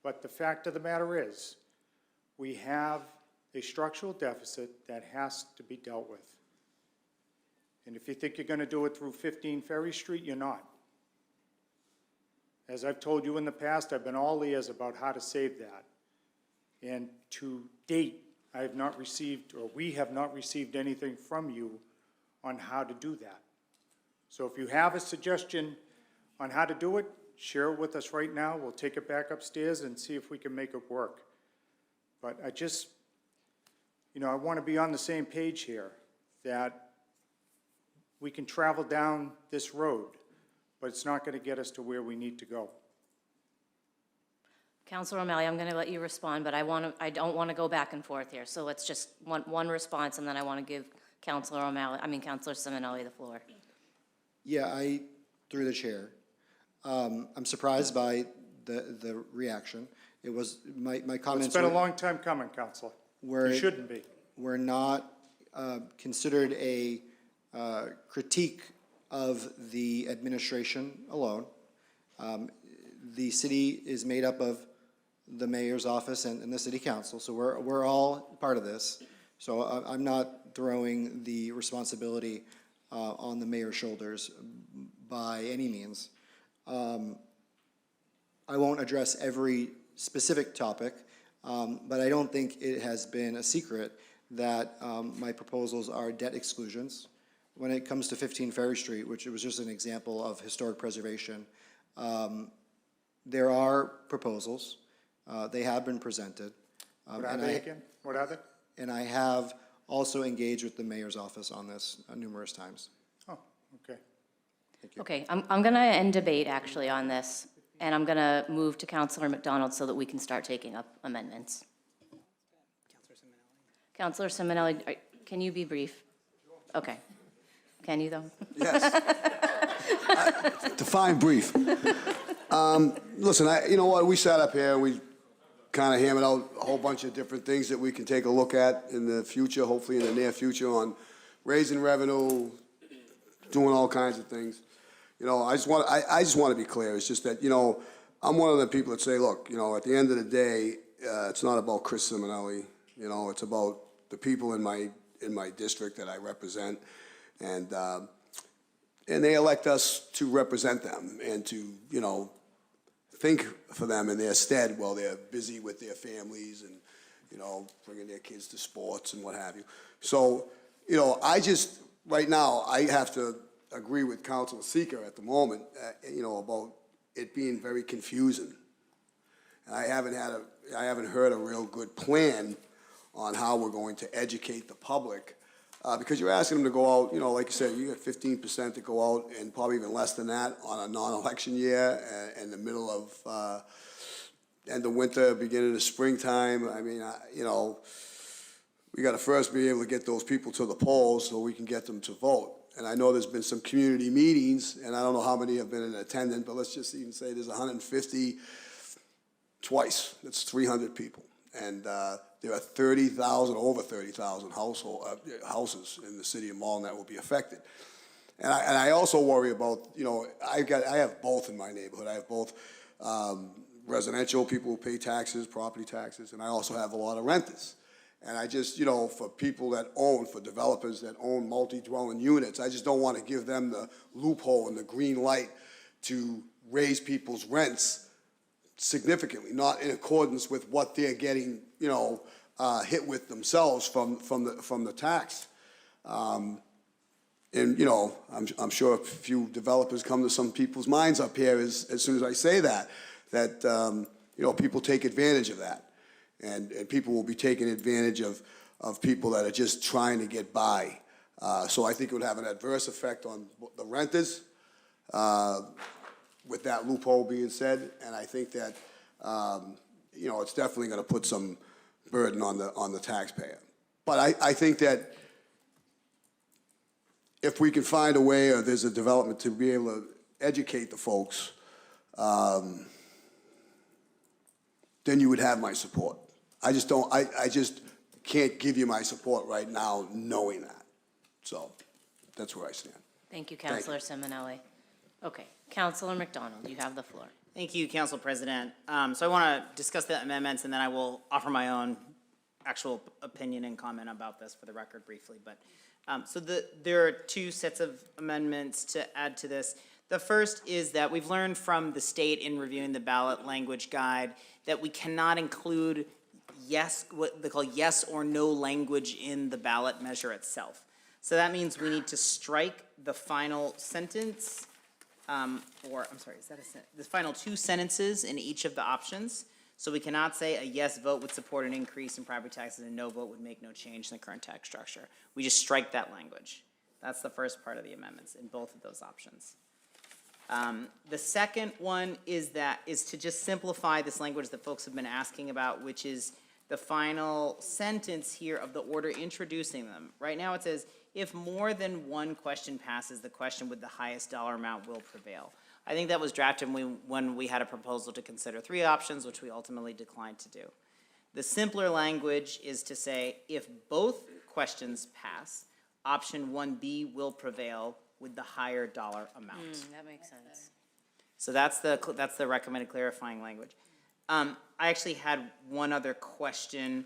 S11: but the fact of the matter is, we have a structural deficit that has to be dealt with. And if you think you're going to do it through 15 Ferry Street, you're not. As I've told you in the past, I've been all ears about how to save that. And to date, I have not received, or we have not received anything from you on how to do that. So if you have a suggestion on how to do it, share it with us right now. We'll take it back upstairs and see if we can make it work. But I just, you know, I want to be on the same page here, that we can travel down this road, but it's not going to get us to where we need to go.
S1: Councilor O'Malley, I'm going to let you respond, but I don't want to go back and forth here. So let's just one response, and then I want to give Councilor Simonelli the floor.
S7: Yeah, through the chair, I'm surprised by the reaction. It was, my comments.
S11: It's been a long time coming, Counselor. You shouldn't be.
S7: Were not considered a critique of the administration alone. The city is made up of the mayor's office and the city council, so we're all part of this. So I'm not throwing the responsibility on the mayor's shoulders by any means. I won't address every specific topic, but I don't think it has been a secret that my proposals are debt exclusions. When it comes to 15 Ferry Street, which was just an example of historic preservation, there are proposals. They have been presented.
S11: What are they again? What are they?
S7: And I have also engaged with the mayor's office on this numerous times.
S11: Oh, okay.
S7: Thank you.
S1: Okay, I'm going to end debate actually on this, and I'm going to move to Councilor McDonald so that we can start taking up amendments. Councilor Simonelli, can you be brief? Okay. Can you, though?
S13: Yes. Define brief. Listen, you know what, we sat up here, we kind of hammered out a whole bunch of different things that we can take a look at in the future, hopefully in the near future, on raising revenue, doing all kinds of things. You know, I just want to be clear. It's just that, you know, I'm one of the people that say, look, you know, at the end of the day, it's not about Chris Simonelli. You know, it's about the people in my district that I represent, and they elect us to represent them and to, you know, think for them in their stead while they're busy with their families and, you know, bringing their kids to sports and what have you. So, you know, right now, I have to agree with Councilor Seeker at the moment, you know, about it being very confusing. And I haven't heard a real good plan on how we're going to educate the public because you're asking them to go out, you know, like you said, you got 15% to go out, and probably even less than that on a non-election year, in the middle of, end of winter, beginning of springtime. I mean, you know, we gotta first be able to get those people to the polls so we can get them to vote. And I know there's been some community meetings, and I don't know how many have been in attendance, but let's just even say there's 150 twice. That's 300 people. And there are 30,000, over 30,000 houses in the city of Malden that will be affected. And I also worry about, you know, I have both in my neighborhood. I have both residential people who pay taxes, property taxes, and I also have a lot of renters. And I just, you know, for people that own, for developers that own multi-dwelling units, I just don't want to give them the loophole and the green light to raise people's rents significantly, not in accordance with what they're getting, you know, hit with themselves from the tax. And, you know, I'm sure a few developers come to some people's minds up here as soon as I say that, you know, people take advantage of that. And people will be taking advantage of people that are just trying to get by. So I think it would have an adverse effect on the renters, with that loophole being said. And I think that, you know, it's definitely gonna put some burden on the taxpayer. But I think that if we can find a way, or there's a development to be able to educate the folks, then you would have my support. I just can't give you my support right now knowing that. So that's where I stand.
S1: Thank you, Councilor Simonelli. Okay, Councilor McDonald, you have the floor.
S12: Thank you, Council President. So I want to discuss the amendments, and then I will offer my own actual opinion and comment about this for the record briefly. But so there are two sets of amendments to add to this. The first is that we've learned from the state in reviewing the ballot language guide that we cannot include what they call yes or no language in the ballot measure itself. So that means we need to strike the final sentence, the final two sentences in each of the options. So we cannot say a yes vote would support an increase in property taxes and a no vote would make no change in the current tax structure. We just strike that language. That's the first part of the amendments in both of those options. The second one is to just simplify this language that folks have been asking about, which is the final sentence here of the order introducing them. Right now it says, if more than one question passes, the question with the highest dollar amount will prevail. I think that was drafted when we had a proposal to consider 3 options, which we ultimately declined to do. The simpler language is to say, if both questions pass, option 1B will prevail with the higher dollar amount.
S1: That makes sense.
S12: So that's the recommended clarifying language. I actually had one other question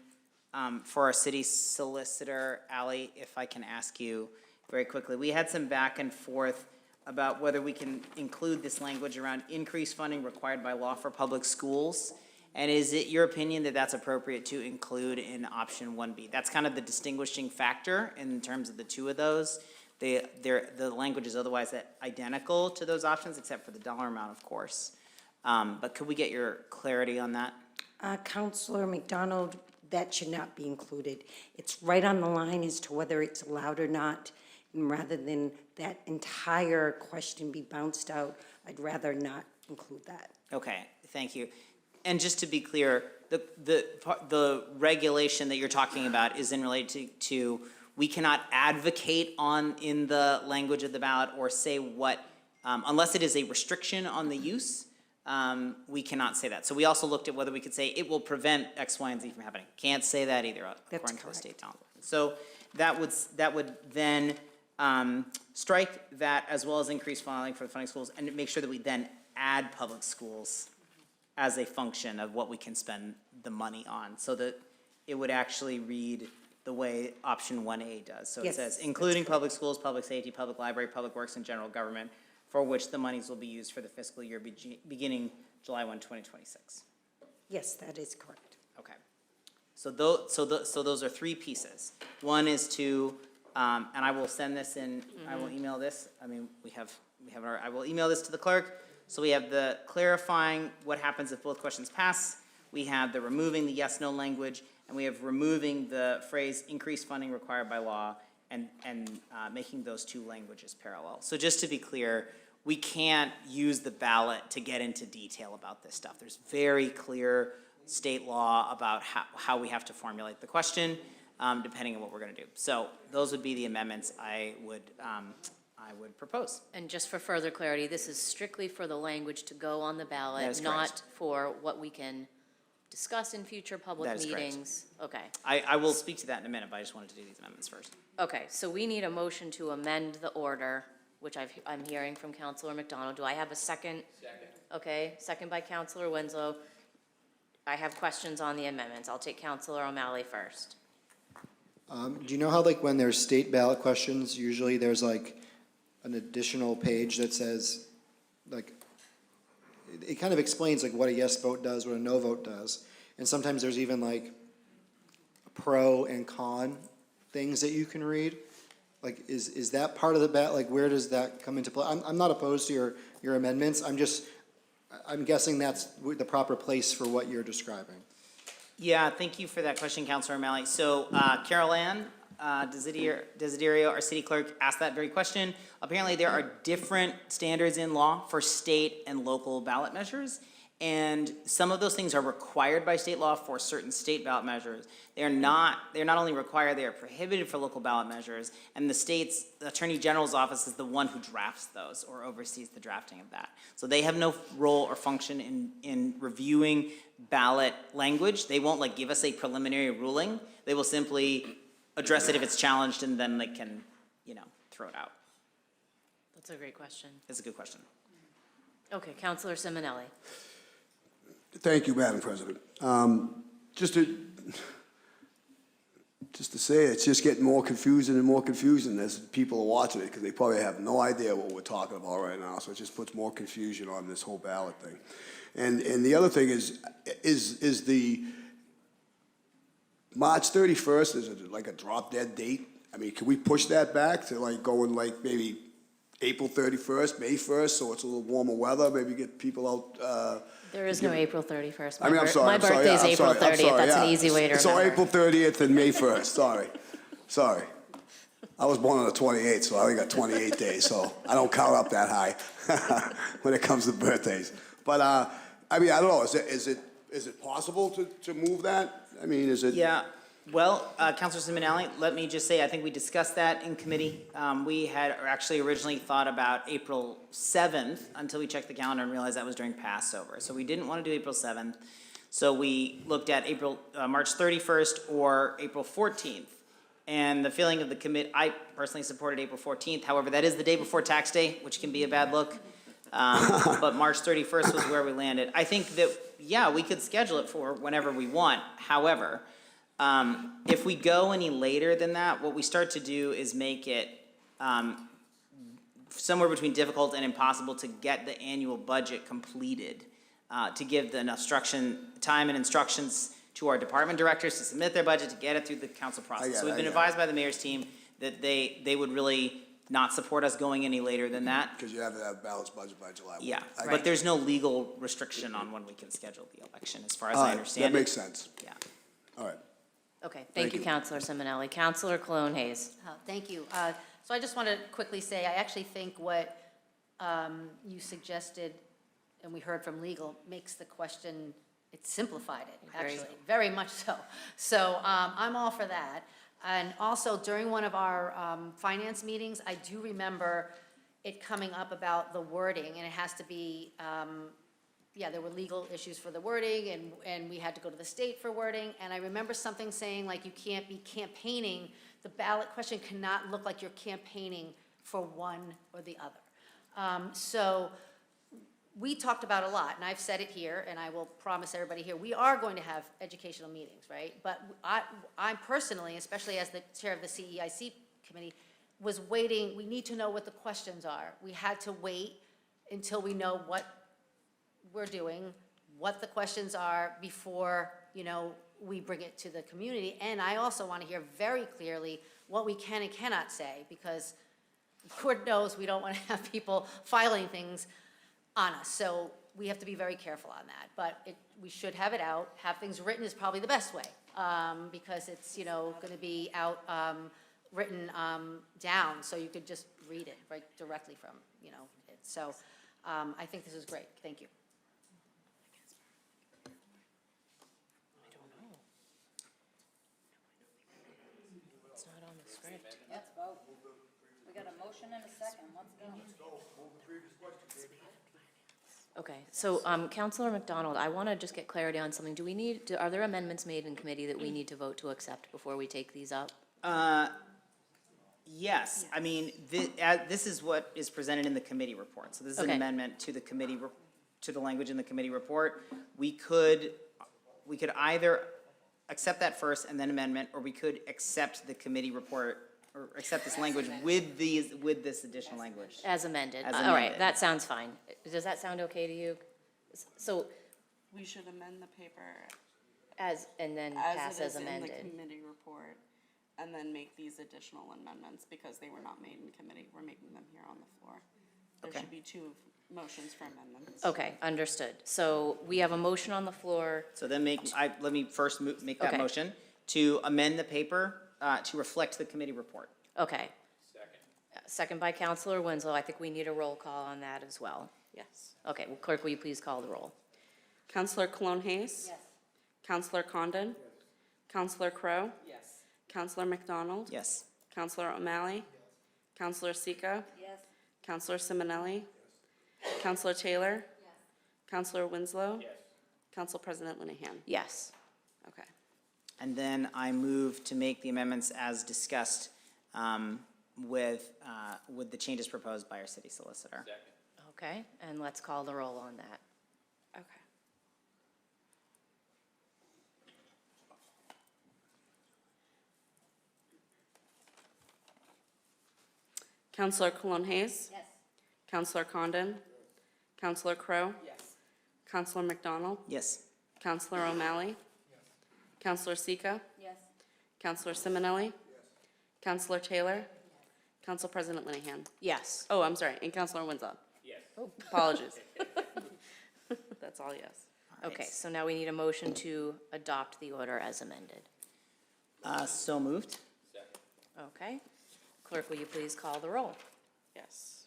S12: for our city solicitor, Ally, if I can ask you very quickly. We had some back and forth about whether we can include this language around increased funding required by law for public schools. And is it your opinion that that's appropriate to include in option 1B? That's kind of the distinguishing factor in terms of the two of those. The language is otherwise identical to those options, except for the dollar amount, of course. But could we get your clarity on that?
S17: Councilor McDonald, that should not be included. It's right on the line as to whether it's allowed or not. And rather than that entire question be bounced out, I'd rather not include that.
S12: Okay, thank you. And just to be clear, the regulation that you're talking about is in related to we cannot advocate in the language of the ballot or say what, unless it is a restriction on the use, we cannot say that. So we also looked at whether we could say it will prevent X, Y, and Z from happening. Can't say that either, according to the state law. So that would then strike that as well as increase funding for the funding schools and make sure that we then add public schools as a function of what we can spend the money on, so that it would actually read the way option 1A does. So it says, including public schools, public safety, public library, public works, and general government, for which the monies will be used for the fiscal year beginning July 1, 2026.
S17: Yes, that is correct.
S12: Okay. So those are 3 pieces. One is to, and I will send this in, I will email this. I mean, I will email this to the clerk. So we have the clarifying what happens if both questions pass. We have the removing the yes, no language, and we have removing the phrase increased funding required by law, and making those two languages parallel. So just to be clear, we can't use the ballot to get into detail about this stuff. There's very clear state law about how we have to formulate the question, depending on what we're gonna do. So those would be the amendments I would propose.
S1: And just for further clarity, this is strictly for the language to go on the
S12: That
S1: ballot,
S12: is
S1: not
S12: correct.
S1: for what we can discuss in future public
S12: That is correct.
S1: meetings? Okay.
S12: I will speak to that in a minute, but I just wanted to do these amendments first.
S1: Okay, so we need a motion to amend the order, which I'm hearing from Counselor McDonald. Do I have a second? Second. Okay, second by Counselor Winslow. I have questions on the amendments. I'll take Counselor O'Malley first.
S7: Do you know how, like, when there's state ballot questions, usually there's like an additional page that says, like, it kind of explains like what a yes vote does, what a no vote does. And sometimes there's even like pro and con things that you can read. Like, is that part of the like, where does that come into play? I'm not opposed to your amendments. I'm guessing that's the proper place for what you're describing.
S12: Yeah, thank you for that question, Counselor O'Malley. So Carol Ann Desiderio, our city clerk, asked that very question. Apparently, there are different standards in law for state and local ballot measures. And some of those things are required by state law for certain state ballot measures. They're not only required, they are prohibited for local ballot measures. And the state's Attorney General's office is the one who drafts those or oversees the drafting of that. So they have no role or function in reviewing ballot language. They won't like give us a preliminary ruling. They will simply address it if it's challenged, and then they can, throw it out.
S1: That's a great question.
S12: It's a good question.
S1: Okay, Counselor Simonelli.
S13: Thank you, Madam President. Just to say, it's just getting more confusing and more confusing as people are watching it, because they probably have no idea what we're talking about right now. So it just puts more confusion on this whole ballot thing. And the other thing is the March 31st, is it like a drop dead date? I mean, can we push that back to like going like maybe April 31st, May 1st, so it's a little warmer weather, maybe get people out,
S1: There is no April 31st.
S13: I mean, I'm sorry.
S1: My birthday's April 30th. That's an easy way to
S13: So
S1: remember.
S13: April 30th and May 1st, sorry. I was born on the 28th, so I only got 28 days, so I don't count up that high when it comes to birthdays. But, I mean, I don't know, is it possible to move that? I mean, is it?
S12: Yeah, well, Counselor Simonelli, let me just say, I think we discussed that in committee. We had actually originally thought about April 7th until we checked the calendar and realized that was during Passover. So we didn't want to do April 7th. So we looked at March 31st or April 14th. And the feeling of the I personally supported April 14th. However, that is the day before tax day, which can be a bad look. But March 31st was where we landed. I think that, yeah, we could schedule it for whenever we want. However, if we go any later than that, what we start to do is make it somewhere between difficult and impossible to get the annual budget completed, to give the time and instructions to our department directors to submit their budget, to get it through the council process. So we've been advised by the mayor's team that they would really not support us going any later than that.
S13: Because you have to have a balanced budget by July 1.
S12: Yeah, but there's no legal restriction on when we can schedule the election, as far as I understand it.
S13: That makes sense.
S12: Yeah.
S13: All right.
S1: Okay, thank you, Counselor Simonelli. Counselor Cologne Hayes.
S6: Thank you. So I just want to quickly say, I actually think what you suggested, and we heard from legal, makes the question, it simplified it, actually, very much so. So I'm all for that. And also, during one of our finance meetings, I do remember it coming up about the wording, and it has to be, there were legal issues for the wording, and we had to go to the state for wording. And I remember something saying, like, you can't be campaigning, the ballot question cannot look like you're campaigning for one or the other. So we talked about a lot, and I've said it here, and I will promise everybody here, we are going to have educational meetings, right? But I personally, especially as the chair of the CEIC committee, was waiting, we need to know what the questions are. We had to wait until we know what we're doing, what the questions are before, we bring it to the community. And I also want to hear very clearly what we can and cannot say, because Lord knows we don't want to have people filing things on us. So we have to be very careful on that. But we should have it out. Have things written is probably the best way, because it's, going to be out written down, so you could just read it right directly from, it. So I think this is great. Thank you.
S1: It's not on the script.
S15: Let's vote. We got a motion and a second, let's go.
S1: Okay, so Counselor McDonald, I want to just get clarity on something. Are there amendments made in committee that we need to vote to accept before we take these up?
S12: Yes, I mean, this is what is presented in the committee report. So this is an
S1: Okay.
S12: amendment to the committee, to the language in the committee report. We could either accept that first and then amendment, or we could accept the committee report, or accept this language with this additional language.
S1: As amended?
S12: As
S1: All right,
S12: amended.
S1: that sounds fine. Does that sound okay to you? So,
S3: We should amend the paper
S1: and then pass as
S3: in the
S1: amended?
S3: committee report, and then make these additional amendments, because they were not made in committee, we're making them here on the floor. There
S12: Okay.
S3: should be two motions for amendments.
S1: Okay, understood. So we have a motion on the floor.
S12: So then let me first make that
S1: Okay.
S12: motion to amend the paper to reflect the committee report.
S1: Okay. Second by Counselor Winslow. I think we need a roll call on that as well.
S3: Yes.
S1: Okay, well, clerk, will you please call the roll?
S3: Counselor Cologne Hayes?
S15: Yes.
S3: Counselor Condon? Counselor Crowe?
S5: Yes.
S3: Counselor McDonald?
S12: Yes.
S3: Counselor O'Malley? Counselor Sika?
S15: Yes.
S3: Counselor Simonelli? Counselor Taylor? Counselor Winslow? Council President Linehan?
S1: Yes.
S3: Okay.
S12: And then I move to make the amendments as discussed with the changes proposed by our city solicitor.
S1: Okay, and let's call the roll on that.
S3: Okay. Counselor Cologne Hayes?
S15: Yes.
S3: Counselor Condon? Counselor Crowe?
S5: Yes.
S3: Counselor McDonald?
S12: Yes.
S3: Counselor O'Malley? Counselor Sika?
S15: Yes.
S3: Counselor Simonelli? Counselor Taylor? Council President Linehan?
S1: Yes.
S3: Oh, I'm sorry, and Counselor Winslow?
S2: Yes.
S3: Apologies. That's all yes.
S1: Okay, so now we need a motion to adopt the order as amended.
S12: So moved.
S1: Okay. Clerk, will you please call the roll?
S3: Yes.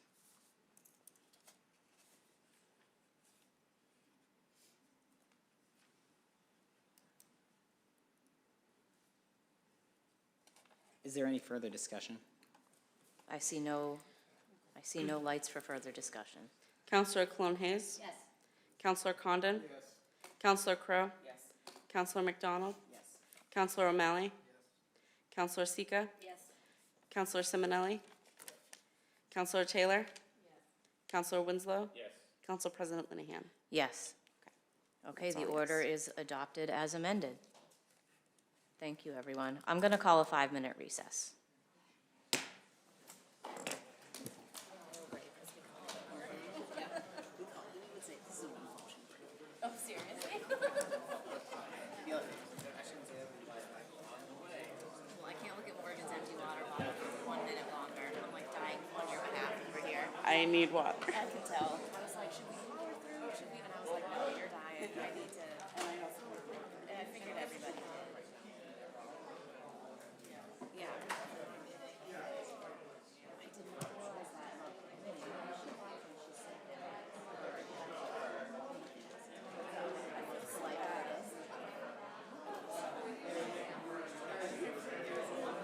S12: Is there any further discussion?
S1: I see no lights for further discussion.
S3: Counselor Cologne Hayes?
S15: Yes.
S3: Counselor Condon? Yes. Counselor Crowe?
S5: Yes.
S3: Counselor McDonald?
S5: Yes.
S3: Counselor O'Malley? Yes. Counselor Sika?
S15: Yes.
S3: Counselor Simonelli? Counselor Taylor? Yes. Counselor Winslow?
S2: Yes.
S3: Council President Linehan?
S1: Yes. Okay, the
S3: That's all
S1: order is adopted as amended. Thank you, everyone. I'm going to call a 5-minute recess. Oh, seriously? Well, I can't look at Morgan's empty water bottle for 1 minute longer. I'm like dying on your behalf over here.
S3: I need water.
S1: I can tell. I was like, should we power through? Should we? And I was like, no, you're dying. I need to. And I figured everybody did. Yeah. I did not realize that.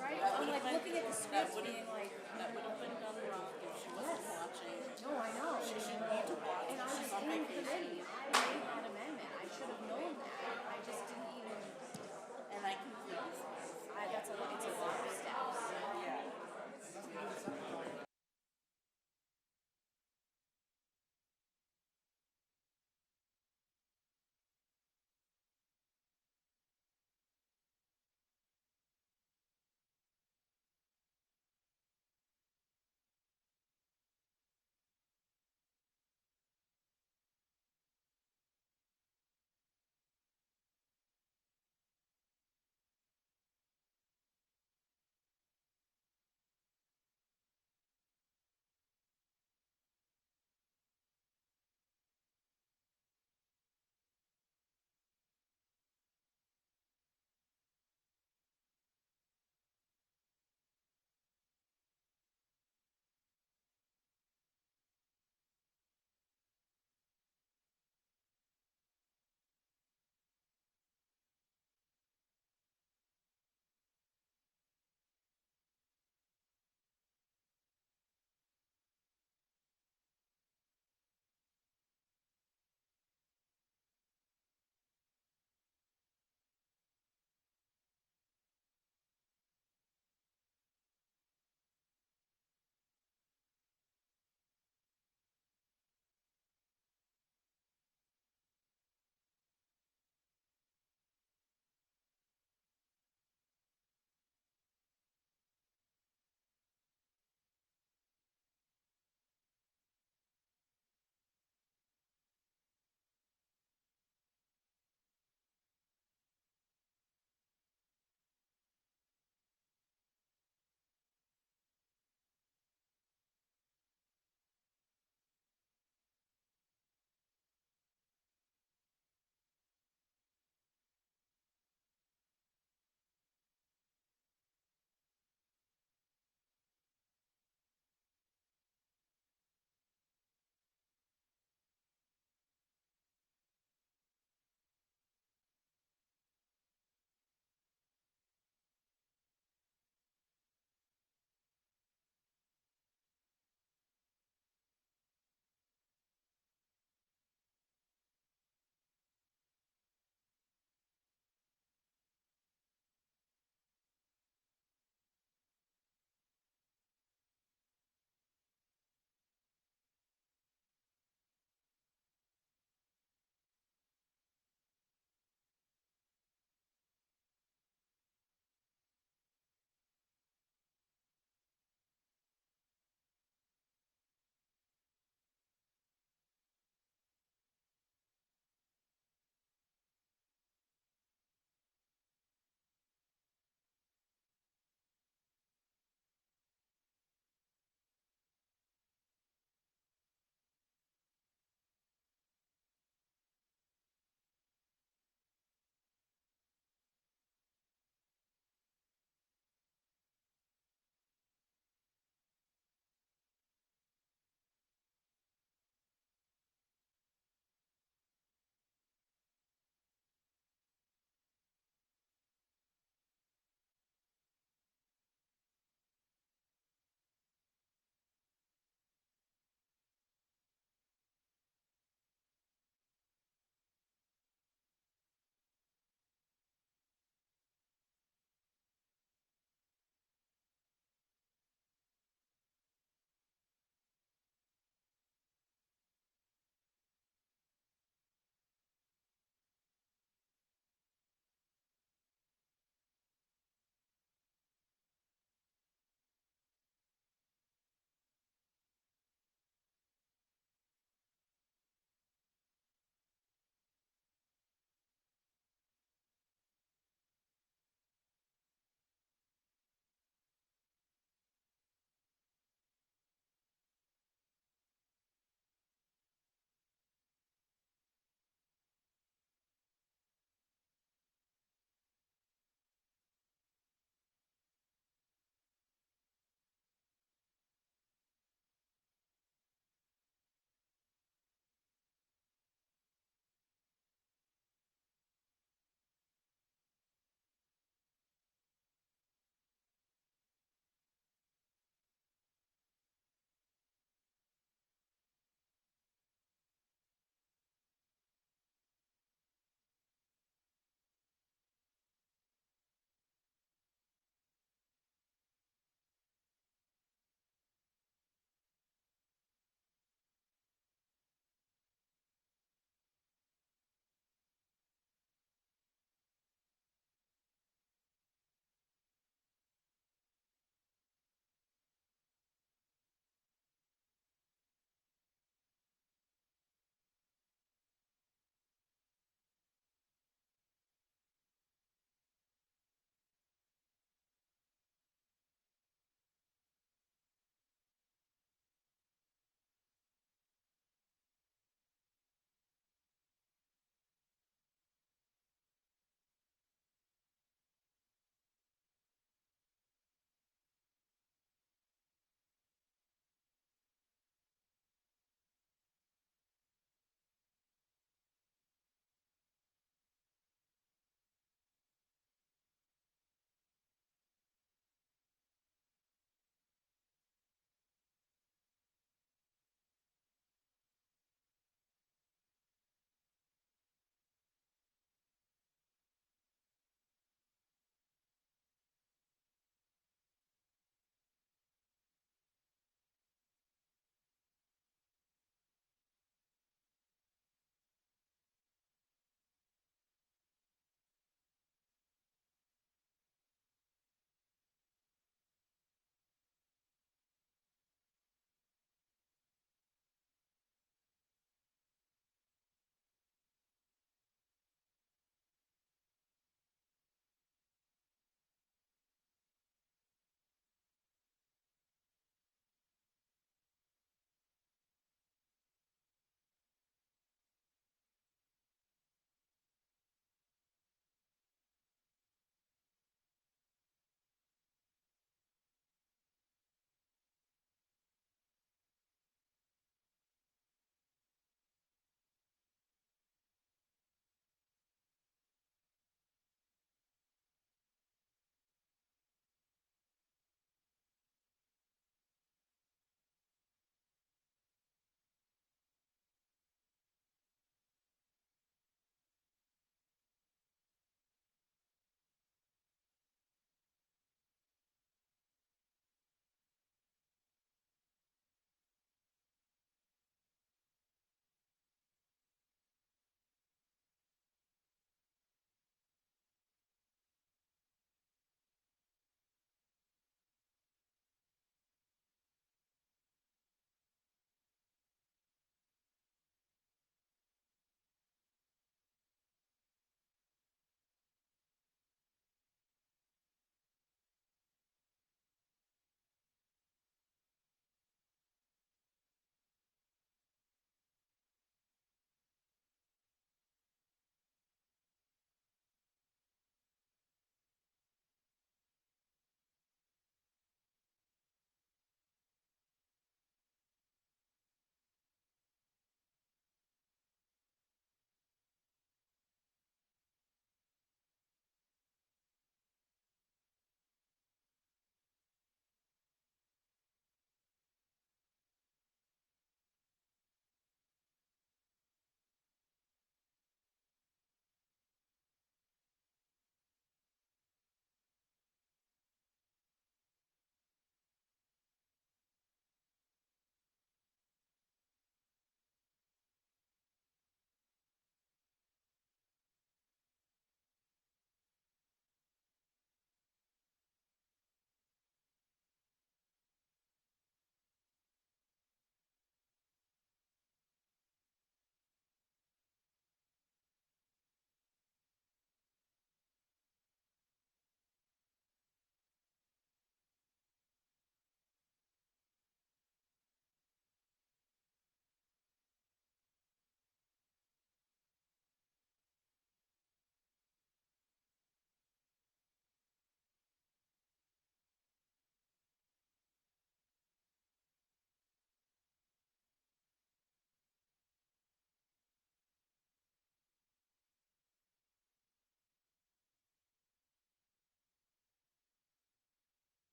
S1: Right? I'm like looking at the script being like,
S3: That would have been done wrong if she wasn't watching.
S1: no, I know. And I was in committee. I made that amendment. I should have known that. I just didn't even,
S3: And I completely
S1: that's a, it's a lot of steps.
S3: Yeah.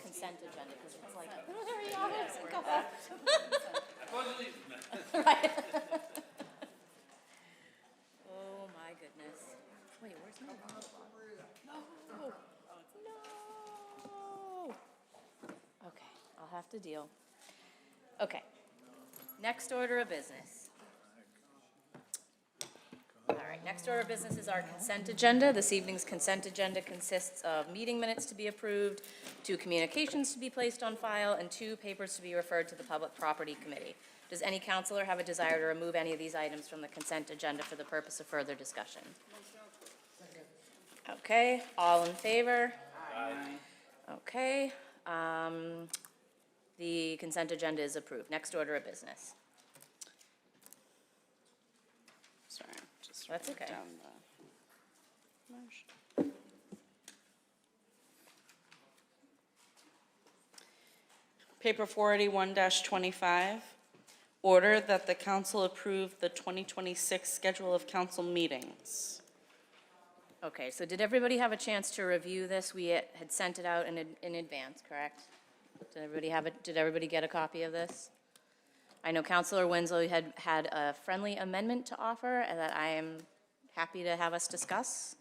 S1: consent agenda, because it's like, there he is, go. Right. Oh, my goodness. Wait, where's my wallet? No. No. Okay, I'll have to deal. Okay. Next order of business. All right, next order of business is our consent agenda. This evening's consent agenda consists of meeting minutes to be approved, 2 communications to be placed on file, and 2 papers to be referred to the Public Property Committee. Does any counselor have a desire to remove any of these items from the consent agenda for the purpose of further discussion? Okay, all in favor? Aye. Okay, the consent agenda is approved. Next order of business.
S3: Sorry, just
S1: That's
S3: wrote
S1: okay.
S3: down the motion. Paper 481-25, order that the council approve the 2026 schedule of council meetings.
S1: Okay, so did everybody have a chance to review this? We had sent it out in advance, correct? Did everybody get a copy of this? I know Councilor Winslow had a friendly amendment to offer that I am happy to have us discuss.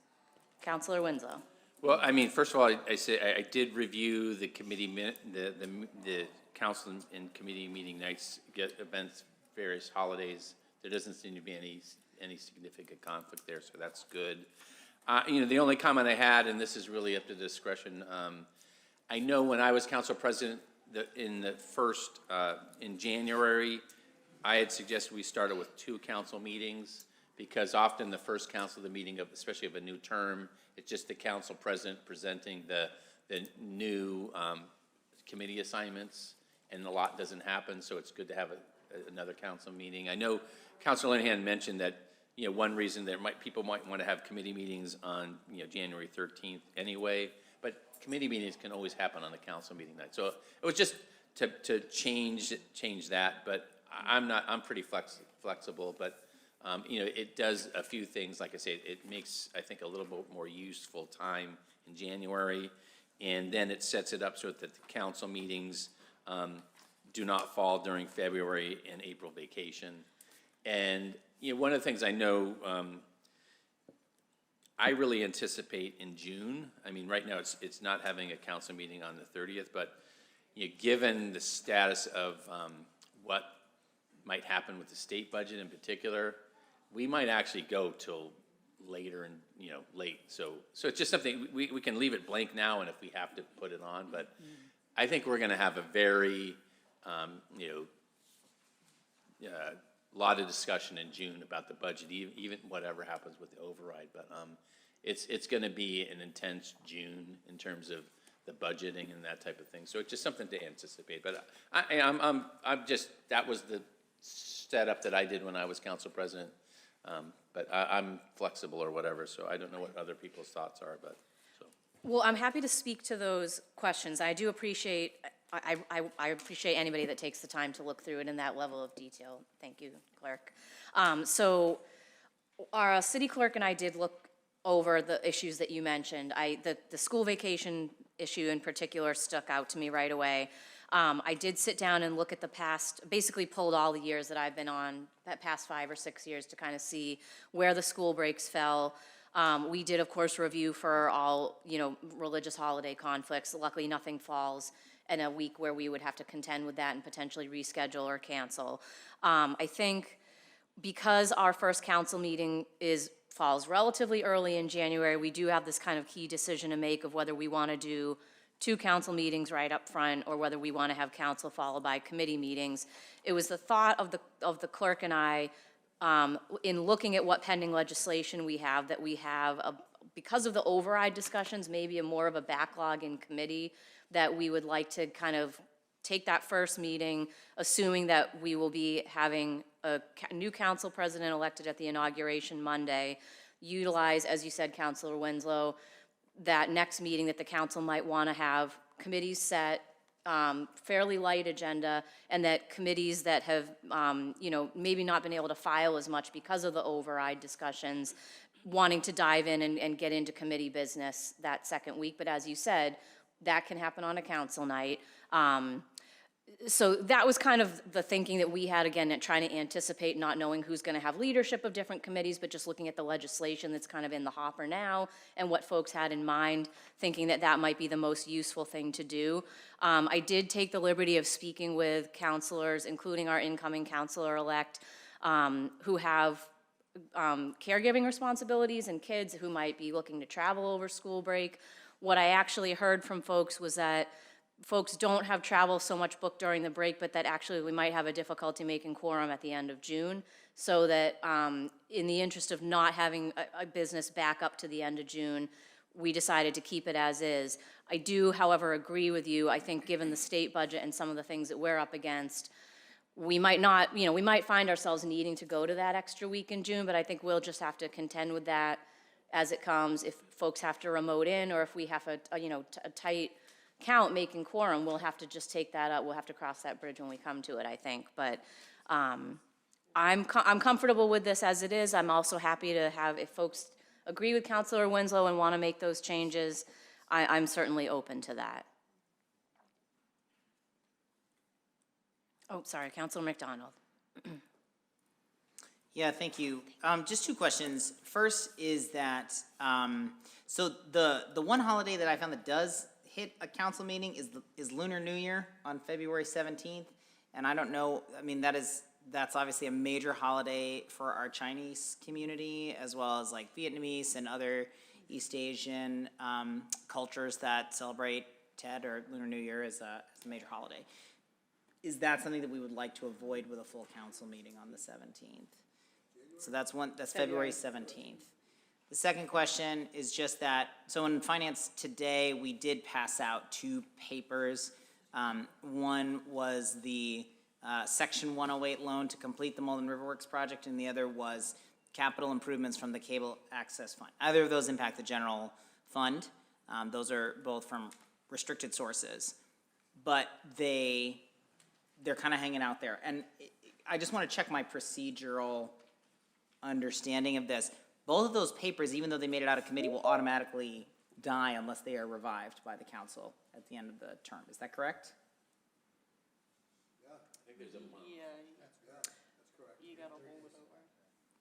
S1: Councilor Winslow.
S2: Well, I mean, first of all, I did review the committee the council and committee meeting nights, events, various holidays. There doesn't seem to be any significant conflict there, so that's good. The only comment I had, and this is really up to discretion, I know when I was council president, in January, I had suggested we started with 2 council meetings, because often the first council, the meeting of, especially of a new term, it's just the council president presenting the new committee assignments, and a lot doesn't happen, so it's good to have another council meeting. I know Councilor Linehan mentioned that, one reason that people might want to have committee meetings on, January 13th anyway, but committee meetings can always happen on the council meeting night. So it was just to change that, but I'm pretty flexible, but it does a few things. Like I say, it makes, I think, a little bit more useful time in January, and then it sets it up so that the council meetings do not fall during February and April vacation. And one of the things I know, I really anticipate in June. I mean, right now it's not having a council meeting on the 30th, but given the status of what might happen with the state budget in particular, we might actually go till later and late. So it's just something we can leave it blank now, and if we have to put it on, but I think we're going to have a very lot of discussion in June about the budget, even whatever happens with the override. But it's going to be an intense June in terms of the budgeting and that type of thing. So it's just something to anticipate. But I'm just, that was the setup that I did when I was council president. But I'm flexible or whatever, so I don't know what other people's thoughts are, but so.
S1: Well, I'm happy to speak to those questions. I do appreciate, I appreciate anybody that takes the time to look through it in that level of detail. Thank you, clerk. So our city clerk and I did look over the issues that you mentioned. The school vacation issue in particular stuck out to me right away. I did sit down and look at the past, basically pulled all the years that I've been on, that past 5 or 6 years, to kind of see where the school breaks fell. We did, of course, review for all, religious holiday conflicts. Luckily, nothing falls in a week where we would have to contend with that and potentially reschedule or cancel. I think because our first council meeting falls relatively early in January, we do have this kind of key decision to make of whether we want to do 2 council meetings right up front, or whether we want to have council followed by committee meetings. It was the thought of the clerk and I, in looking at what pending legislation we have, that we have, because of the override discussions, maybe more of a backlog in committee, that we would like to kind of take that first meeting, assuming that we will be having a new council president elected at the inauguration Monday, utilize, as you said, Councilor Winslow, that next meeting that the council might want to have committees set, fairly light agenda, and that committees that have, maybe not been able to file as much because of the override discussions, wanting to dive in and get into committee business that second week. But as you said, that can happen on a council night. So that was kind of the thinking that we had, again, at trying to anticipate not knowing who's going to have leadership of different committees, but just looking at the legislation that's kind of in the hopper now and what folks had in mind, thinking that that might be the most useful thing to do. I did take the liberty of speaking with counselors, including our incoming counselor-elect, who have caregiving responsibilities and kids who might be looking to travel over school break. What I actually heard from folks was that folks don't have travel so much booked during the break, but that actually we might have a difficulty making quorum at the end of June, so that in the interest of not having a business back up to the end of June, we decided to keep it as is. I do, however, agree with you. I think given the state budget and some of the things that we're up against, we might not, we might find ourselves needing to go to that extra week in June, but I think we'll just have to contend with that as it comes. If folks have to remote in, or if we have a tight count making quorum, we'll have to just take that up. We'll have to cross that bridge when we come to it, I think. But I'm comfortable with this as it is. I'm also happy to have, if folks agree with Councilor Winslow and want to make those changes, I'm certainly open to that. Oh, sorry, Councilor McDonald.
S12: Yeah, thank you. Just two questions. First is that, so the one holiday that I found that does hit a council meeting is Lunar New Year on February 17th. And I don't know, I mean, that's obviously a major holiday for our Chinese community, as well as like Vietnamese and other East Asian cultures that celebrate Tet or Lunar New Year as a major holiday. Is that something that we would like to avoid with a full council meeting on the 17th? So that's February 17th. The second question is just that, so in finance today, we did pass out two papers. One was the Section 108 loan to complete the Malden Riverworks project, and the other was capital improvements from the Cable Access Fund. Either of those impact the general fund. Those are both from restricted sources, but they're kind of hanging out there. And I just want to check my procedural understanding of this. Both of those papers, even though they made it out of committee, will automatically die unless they are revived by the council at the end of the term. Is that correct?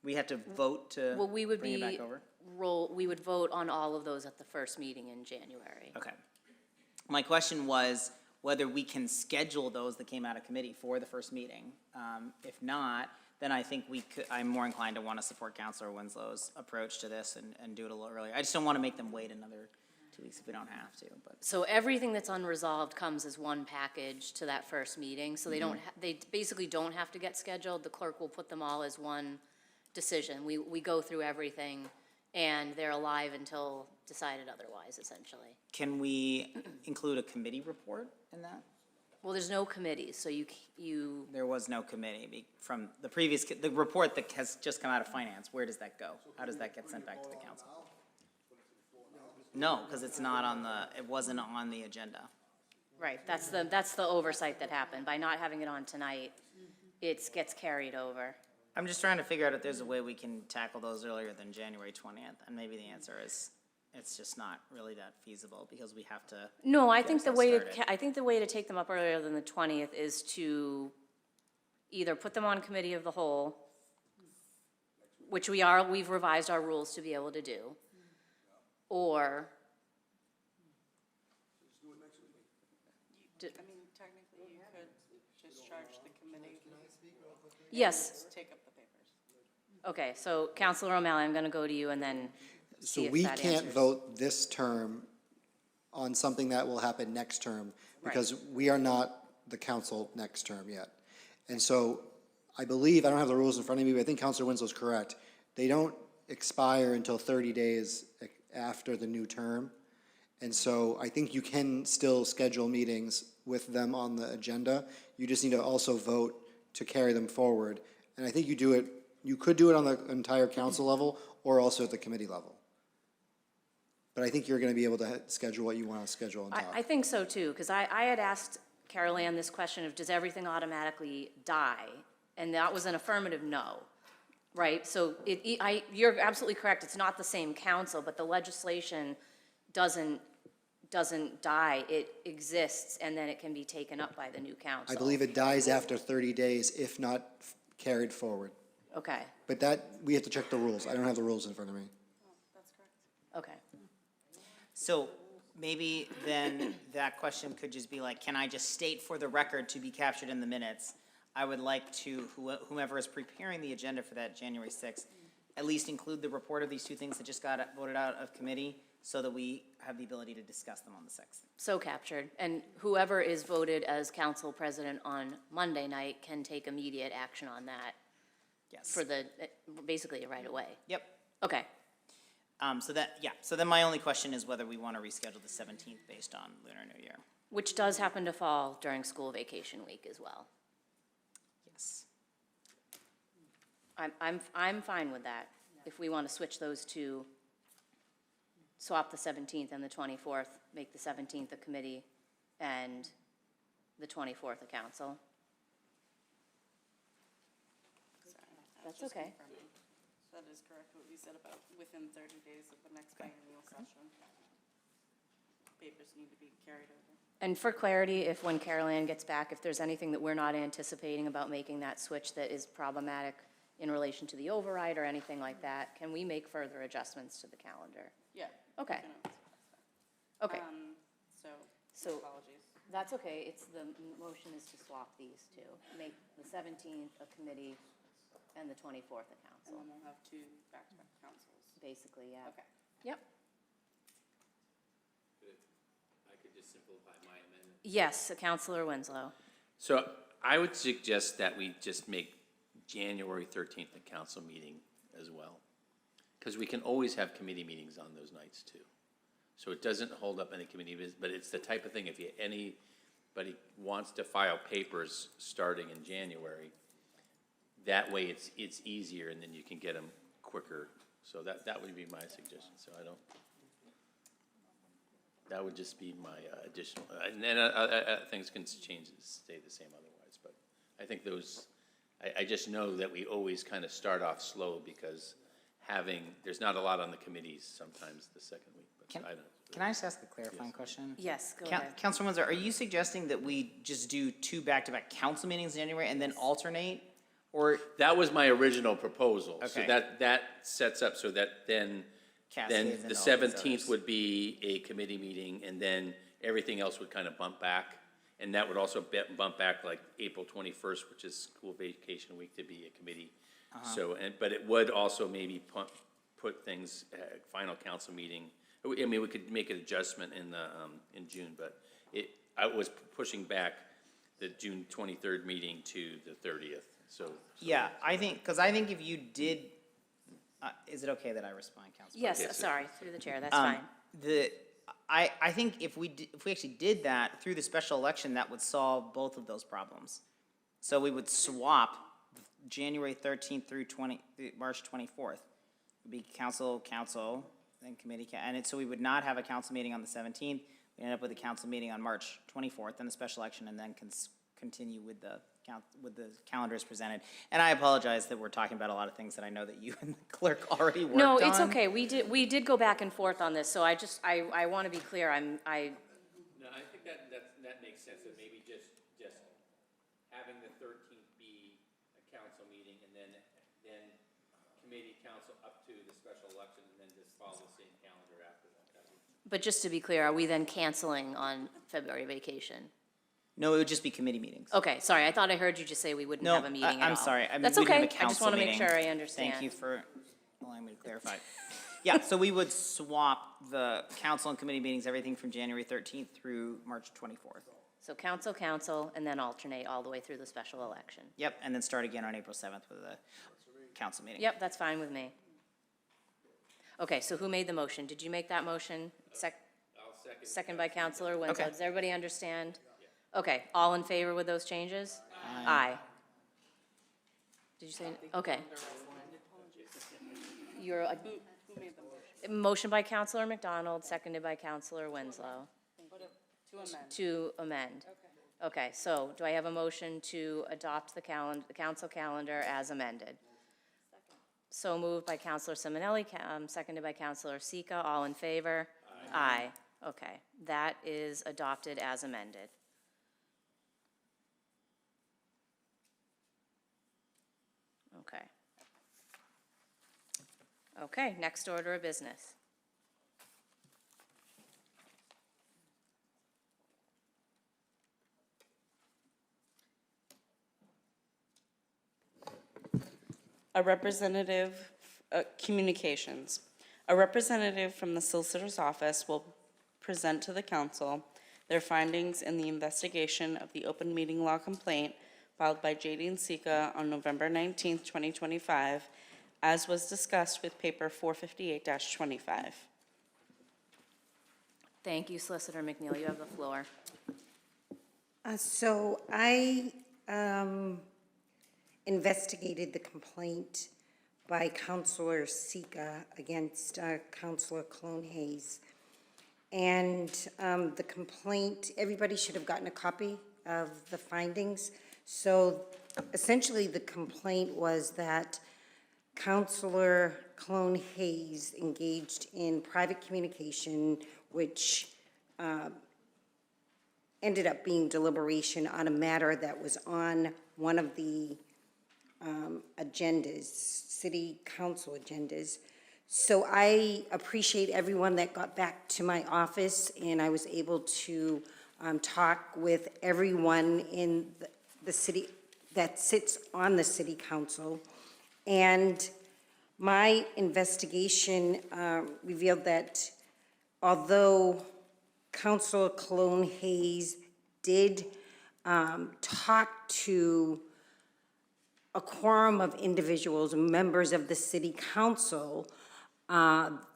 S12: We have to vote to
S1: Well, we would
S12: bring it
S1: be
S12: back over?
S1: we would vote on all of those at the first meeting in January.
S12: Okay. My question was whether we can schedule those that came out of committee for the first meeting. If not, then I think I'm more inclined to want to support Councilor Winslow's approach to this and do it a little earlier. I just don't want to make them wait another 2 weeks if we don't have to, but.
S1: So everything that's unresolved comes as one package to that first meeting, so they don't, they basically don't have to get scheduled. The clerk will put them all as one decision. We go through everything, and they're alive until decided otherwise, essentially.
S12: Can we include a committee report in that?
S1: Well, there's no committees, so you.
S12: There was no committee from the previous, the report that has just come out of finance. Where does that go? How does that get sent back to the council? No, because it's not on it wasn't on the agenda.
S1: Right, that's the oversight that happened. By not having it on tonight, it gets carried over.
S12: I'm just trying to figure out if there's a way we can tackle those earlier than January 20th, and maybe the answer is it's just not really that feasible because we have to.
S1: No, I
S12: get
S1: think the
S12: ourselves
S1: way to take them up earlier than the 20th is to either put them on committee of the whole, which we've revised our rules to be able to do, or.
S5: I mean, technically, you could just charge the committee.
S1: Yes.
S5: Take up the papers.
S1: Okay, so Councilor O'Malley, I'm going to go to you and then
S7: So
S1: see if
S7: we
S1: that
S7: can't
S1: answers.
S7: vote this term on something that will happen next term,
S1: Right.
S7: because we are not the council next term yet. And so I believe, I don't have the rules in front of me, but I think Councilor Winslow's correct. They don't expire until 30 days after the new term. And so I think you can still schedule meetings with them on the agenda. You just need to also vote to carry them forward. And I think you could do it on the entire council level or also at the committee level. But I think you're going to be able to schedule what you want to schedule on top.
S1: I think so too, because I had asked Carol Ann this question of does everything automatically die? And that was an affirmative no, right? So you're absolutely correct, it's not the same council, but the legislation doesn't doesn't die, it exists, and then it can be taken up by the new council.
S7: I believe it dies after 30 days, if not carried forward.
S1: Okay,
S7: But that, we have to check the rules. I don't have the rules in front of me.
S1: okay.
S12: So maybe then that question could just be like, can I just state for the record to be captured in the minutes? I would like to, whomever is preparing the agenda for that January 6th, at least include the report of these two things that just got voted out of committee so that we have the ability to discuss them on the 6th.
S1: So captured, and whoever is voted as council president on Monday night can take immediate action on that
S12: Yes.
S1: for the, basically right away.
S12: Yep.
S1: Okay,
S12: So then my only question is whether we want to reschedule the 17th based on Lunar New Year.
S1: which does happen to fall during school vacation week as well.
S12: Yes.
S1: I'm fine with that, if we want to switch those two, swap the 17th and the 24th, make the 17th a committee and the 24th a council. That's okay.
S3: That is correct, what we said about within 30 days of the next biennial session. Papers need to be carried over.
S1: And for clarity, if when Carol Ann gets back, if there's anything that we're not anticipating about making that switch that is problematic in relation to the override or anything like that, can we make further adjustments to the calendar?
S3: Yeah.
S1: Okay.
S3: you know,
S1: Okay,
S3: So, apologies.
S1: that's okay, it's, the motion is to swap these two, make the 17th a committee and the 24th a
S3: And
S1: council,
S3: then we'll have two back-to-back councils.
S1: basically, yeah.
S3: Okay.
S1: Yep.
S2: I could just simplify my amendment.
S1: Yes, Councilor Winslow.
S2: So I would suggest that we just make January 13th a council meeting as well. Because we can always have committee meetings on those nights too. So it doesn't hold up any committee business, but it's the type of thing, if anybody wants to file papers starting in January, that way it's easier and then you can get them quicker. So that would be my suggestion, so that would just be my additional, and then things can change, stay the same otherwise, but I think those, I just know that we always kind of start off slow because there's not a lot on the committees sometimes the second week, but I don't.
S12: Can I just ask a clarifying question?
S1: Yes, go ahead.
S12: Councilor Windsor, are you suggesting that we just do two back-to-back council meetings in January and then alternate? Or
S2: That was my original proposal. So
S12: Okay.
S2: that sets up so that then
S12: Cascades
S2: the
S12: into all these
S2: 17th
S12: others.
S2: would be a committee meeting, and then everything else would kind of bump back. And that would also bump back like April 21st, which is school vacation week, to be a committee. So, but it would also maybe put things, final council meeting. I mean, we could make an adjustment in June, but I was pushing back the June 23rd meeting to the 30th, so.
S12: Yeah, I think if you did, is it okay that I respond, Councilor?
S1: Yes,
S2: Yes,
S1: sorry, through the chair, that's fine.
S12: I think if we actually did that through the special election, that would solve both of those problems. So we would swap January 13th through March 24th. It'd be council, then committee, so we would not have a council meeting on the 17th. We end up with a council meeting on March 24th, then the special election, and then continue with the calendar as presented. And I apologize that we're talking about a lot of things that I know that you and the clerk already worked on.
S1: No, it's okay, we did go back and forth on this, so I want to be clear,
S2: No, I think that makes sense, that maybe just having the 13th be a council meeting, and then committee council up to the special election, and then just follow the same calendar after that.
S1: but just to be clear, are we then canceling on February vacation?
S12: No, it would just be committee meetings.
S1: Okay, sorry, I thought I heard you just say we wouldn't
S12: No,
S1: have a meeting at all.
S12: I'm sorry. I mean,
S1: That's
S12: we didn't
S1: okay,
S12: have a
S1: I just want to
S12: council
S1: make
S12: meeting.
S1: sure I understand.
S12: Thank you for allowing me to clarify. Yeah, so we would swap the council and committee meetings, everything from January 13th through March 24th.
S1: So council, and then alternate all the way through the special election.
S12: Yep, and then start again on April 7th with the council meeting.
S1: Yep, that's fine with me. Okay, so who made the motion? Did you make that motion?
S2: I'll second.
S1: Second by Councilor Winslow.
S12: Okay.
S1: Does everybody understand? Okay, all in favor with those changes? Aye. Did you say, okay. You're,
S3: Who made the motion?
S1: motion by Councilor McDonald, seconded by Councilor Winslow.
S3: To amend.
S1: To amend. Okay, so do I have a motion to adopt the council calendar as amended? So moved by Councilor Simonelli, seconded by Councilor Sika. All in favor? Aye. Okay, that is adopted as amended. Okay. Okay, next order of business.
S3: A representative, communications. A representative from the Solicitor's Office will present to the council their findings in the investigation of the open meeting law complaint filed by J.D. and Sika on November 19th, 2025, as was discussed with paper 458-25.
S1: Thank you, Solicitor McNeil. You have the floor.
S17: So I investigated the complaint by Councilor Sika against Councilor Clone Hayes. And the complaint, everybody should have gotten a copy of the findings. So essentially, the complaint was that Councilor Clone Hayes engaged in private communication, which ended up being deliberation on a matter that was on one of the agendas, city council agendas. So I appreciate everyone that got back to my office, and I was able to talk with everyone in the city that sits on the city council. And my investigation revealed that although Councilor Cologne Hayes did talk to a quorum of individuals, members of the city council,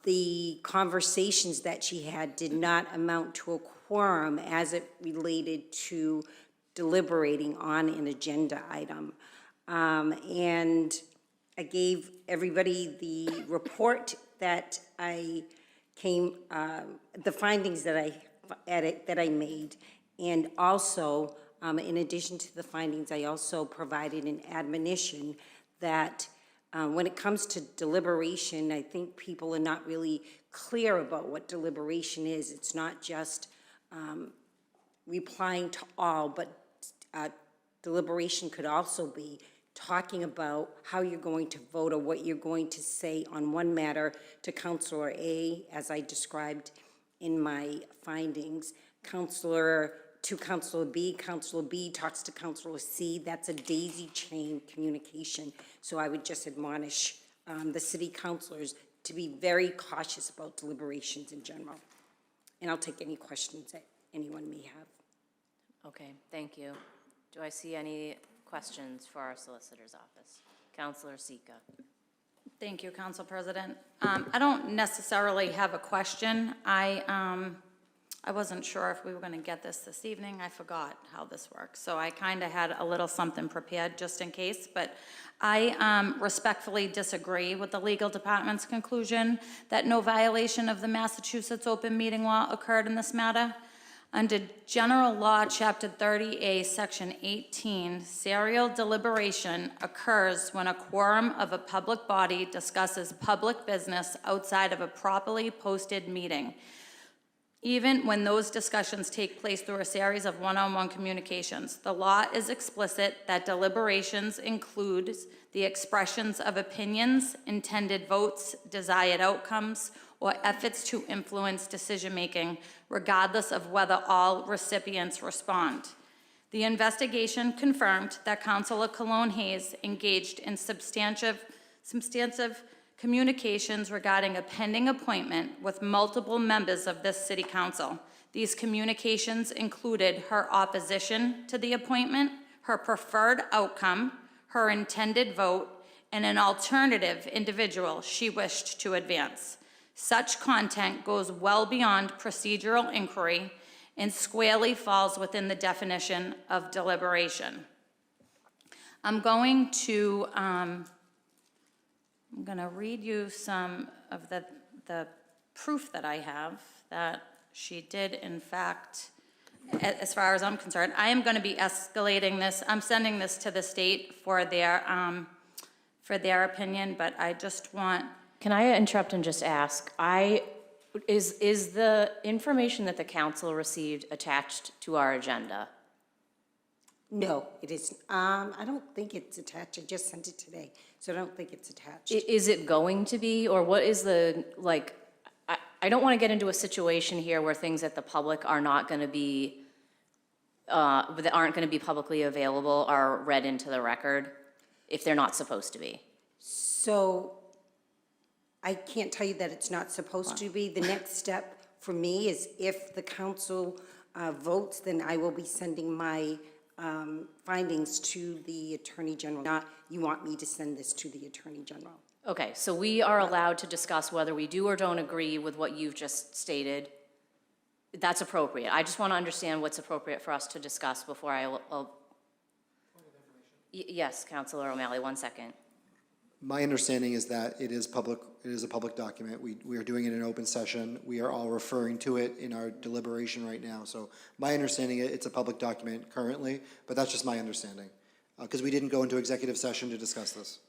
S17: the conversations that she had did not amount to a quorum as it related to deliberating on an agenda item. And I gave everybody the report that I came, the findings that I made, and also, in addition to the findings, I also provided an admonition that when it comes to deliberation, I think people are not really clear about what deliberation is. It's not just replying to all, but deliberation could also be talking about how you're going to vote or what you're going to say on one matter to Councilor A, as I described in my findings, to Councilor B talks to Councilor C. That's a daisy chain communication. So I would just admonish the city councilors to be very cautious about deliberations in general. And I'll take any questions that anyone may have.
S1: Okay, thank you. Do I see any questions for our Solicitor's Office? Councilor Sika.
S15: Thank you, Council President. I don't necessarily have a question. I wasn't sure if we were going to get this evening. I forgot how this works. So I kind of had a little something prepared just in case. But I respectfully disagree with the legal department's conclusion that no violation of the Massachusetts open meeting law occurred in this matter. Under General Law, Chapter 30A, Section 18, serial deliberation occurs when a quorum of a public body discusses public business outside of a properly posted meeting, even when those discussions take place through a series of one-on-one communications. The law is explicit that deliberations include the expressions of opinions, intended votes, desired outcomes, or efforts to influence decision-making, regardless of whether all recipients respond. The investigation confirmed that Councilor Cologne Hayes engaged in substantive communications regarding a pending appointment with multiple members of this city council. These communications included her opposition to the appointment, her preferred outcome, her intended vote, and an alternative individual she wished to advance. Such content goes well beyond procedural inquiry and squarely falls within the definition of deliberation. I'm going to read you some of the proof that I have that she did, in fact, as far as I'm concerned. I am going to be escalating this. I'm sending this to the state for their opinion, but I just want...
S1: Can I interrupt and just ask? I Is the information that the council received attached to our agenda?
S17: No, it is, I don't think it's attached. I just sent it today, so I don't think it's attached.
S1: Is it going to be, or what is the, like, I don't want to get into a situation here where things that the public are not going to be, that aren't going to be publicly available are read into the record if they're not supposed to be.
S17: So I can't tell you that it's not supposed to be. The next step for me is if the council votes, then I will be sending my findings to the Attorney General. Not, you want me to send this to the Attorney General.
S1: Okay, so we are allowed to discuss whether we do or don't agree with what you've just stated. That's appropriate. I just want to understand what's appropriate for us to discuss before I'll. Yes, Councilor O'Malley, 1 second.
S7: My understanding is that it is public, it is a public document. We are doing it in an open session. We are all referring to it in our deliberation right now. So my understanding, it's a public document currently, but that's just my understanding. Because we didn't go into executive session to discuss this.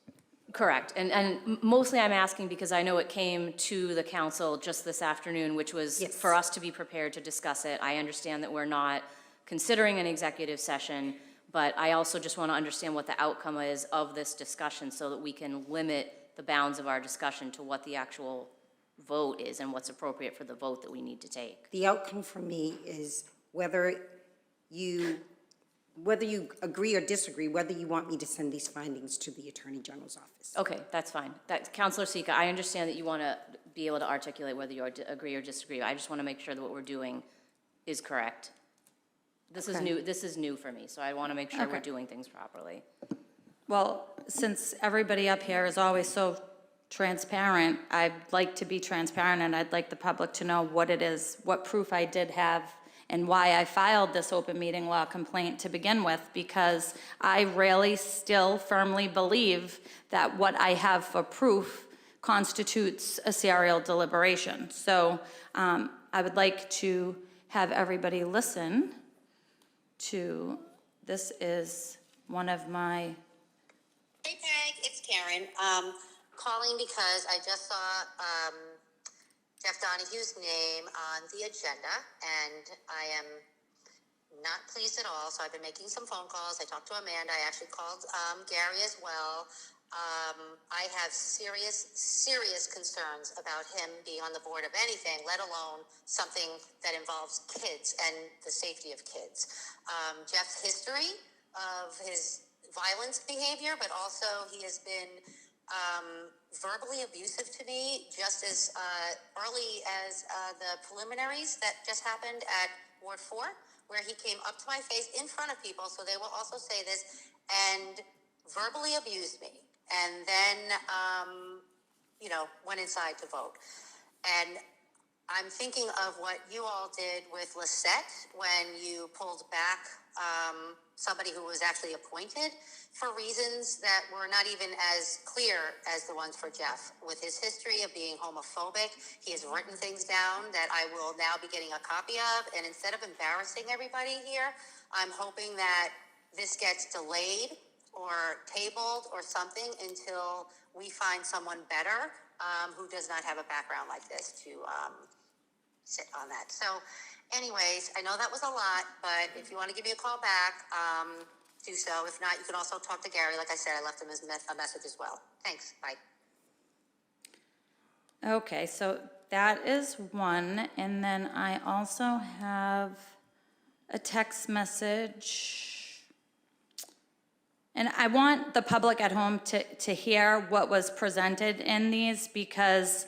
S1: Correct, and mostly I'm asking because I know it came to the council just this afternoon, which was
S17: Yes.
S1: for us to be prepared to discuss it. I understand that we're not considering an executive session, but I also just want to understand what the outcome is of this discussion so that we can limit the bounds of our discussion to what the actual vote is and what's appropriate for the vote that we need to take.
S17: The outcome for me is whether you agree or disagree, whether you want me to send these findings to the Attorney General's office.
S1: Okay, that's fine. Councilor Sika, I understand that you want to be able to articulate whether you agree or disagree. I just want to make sure that what we're doing is correct. This is new for me, so I want to make sure we're doing things properly.
S15: Well, since everybody up here is always so transparent, I'd like to be transparent, and I'd like the public to know what it is, what proof I did have, and why I filed this open meeting law complaint to begin with, because I really still firmly believe that what I have for proof constitutes a serial deliberation. So I would like to have everybody listen to, this is one of my.
S18: Hey Peg, it's Karen. Calling because I just saw Jeff Donahue's name on the agenda, and I am not pleased at all. So I've been making some phone calls. I talked to Amanda. I actually called Gary as well. I have serious concerns about him being on the board of anything, let alone something that involves kids and the safety of kids. Jeff's history of his violence behavior, but also he has been verbally abusive to me just as early as the preliminaries that just happened at Ward 4, where he came up to my face in front of people, so they will also say this, and verbally abused me. And then, went inside to vote. And I'm thinking of what you all did with Lisette when you pulled back somebody who was actually appointed for reasons that were not even as clear as the ones for Jeff. With his history of being homophobic, he has written things down that I will now be getting a copy of. And instead of embarrassing everybody here, I'm hoping that this gets delayed or tabled or something until we find someone better who does not have a background like this to sit on that. So anyways, I know that was a lot, but if you want to give me a call back, do so. If not, you can also talk to Gary. Like I said, I left him a message as well. Thanks. Bye.
S15: Okay, so that is one, and then I also have a text message. And I want the public at home to hear what was presented in these, because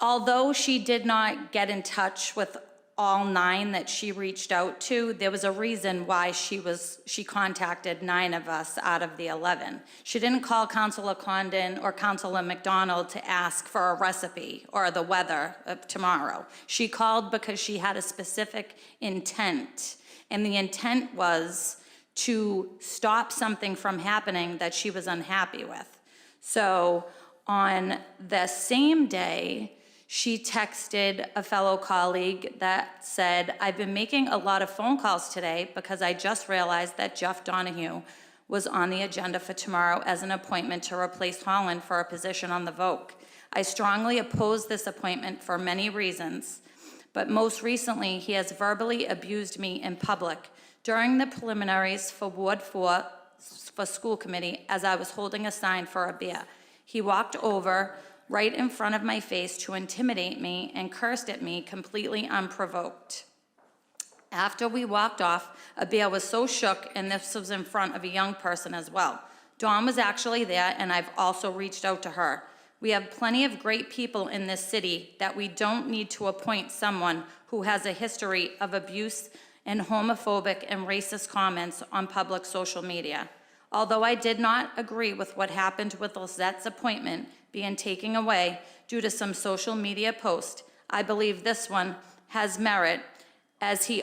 S15: although she did not get in touch with all 9 that she reached out to, there was a reason why she contacted 9 of us out of the 11. She didn't call Councilor Condon or Councilor McDonald to ask for a recipe or the weather of tomorrow. She called because she had a specific intent, and the intent was to stop something from happening that she was unhappy with. So on the same day, she texted a fellow colleague that said, I've been making a lot of phone calls today because I just realized that Jeff Donahue was on the agenda for tomorrow as an appointment to replace Holland for a position on the VOC. I strongly oppose this appointment for many reasons, but most recently, he has verbally abused me in public during the preliminaries for Ward 4 for school committee as I was holding a sign for a beer. He walked over right in front of my face to intimidate me and cursed at me completely unprovoked. After we walked off, Abia was so shook, and this was in front of a young person as well. Dawn was actually there, and I've also reached out to her. We have plenty of great people in this city that we don't need to appoint someone who has a history of abuse and homophobic and racist comments on public social media. Although I did not agree with what happened with Lizette's appointment being taken away due to some social media post, I believe this one has merit, as he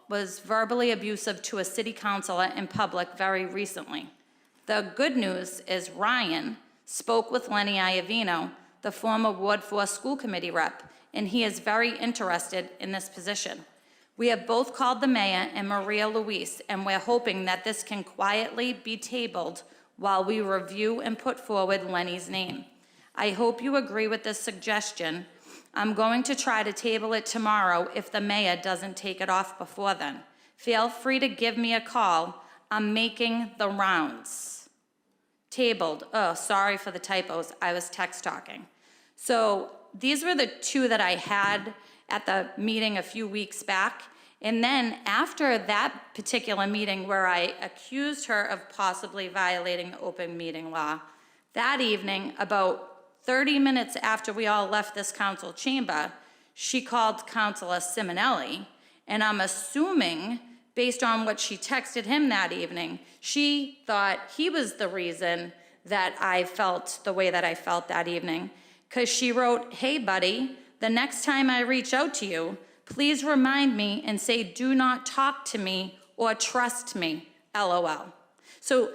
S15: was verbally abusive to a city councilor in public very recently. The good news is Ryan spoke with Lenny Iavino, the former Ward 4 school committee rep, and he is very interested in this position. We have both called the mayor and Maria Luis, and we're hoping that this can quietly be tabled while we review and put forward Lenny's name. I hope you agree with this suggestion. I'm going to try to table it tomorrow if the mayor doesn't take it off before then. Feel free to give me a call. I'm making the rounds. Tabled. Oh, sorry for the typos. I was text talking. So these were the two that I had at the meeting a few weeks back. And then after that particular meeting where I accused her of possibly violating the open meeting law, that evening, about 30 minutes after we all left this council chamber, she called Councilor Simonelli, and I'm assuming, based on what she texted him that evening, she thought he was the reason that I felt the way that I felt that evening, because she wrote, "Hey buddy, the next time I reach out to you, please remind me and say do not talk to me or trust me, LOL." So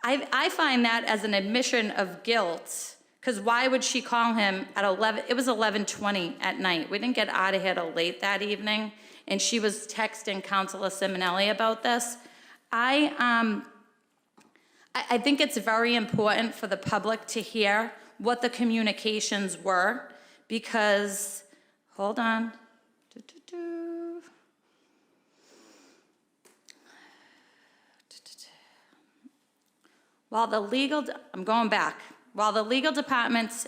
S15: I find that as an admission of guilt, because why would she call him at 11, it was 11:20 at night. We didn't get out of here till late that evening, and she was texting Councilor Simonelli about this. I think it's very important for the public to hear what the communications were, because, hold on. While the legal department's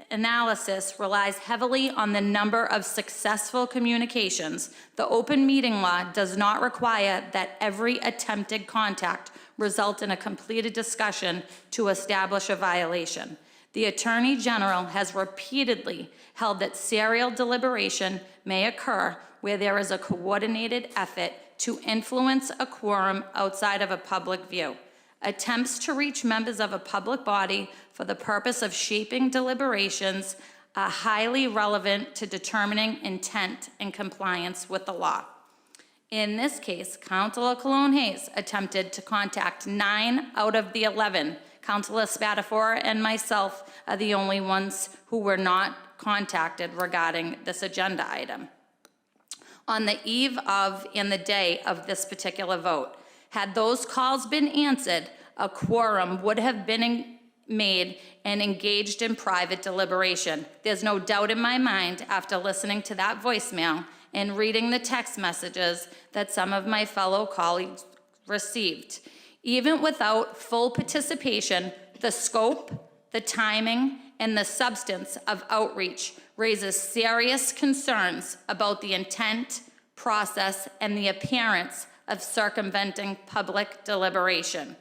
S15: analysis relies heavily on the number of successful communications, the open meeting law does not require that every attempted contact result in a completed discussion to establish a violation. The Attorney General has repeatedly held that serial deliberation may occur where there is a coordinated effort to influence a quorum outside of a public view. Attempts to reach members of a public body for the purpose of shaping deliberations are highly relevant to determining intent and compliance with the law. In this case, Councilor Cologne Hayes attempted to contact 9 out of the 11. Councilor Spatafora and myself are the only ones who were not contacted regarding this agenda item. On the eve of and the day of this particular vote, had those calls been answered, a quorum would have been made and engaged in private deliberation. There's no doubt in my mind, after listening to that voicemail and reading the text messages that some of my fellow colleagues received. Even without full participation, the scope, the timing, and the substance of outreach raises serious concerns about the intent, process, and the appearance of circumventing public deliberation.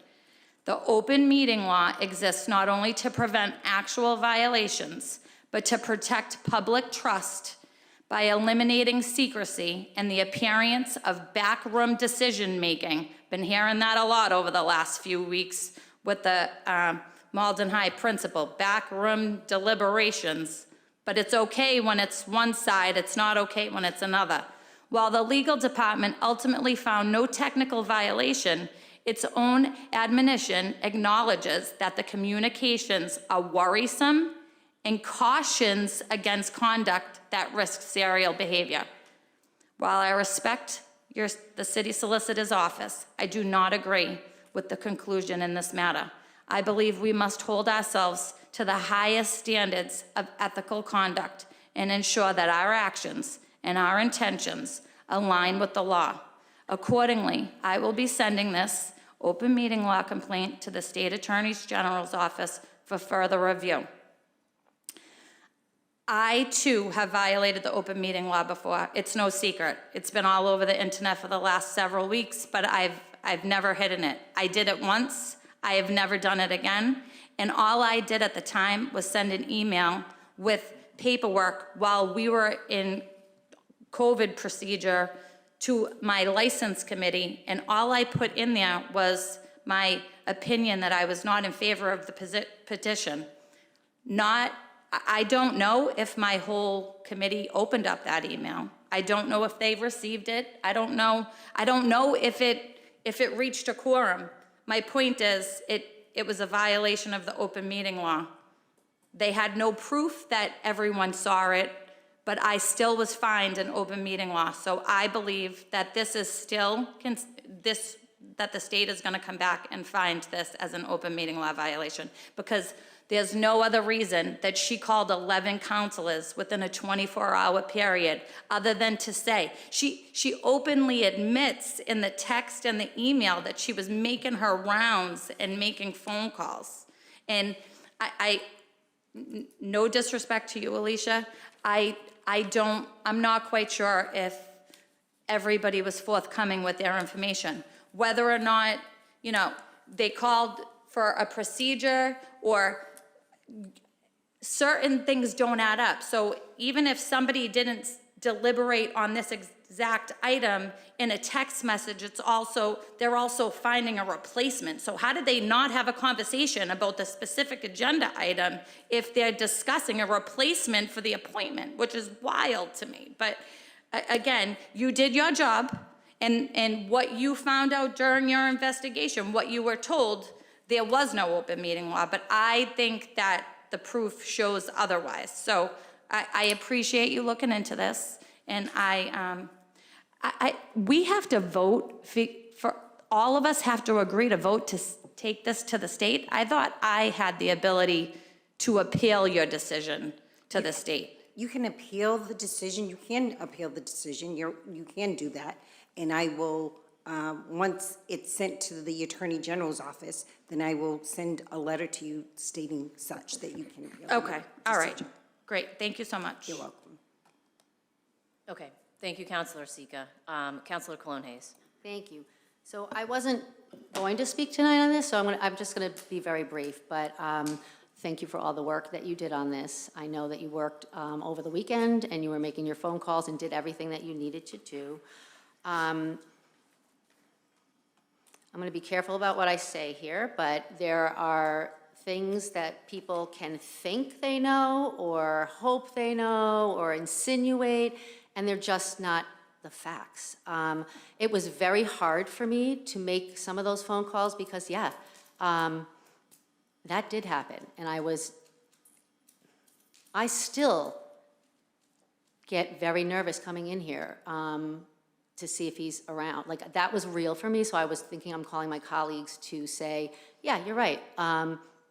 S15: The open meeting law exists not only to prevent actual violations, but to protect public trust by eliminating secrecy and the appearance of backroom decision-making. Been hearing that a lot over the last few weeks with the Malden High principal, backroom deliberations. But it's okay when it's one side, it's not okay when it's another. While the legal department ultimately found no technical violation, its own admonition acknowledges that the communications are worrisome and cautions against conduct that risks serial behavior. While I respect the city solicitor's office, I do not agree with the conclusion in this matter. I believe we must hold ourselves to the highest standards of ethical conduct and ensure that our actions and our intentions align with the law. Accordingly, I will be sending this open meeting law complaint to the State Attorney General's office for further review. I, too, have violated the open meeting law before. It's no secret. It's been all over the internet for the last several weeks, but I've never hidden it. I did it once. I have never done it again. And all I did at the time was send an email with paperwork while we were in COVID procedure to my license committee, and all I put in there was my opinion that I was not in favor of the petition. I don't know if my whole committee opened up that email. I don't know if they received it. I don't know if it reached a quorum. My point is, it was a violation of the open meeting law. They had no proof that everyone saw it, but I still was fined an open meeting law. So I believe that this is still, that the state is gonna come back and find this as an open meeting law violation, because there's no other reason that she called 11 counselors within a 24-hour period other than to say, she openly admits in the text and the email that she was making her rounds and making phone calls. And no disrespect to you, Alicia, I'm not quite sure if everybody was forthcoming with their information. Whether or not, they called for a procedure or certain things don't add up. So even if somebody didn't deliberate on this exact item in a text message, they're also finding a replacement. So how did they not have a conversation about the specific agenda item if they're discussing a replacement for the appointment, which is wild to me. But again, you did your job, and what you found out during your investigation, what you were told, there was no open meeting law, but I think that the proof shows otherwise. So I appreciate you looking into this, and we have to vote, for all of us have to agree to vote to take this to the state. I thought I had the ability to appeal your decision to the state.
S17: You can appeal the decision, you can appeal the decision, you can do that, and I will, once it's sent to the Attorney General's office, then I will send a letter to you stating such that you can appeal.
S15: Okay, all right, great, thank you so much.
S17: You're welcome.
S1: Okay, thank you, Councilor Sika. Councilor Cologne-Hayes.
S6: Thank you. So I wasn't going to speak tonight on this, so I'm just going to be very brief, but thank you for all the work that you did on this. I know that you worked over the weekend, and you were making your phone calls and did everything that you needed to do. I'm going to be careful about what I say here, but there are things that people can think they know or hope they know or insinuate, and they're just not the facts. It was very hard for me to make some of those phone calls because, that did happen. And I still get very nervous coming in here to see if he's around. Like, that was real for me, so I was thinking I'm calling my colleagues to say, yeah, you're right.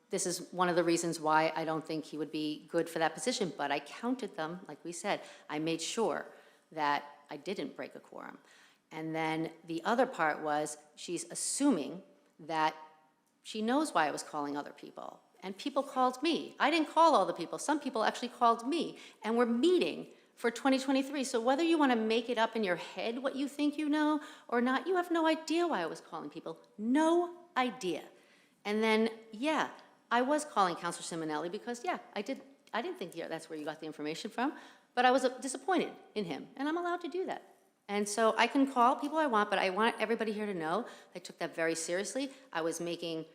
S6: This is one of the reasons why I don't think he would be good for that position, but I counted them, like we said. I made sure that I didn't break a quorum. And then the other part was she's assuming that she knows why I was calling other people. And people called me. I didn't call all the people. Some people actually called me. And we're meeting for 2023. So whether you want to make it up in your head what you think you know or not, you have no idea why I was calling people. No idea. And then, yeah, I was calling Councilor Simonelli because, yeah, I didn't think that's where you got the information from, but I was disappointed in him, and I'm allowed to do that. And so I can call people I want, but I want everybody here to know I took that very seriously. I was making,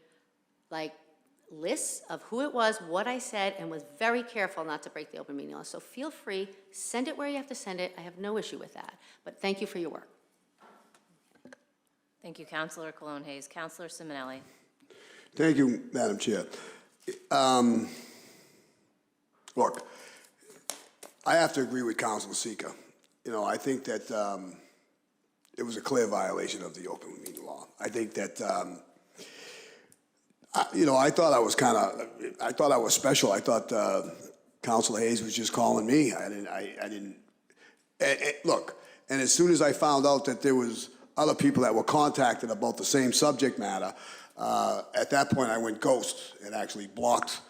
S6: lists of who it was, what I said, and was very careful not to break the open meeting law. So feel free, send it where you have to send it. I have no issue with that. But thank you for your work.
S1: Thank you, Councilor Cologne-Hayes. Councilor Simonelli.
S13: Thank you, Madam Chair. Look, I have to agree with Councilor Sika. I think that it was a clear violation of the open meeting law. I think that I thought I was special. I thought Councilor Hayes was just calling me. I didn't. Look, and as soon as I found out that there was other people that were contacted about the same subject matter, at that point I went ghost and actually blocked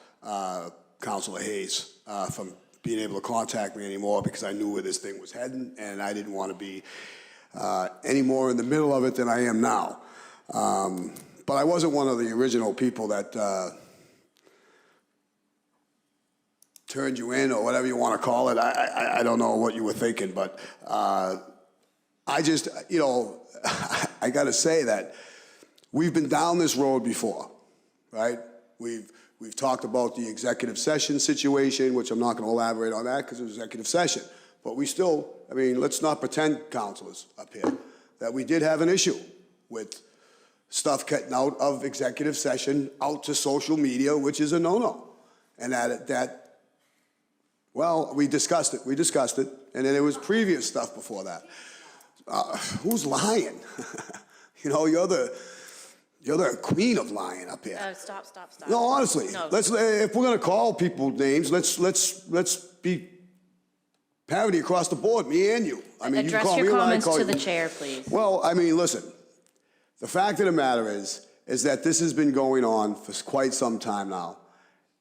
S13: Councilor Hayes from being able to contact me anymore because I knew where this thing was heading, and I didn't want to be any more in the middle of it than I am now. But I wasn't one of the original people that turned you in or whatever you want to call it. I don't know what you were thinking, but I just, I got to say that we've been down this road before, right? We've talked about the executive session situation, which I'm not going to elaborate on that because it was executive session. But we still, let's not pretend, councilors up here, that we did have an issue with stuff getting out of executive session out to social media, which is a no-no. And well, we discussed it, and then there was previous stuff before that. Who's lying? You're the queen of lying up here.
S1: Stop.
S13: No, honestly,
S1: No.
S13: if we're gonna call people names, let's be parity across the board, me and you. You can
S1: Address
S13: call
S1: your
S13: me a liar,
S1: comments
S13: call
S1: to
S13: you-
S1: the chair, please.
S13: Well, listen, the fact of the matter is that this has been going on for quite some time now,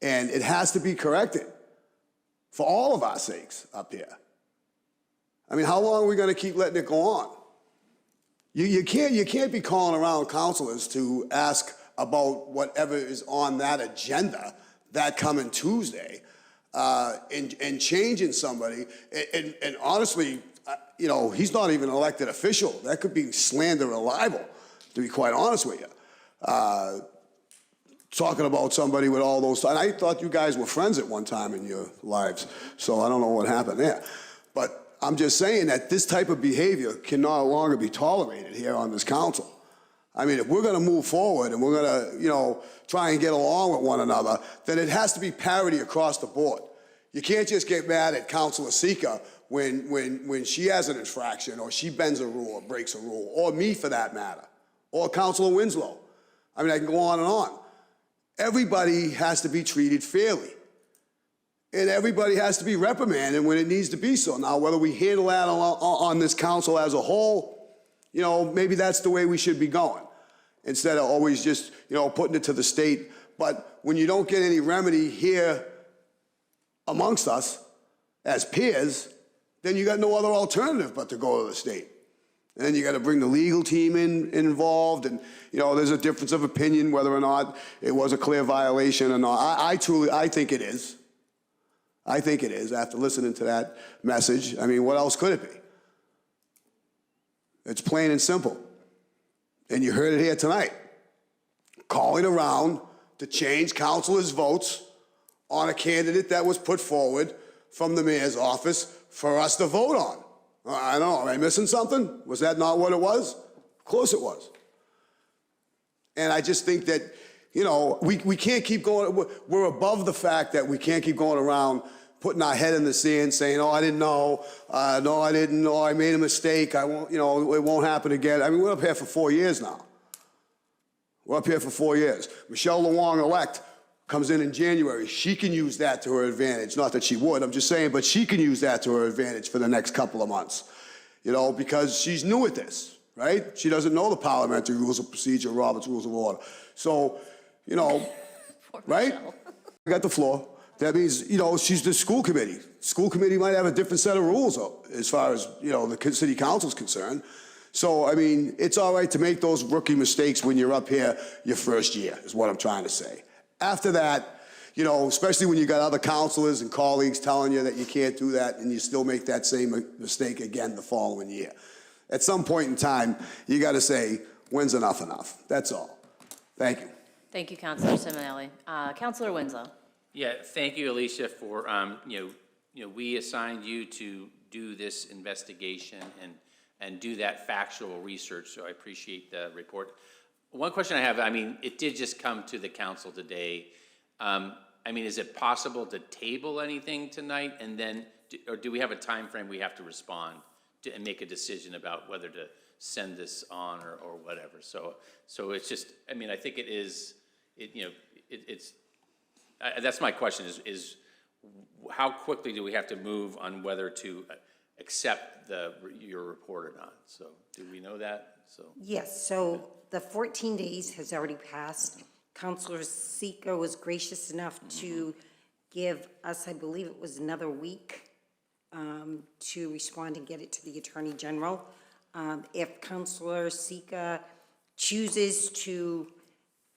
S13: and it has to be corrected for all of our sakes up here. How long are we gonna keep letting it go on? You can't be calling around councilors to ask about whatever is on that agenda that coming Tuesday, and changing somebody. And honestly, he's not even an elected official. That could be slander or libel, to be quite honest with you. Talking about somebody with all those, and I thought you guys were friends at one time in your lives, so I don't know what happened there. But I'm just saying that this type of behavior can no longer be tolerated here on this council. If we're gonna move forward and we're gonna, try and get along with one another, then it has to be parity across the board. You can't just get mad at Councilor Sika when she has an infraction, or she bends a rule or breaks a rule, or me for that matter, or Councilor Winslow. I can go on and on. Everybody has to be treated fairly. And everybody has to be reprimanded when it needs to be so. Now, whether we handle that on this council as a whole, maybe that's the way we should be going, instead of always just, putting it to the state. But when you don't get any remedy here amongst us as peers, then you got no other alternative but to go to the state. And then you got to bring the legal team involved, and there's a difference of opinion whether or not it was a clear violation or not. I think it is. I think it is, after listening to that message. What else could it be? It's plain and simple. And you heard it here tonight. Calling around to change councilors' votes on a candidate that was put forward from the mayor's office for us to vote on. I don't know, am I missing something? Was that not what it was? Of course it was. And I just think that, we can't keep going, we're above the fact that we can't keep going around putting our head in the sand saying, oh, I didn't know, no, I didn't know, I made a mistake, I won't, it won't happen again. We're up here for 4 years now. We're up here for 4 years. Michelle Luong-elect comes in January. She can use that to her advantage. Not that she would, I'm just saying, but she can use that to her advantage for the next couple of months, because she's new at this, right? She doesn't know the parliamentary rules of procedure, Robert's Rules of Order. So, right? I got the floor. That means, she's the school committee. School committee might have a different set of rules as far as, the city council's concerned. So, it's all right to make those rookie mistakes when you're up here your first year, is what I'm trying to say. After that, especially when you got other councilors and colleagues telling you that you can't do that, and you still make that same mistake again the following year. At some point in time, you got to say, when's enough enough? That's all. Thank you.
S1: Thank you, Councilor Simonelli. Councilor Winslow.
S2: Yeah, thank you, Alicia, for, we assigned you to do this investigation and do that factual research, so I appreciate the report. One question I have, it did just come to the council today. Is it possible to table anything tonight, and then, or do we have a time frame we have to respond to and make a decision about whether to send this on or whatever? So it's just, I think it that's my question, is how quickly do we have to move on whether to accept your report or not? So, do we know that? So.
S17: Yes, so the 14 days has already passed. Counselor Sika was gracious enough to give us, I believe it was another week, to respond and get it to the Attorney General. If Counselor Sika chooses to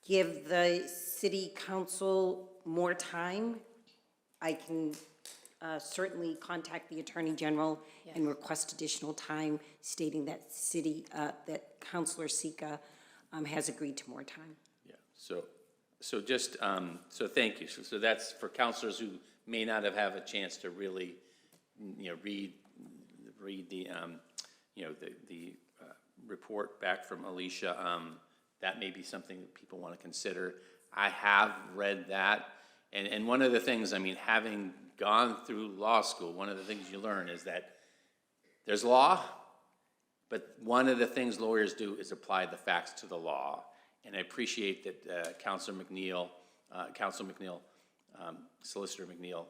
S17: give the City Council more time, I can certainly contact the Attorney General and request additional time, stating that that Counselor Sika has agreed to more time.
S2: Yeah, so just, so thank you. So that's for counselors who may not have had a chance to really, read the, the report back from Alicia. That may be something that people want to consider. I have read that, and one of the things, having gone through law school, one of the things you learn is that there's law, but one of the things lawyers do is apply the facts to the law. And I appreciate that Solicitor McNeil,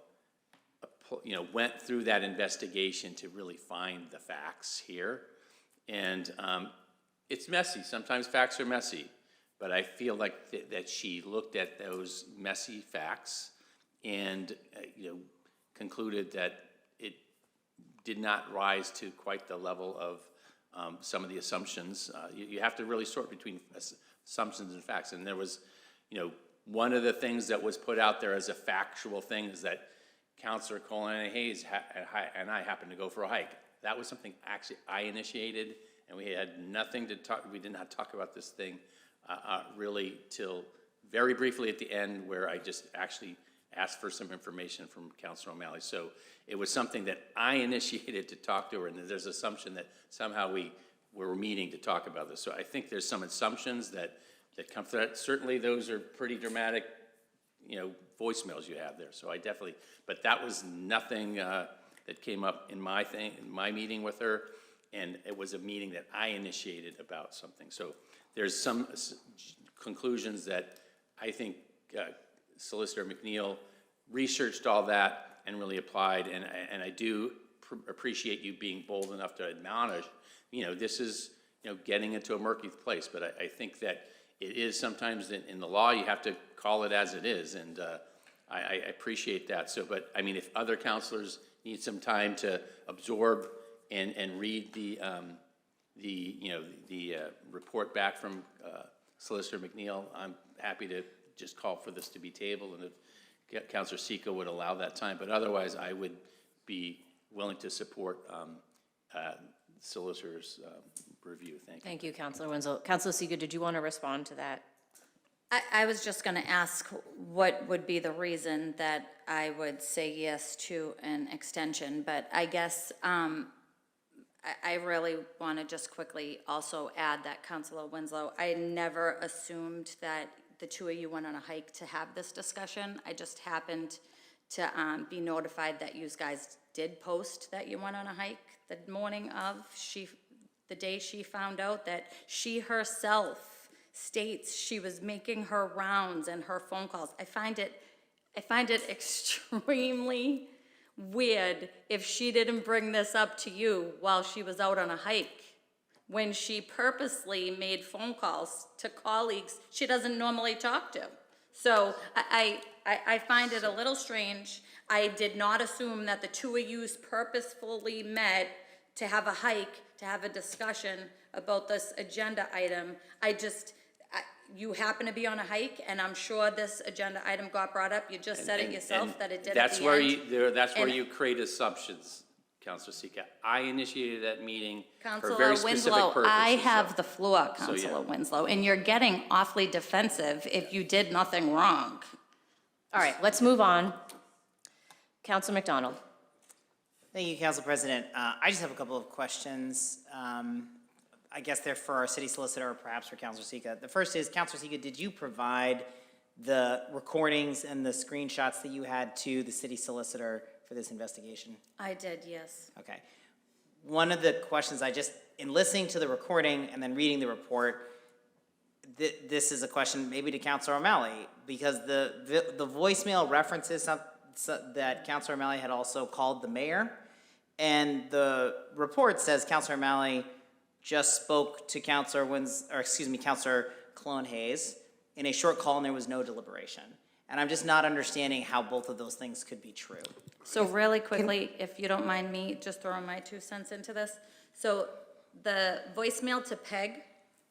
S2: went through that investigation to really find the facts here. And it's messy. Sometimes facts are messy. But I feel like that she looked at those messy facts and concluded that it did not rise to quite the level of some of the assumptions. You have to really sort between assumptions and facts. And there was, one of the things that was put out there as a factual thing is that Councilor Colin Hayes and I happened to go for a hike. That was something actually I initiated, and we had nothing to talk. We did not talk about this thing really till very briefly at the end, where I just actually asked for some information from Councilor O'Malley. So it was something that I initiated to talk to her, and there's assumption that somehow we were meeting to talk about this. So I think there's some assumptions that come from that. Certainly those are pretty dramatic, voicemails you have there. So I definitely, but that was nothing that came up in my meeting with her, and it was a meeting that I initiated about something. So there's some conclusions that I think Solicitor McNeil researched all that and really applied, and I do appreciate you being bold enough to admonish, this is, getting into a murky place, but I think that it is sometimes in the law, you have to call it as it is, and I appreciate that. So, but if other counselors need some time to absorb and read the report back from Solicitor McNeil, I'm happy to just call for this to be tabled, and if Councilor Sika would allow that time. But otherwise, I would be willing to support Solicitor's review. Thank you.
S1: Thank you, Councilor Winslow. Councilor Sika, did you want to respond to that?
S15: I was just going to ask what would be the reason that I would say yes to an extension, but I guess I really want to just quickly also add that, Councilor Winslow, I never assumed that the two of you went on a hike to have this discussion. I just happened to be notified that you guys did post that you went on a hike the morning of the day she found out that she herself states she was making her rounds and her phone calls. I find it extremely weird if she didn't bring this up to you while she was out on a hike, when she purposely made phone calls to colleagues she doesn't normally talk to. So I find it a little strange. I did not assume that the two of you purposefully met to have a hike, to have a discussion about this agenda item. You happen to be on a hike, and I'm sure this agenda item got brought up. You just said it yourself that it did at the end.
S2: That's where you create assumptions, Councilor Sika. I initiated that meeting for
S15: Councilor
S2: very specific
S15: Winslow,
S2: purposes.
S15: I have the floor,
S2: So,
S15: Councilor
S2: yeah.
S15: Winslow, and you're getting awfully defensive if you did nothing wrong.
S1: All right, let's move on. Councilor McDonald.
S12: Thank you, Council President. I just have a couple of questions. I guess they're for our city solicitor or perhaps for Councilor Sika. The first is, Councilor Sika, did you provide the recordings and the screenshots that you had to the city solicitor for this investigation?
S15: I did, yes.
S12: Okay. One of the questions in listening to the recording and then reading the report, this is a question maybe to Counselor O'Malley, because the voicemail references that Counselor O'Malley had also called the mayor, and the report says Counselor O'Malley just spoke to Counselor Cologne Hayes in a short call, and there was no deliberation. And I'm just not understanding how both of those things could be true.
S15: So really quickly, if you don't mind me just throwing my 2 cents into this. So the voicemail to Peg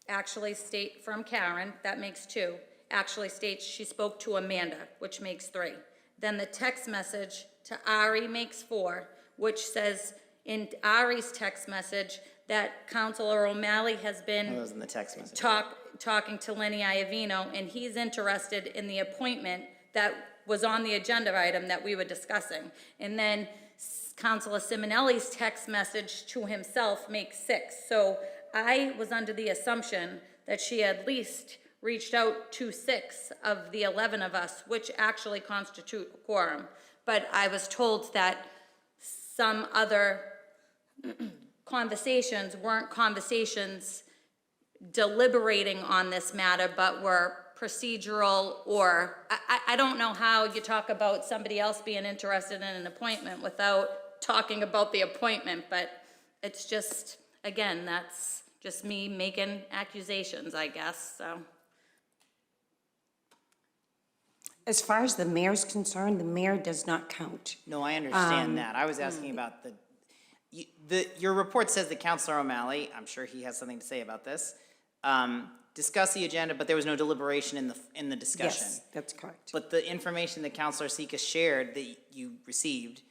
S15: actually from Karen, that makes 2, actually states she spoke to Amanda, which makes 3. Then the text message to Ari makes 4, which says in Ari's text message that Counselor O'Malley has been
S12: That was in the text message.
S15: talking to Lenny Iavino, and he's interested in the appointment that was on the agenda item that we were discussing. And then Counselor Simonelli's text message to himself makes 6. So I was under the assumption that she at least reached out to 6 of the 11 of us, which actually constitute a quorum. But I was told that some other conversations weren't conversations deliberating on this matter, but were procedural, or I don't know how you talk about somebody else being interested in an appointment without talking about the appointment, but it's just, again, that's just me making accusations, I guess, so.
S17: As far as the mayor's concerned, the mayor does not count.
S12: No, I understand that. I was asking about your report says that Counselor O'Malley, I'm sure he has something to say about this, discussed the agenda, but there was no deliberation in the discussion.
S17: Yes, that's correct.
S12: But the information that Counselor Sika shared that you received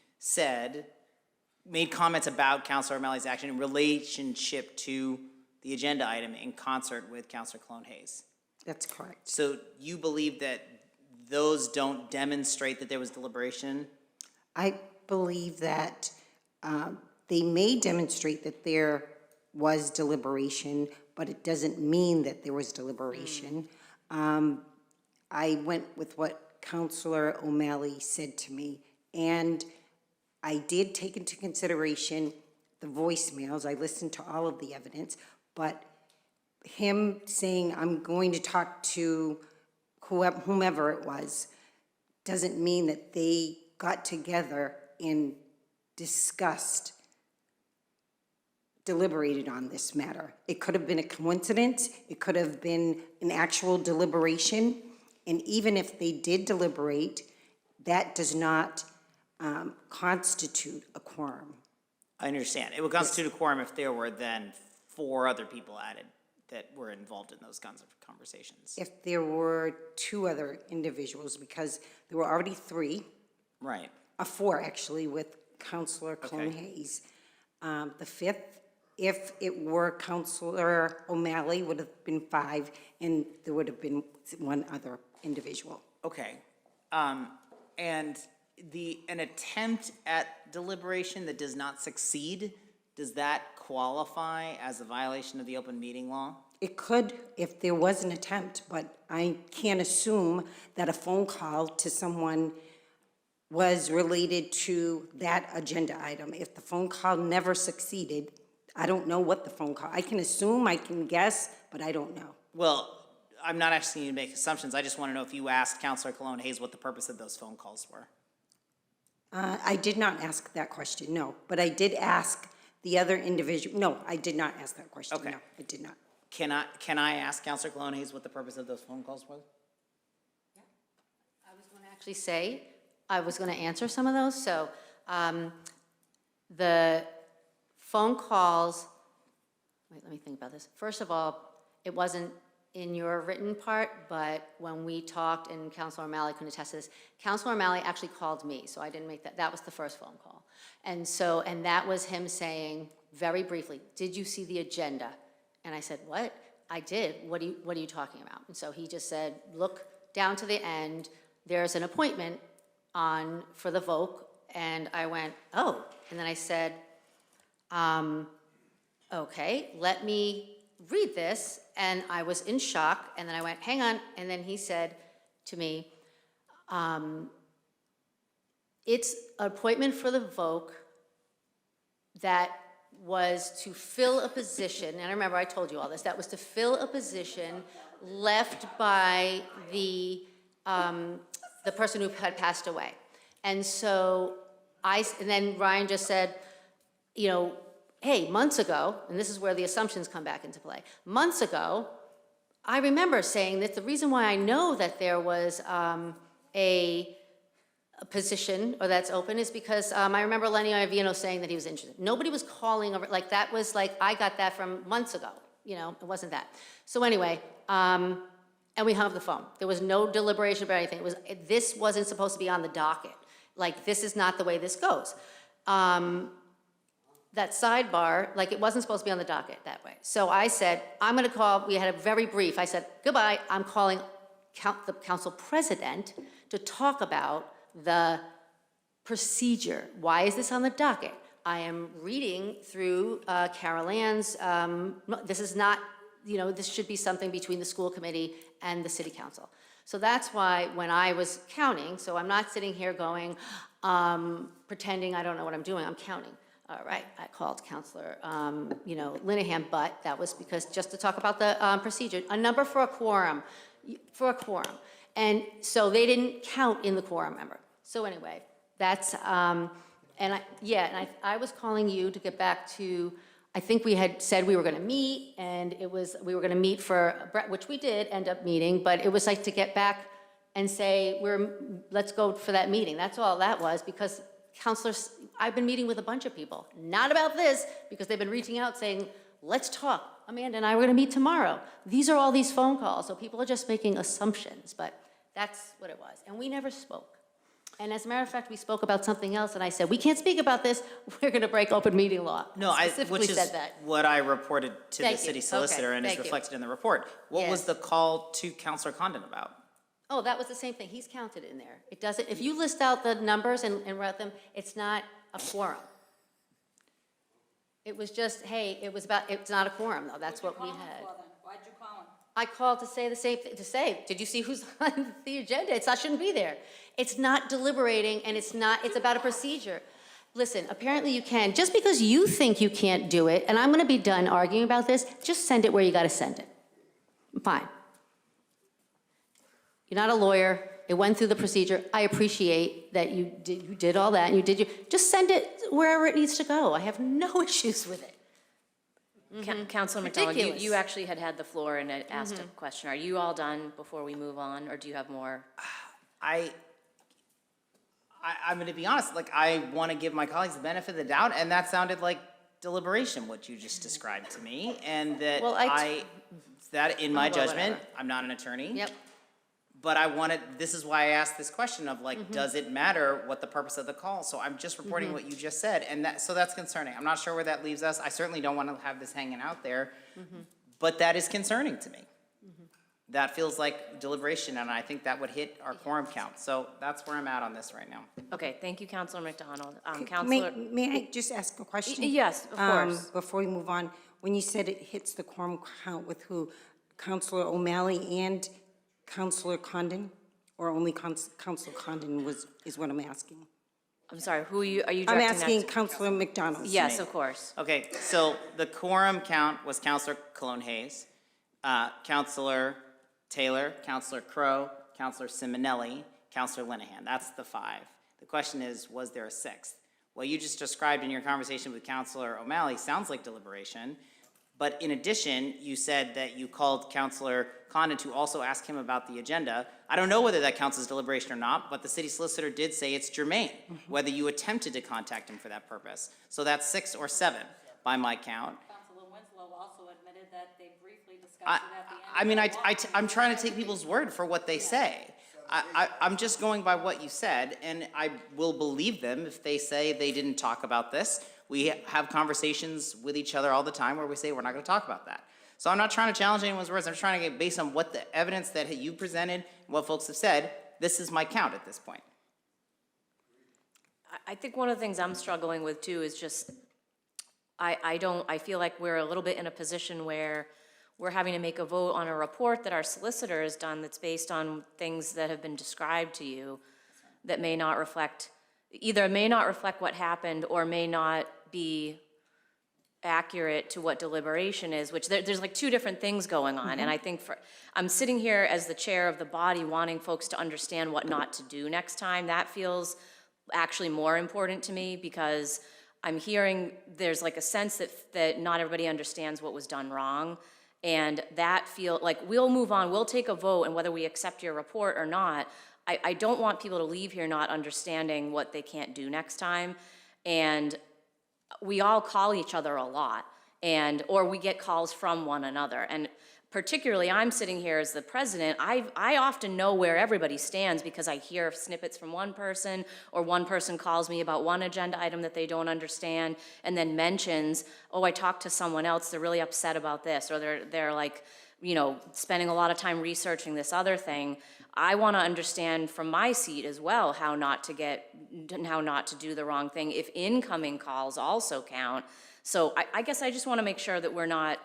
S12: made comments about Counselor O'Malley's action in relationship to the agenda item in concert with Counselor Cologne Hayes.
S17: That's correct.
S12: So you believe that those don't demonstrate that there was deliberation?
S17: I believe that they may demonstrate that there was deliberation, but it doesn't mean that there was deliberation. I went with what Counselor O'Malley said to me, and I did take into consideration the voicemails. I listened to all of the evidence, but him saying, I'm going to talk to whomever it was, doesn't mean that they got together and discussed, deliberated on this matter. It could have been a coincidence. It could have been an actual deliberation. And even if they did deliberate, that does not constitute a quorum.
S12: I understand. It would constitute a quorum if there were then 4 other people added that were involved in those kinds of conversations.
S17: If there were 2 other individuals, because there were already 3.
S12: Right.
S17: 4 actually, with Counselor Cologne Hayes. The 5th, if it were Counselor O'Malley, would have been 5, and there would have been 1 other individual.
S12: Okay. And an attempt at deliberation that does not succeed, does that qualify as a violation of the open meeting law?
S17: It could if there was an attempt, but I can't assume that a phone call to someone was related to that agenda item. If the phone call never succeeded, I don't know what the phone call, I can assume, I can guess, but I don't know.
S12: Well, I'm not asking you to make assumptions. I just want to know if you asked Counselor Cologne Hayes what the purpose of those phone calls were.
S17: I did not ask that question, no, but I did ask the other individual, no, I did not ask that question,
S12: Okay.
S17: no, I did not.
S12: Can I ask Counselor Cologne Hayes what the purpose of those phone calls was?
S6: I was going to actually say, I was going to answer some of those. So the phone calls, wait, let me think about this. First of all, it wasn't in your written part, but when we talked, and Counselor O'Malley can attest to this, Counselor O'Malley actually called me, so I didn't make that. That was the first phone call. And that was him saying, very briefly, did you see the agenda? And I said, what? I did. What are you talking about? And so he just said, look down to the end. There's an appointment for the vote. And I went, oh. And then I said, okay, let me read this. And I was in shock. And then I went, hang on. And then he said to me, it's an appointment for the vote that was to fill a position, and I remember I told you all this, that was to fill a position left by the person who had passed away. And so and then Ryan just said, you know, hey, months ago, and this is where the assumptions come back into play. Months ago, I remember saying that the reason why I know that there was a position or that's open is because I remember Lenny Iovino saying that he was interested. Nobody was calling over, like that was like, I got that from months ago, you know, it wasn't that. So anyway, and we hung up the phone. There was no deliberation about anything. This wasn't supposed to be on the docket. Like, this is not the way this goes. That sidebar, like, it wasn't supposed to be on the docket that way. So I said, I'm gonna call, we had a very brief, I said, goodbye, I'm calling the council president to talk about the procedure. Why is this on the docket? I am reading through Carol Ann's, this is not, you know, this should be something between the school committee and the city council. So that's why when I was counting, so I'm not sitting here going, pretending I don't know what I'm doing, I'm counting. All right, I called Councilor, you know, Linehan, but that was because just to talk about the procedure, a number for a quorum, And so they didn't count in the quorum member. So anyway, that's, and I was calling you to get back to, I think we had said we were gonna meet, and we were gonna meet for, which we did end up meeting, but it was like to get back and say, let's go for that meeting. That's all that was, because counselors, I've been meeting with a bunch of people, not about this, because they've been reaching out saying, let's talk. Amanda and I were gonna meet tomorrow. These are all these phone calls, so people are just making assumptions, but that's what it was. And we never spoke. And as a matter of fact, we spoke about something else, and I said, we can't speak about this, we're gonna break open meeting law.
S12: No,
S6: Specifically
S12: which is
S6: said that.
S12: what I reported to
S6: Thank
S12: the
S6: you.
S12: city solicitor
S6: Okay,
S12: and is
S6: thank you.
S12: reflected in the report. What was
S6: Yes.
S12: the call to Councilor Condon about?
S6: Oh, that was the same thing, he's counted in there. It doesn't, if you list out the numbers and route them, it's not a quorum. It was just, hey, it's not a quorum, though, that's what we had.
S15: Why'd you call him?
S6: I called to say the same thing, did you see who's on the agenda? I shouldn't be there. It's not deliberating, and it's about a procedure. Listen, apparently you can. Just because you think you can't do it, and I'm gonna be done arguing about this, just send it where you gotta send it. Fine. You're not a lawyer, it went through the procedure. I appreciate that you did all that, and just send it wherever it needs to go. I have no issues with it.
S1: Councilor McDonald,
S6: Ridiculous.
S1: you actually had the floor and had asked a question. Are you all done before we move on, or do you have more?
S12: I'm going to be honest, like, I want to give my colleagues the benefit of the doubt, and that sounded like deliberation, what you just described to me, and that
S6: Well,
S12: that in my
S6: well,
S12: judgment,
S6: whatever.
S12: I'm not an attorney.
S6: Yep.
S12: But this is why I asked this question of, like, does it matter what the purpose of the call? So I'm just reporting what you just said, and so that's concerning. I'm not sure where that leaves us. I certainly don't want to have this hanging out there, but that is concerning to me. That feels like deliberation, and I think that would hit our quorum count. So that's where I'm at on this right now.
S1: Okay, thank you, Councilor McDonald.
S17: May
S1: Councilor,
S17: may I just ask a question?
S1: yes, of course.
S17: Before we move on, when you said it hits the quorum count with who? Counselor O'Malley and Counselor Condon? Or only Counselor Condon is what I'm asking?
S1: I'm sorry, are you
S17: I'm
S1: directing that
S17: asking
S1: to?
S17: Counselor McDonald.
S1: Yes, of course.
S12: Okay, so the quorum count was Counselor Cologne Hayes, Counselor Taylor, Counselor Crowe, Counselor Simonelli, Counselor Linehan. That's the 5. The question is, was there a 6th? What you just described in your conversation with Counselor O'Malley sounds like deliberation, but in addition, you said that you called Counselor Condon to also ask him about the agenda. I don't know whether that counts as deliberation or not, but the city solicitor did say it's germane, whether you attempted to contact him for that purpose. So that's 6 or 7 by my count.
S15: Councilor Winslow also admitted that they briefly discussed it at the end.
S12: I mean, I'm trying to take people's word for what they say. I'm just going by what you said, and I will believe them if they say they didn't talk about this. We have conversations with each other all the time where we say we're not going to talk about that. So I'm not trying to challenge anyone's words. I'm trying to get based on what the evidence that you presented, what folks have said. This is my count at this point.
S1: I think one of the things I'm struggling with too is just, I feel like we're a little bit in a position where we're having to make a vote on a report that our solicitor has done that's based on things that have been described to you that may not reflect, either may not reflect what happened or may not be accurate to what deliberation is, which there's like two different things going on. And I think I'm sitting here as the chair of the body wanting folks to understand what not to do next time. That feels actually more important to me because I'm hearing there's like a sense that not everybody understands what was done wrong. And that we'll move on, we'll take a vote, and whether we accept your report or not, I don't want people to leave here not understanding what they can't do next time. And we all call each other a lot, or we get calls from one another. And particularly, I'm sitting here as the president, I often know where everybody stands because I hear snippets from one person, or one person calls me about one agenda item that they don't understand, and then mentions, oh, I talked to someone else, they're really upset about this, or they're like, spending a lot of time researching this other thing. I want to understand from my seat as well how not to do the wrong thing if incoming calls also count. So I guess I just want to make sure that we're not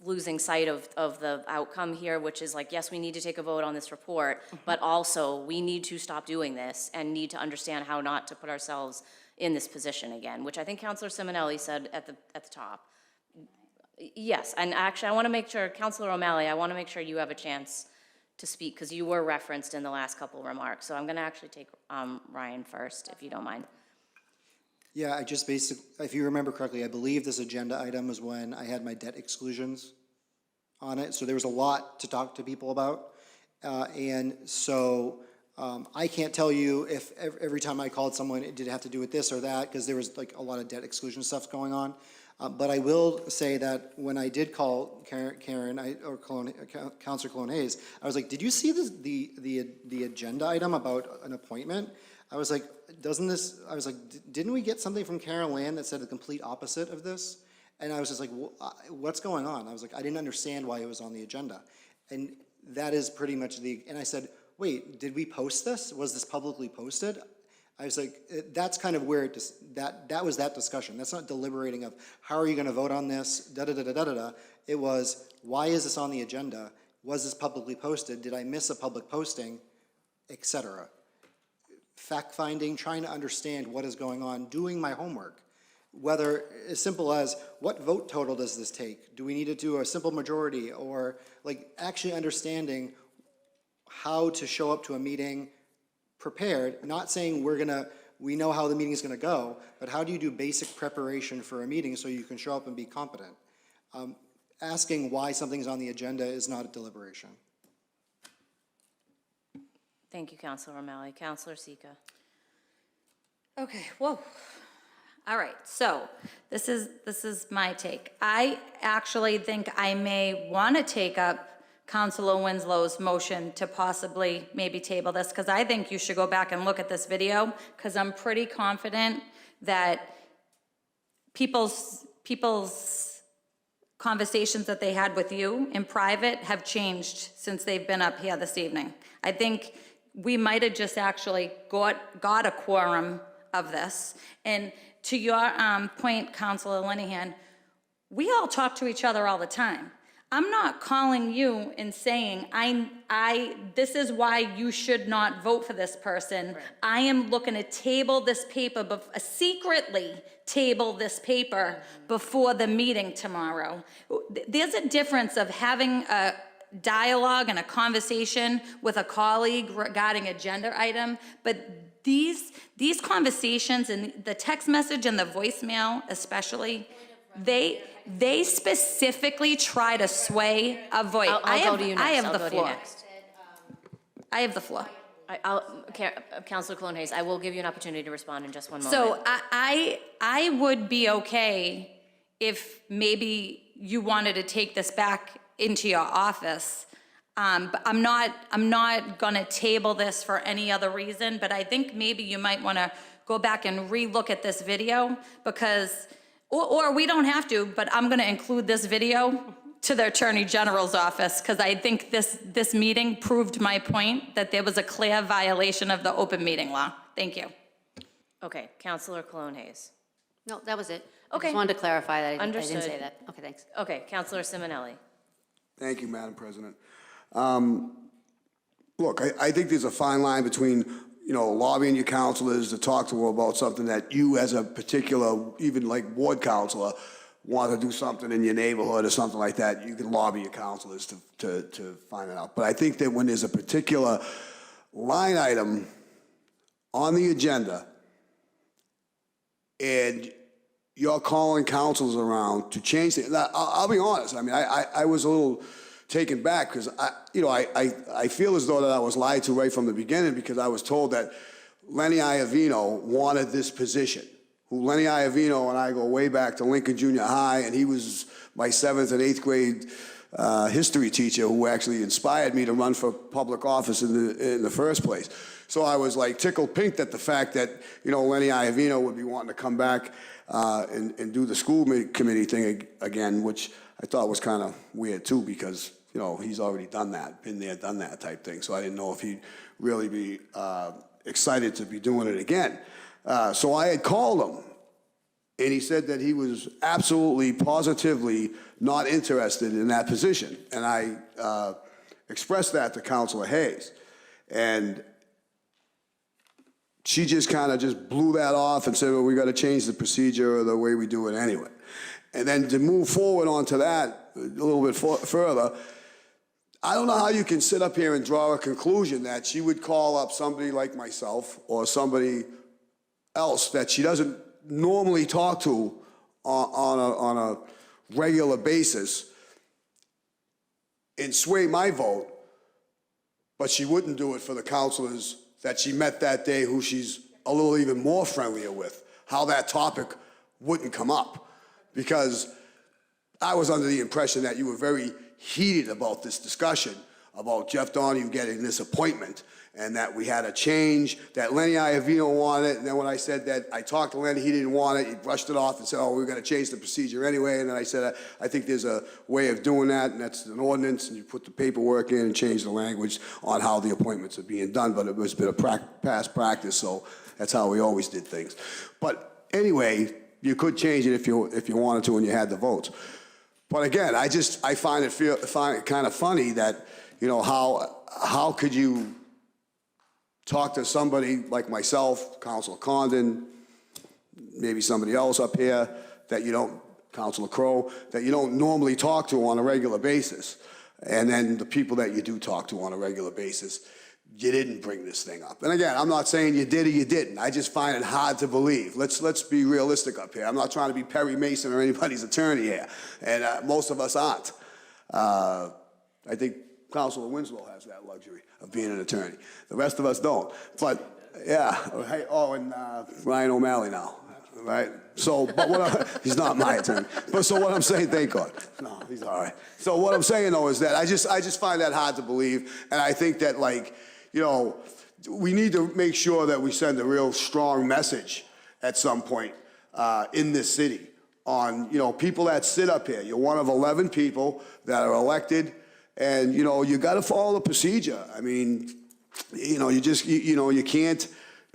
S1: losing sight of the outcome here, which is like, yes, we need to take a vote on this report, but also we need to stop doing this and need to understand how not to put ourselves in this position again, which I think Councilor Simonelli said at the top. Yes, and actually I want to make sure, Councilor O'Malley, I want to make sure you have a chance to speak because you were referenced in the last couple of remarks. So I'm going to actually take Ryan first, if you don't mind.
S7: Yeah, I just if you remember correctly, I believe this agenda item was when I had my debt exclusions on it. So there was a lot to talk to people about. And so I can't tell you if every time I called someone, it did have to do with this or that, because there was like a lot of debt exclusion stuff going on. But I will say that when I did call Karen Councilor Cologne Hayes, I was like, did you see this, the agenda item about an appointment? I was like, didn't we get something from Karen Land that said the complete opposite of this? And I was just like, what's going on? I was like, I didn't understand why it was on the agenda. And that is pretty much and I said, wait, did we post this? Was this publicly posted? I was like, that's kind of where that was that discussion. That's not deliberating of how are you going to vote on this, da-da-da-da-da-da. It was, why is this on the agenda? Was this publicly posted? Did I miss a public posting, et cetera? Fact-finding, trying to understand what is going on, doing my homework. Whether as simple as, what vote total does this take? Do we need to do a simple majority? Or like actually understanding how to show up to a meeting prepared, not saying we know how the meeting is going to go, but how do you do basic preparation for a meeting so you can show up and be competent? Asking why something's on the agenda is not a deliberation.
S1: Thank you, Councilor O'Malley. Councilor Sika.
S15: Okay, whoa. All right, so this is my take. I actually think I may want to take up Councilor Winslow's motion to possibly maybe table this, because I think you should go back and look at this video, because I'm pretty confident that people's conversations that they had with you in private have changed since they've been up here this evening. I think we might have just actually got a quorum of this. And to your point, Councilor Linehan, we all talk to each other all the time. I'm not calling you and saying, this is why you should not vote for this person. Right. I am looking to table this paper, secretly table this paper before the meeting tomorrow. There's a difference of having a dialogue and a conversation with a colleague regarding agenda item, but these conversations and the text message and the voicemail especially, they specifically try to sway a voice.
S1: I'll go to you next.
S15: I have the floor. I have the floor.
S1: Councilor Cologne Hayes, I will give you an opportunity to respond in just one moment.
S15: So I would be okay if maybe you wanted to take this back into your office. But I'm not gonna table this for any other reason, but I think maybe you might wanna go back and re-look at this video because, or we don't have to, but I'm gonna include this video to the Attorney General's office because I think this meeting proved my point that there was a clear violation of the open meeting law. Thank you.
S1: Okay, Councilor Cologne Hayes.
S6: No, that was it.
S1: Okay.
S6: I just wanted to clarify that I didn't
S1: Understood.
S6: say that. Okay, thanks.
S1: Okay, Councilor Simonelli.
S13: Thank you, Madam President. Look, I think there's a fine line between, lobbying your counselors to talk to them about something that you as a particular, even like ward counselor, want to do something in your neighborhood or something like that, you can lobby your counselors to find it out. But I think that when there's a particular line item on the agenda and you're calling councils around to change things, I'll be honest, I mean, I was a little taken back because I feel as though that I was lied to right from the beginning, because I was told that Lenny Iovino wanted this position. Who Lenny Iovino and I go way back to Lincoln Junior High, and he was my 7th and 8th grade history teacher who actually inspired me to run for public office in the first place. So I was like tickled pink at the fact that, you know, Lenny Iovino would be wanting to come back and do the school committee thing again, which I thought was kind of weird too, because, you know, he's already done that, been there, done that type thing. So I didn't know if he'd really be excited to be doing it again. So I had called him, and he said that he was absolutely, positively not interested in that position. And I expressed that to Councilor Hayes. And she just kind of just blew that off and said, well, we got to change the procedure or the way we do it anyway. And then to move forward onto that a little bit further, I don't know how you can sit up here and draw a conclusion that she would call up somebody like myself or somebody else that she doesn't normally talk to on a regular basis and sway my vote, but she wouldn't do it for the councilors that she met that day who she's a little even more friendlier with, how that topic wouldn't come up. Because I was under the impression that you were very heated about this discussion about Jeff Donahue getting this appointment, and that we had a change, that Lenny Iovino wanted it, and then when I said that I talked to Lenny, he didn't want it, he brushed it off and said, oh, we're gonna change the procedure anyway, and then I said, I think there's a way of doing that, and that's an ordinance, and you put the paperwork in and change the language on how the appointments are being done, but it was a bit of past practice, so that's how we always did things. But anyway, you could change it if you wanted to and you had the votes. But again, I find it kind of funny that, you know, how could you talk to somebody like myself, Councilor Condon, maybe somebody else up here that you don't, Councilor Crowe, that you don't normally talk to on a regular basis. And then the people that you do talk to on a regular basis, you didn't bring this thing up. And again, I'm not saying you did or you didn't. I just find it hard to believe. Let's be realistic up here. I'm not trying to be Perry Mason or anybody's attorney here. And most of us aren't. I think Councilor Winslow has that luxury of being an attorney. The rest of us don't. But, yeah. Oh, and Ryan O'Malley now, right? So, but he's not my attorney. But so what I'm saying, thank God. No, he's all right. So what I'm saying, though, is that I just find that hard to believe. And I think that, like, you know, we need to make sure that we send a real strong message at some point in this city on, you know, people that sit up here. You're one of 11 people that are elected. And, you know, you got to follow the procedure. I mean, you know, you can't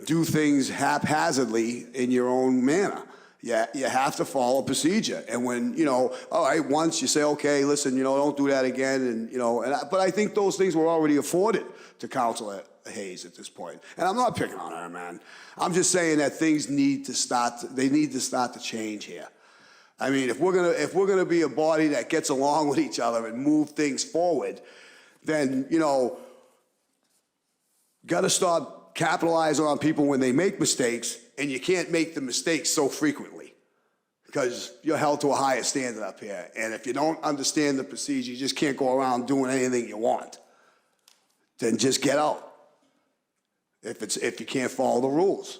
S13: do things haphazardly in your own manner. Yeah, you have to follow procedure. And when, you know, all right, once you say, okay, listen, you know, don't do that again. And, you know, but I think those things were already afforded to Councilor Hayes at this point. And I'm not picking on her, man. I'm just saying that things need to start to change here. I mean, if we're gonna be a body that gets along with each other and move things forward, then, you know, got to start capitalizing on people when they make mistakes, and you can't make the mistakes so frequently because you're held to a higher standard up here. And if you don't understand the procedure, you just can't go around doing anything you want. Then just get out. If you can't follow the rules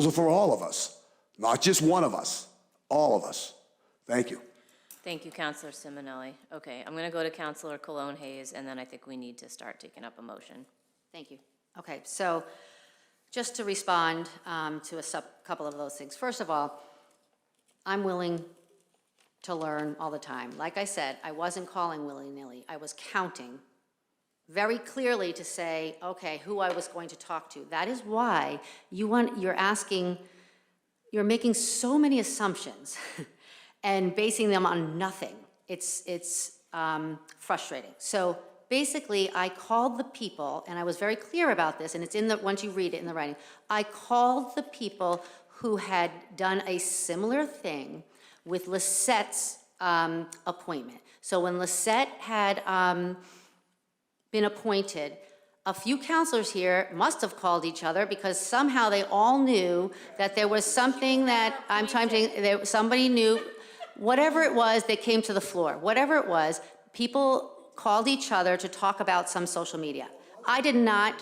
S13: are for all of us, not just one of us, all of us. Thank you.
S1: Thank you, Councilor Simonelli. Okay, I'm going to go to Councilor Cologne Hayes, and then I think we need to start taking up a motion.
S6: Thank you. Okay, so just to respond to a couple of those things. First of all, I'm willing to learn all the time. Like I said, I wasn't calling willy-nilly. I was counting very clearly to say, okay, who I was going to talk to. That is why you're making so many assumptions and basing them on nothing. It's frustrating. So basically, I called the people, and I was very clear about this, and it's once you read it in the writing, I called the people who had done a similar thing with Lisette's appointment. So when Lisette had been appointed, a few counselors here must have called each other because somehow they all knew that there was something that, somebody knew, whatever it was, they came to the floor. Whatever it was, people called each other to talk about some social media. I did not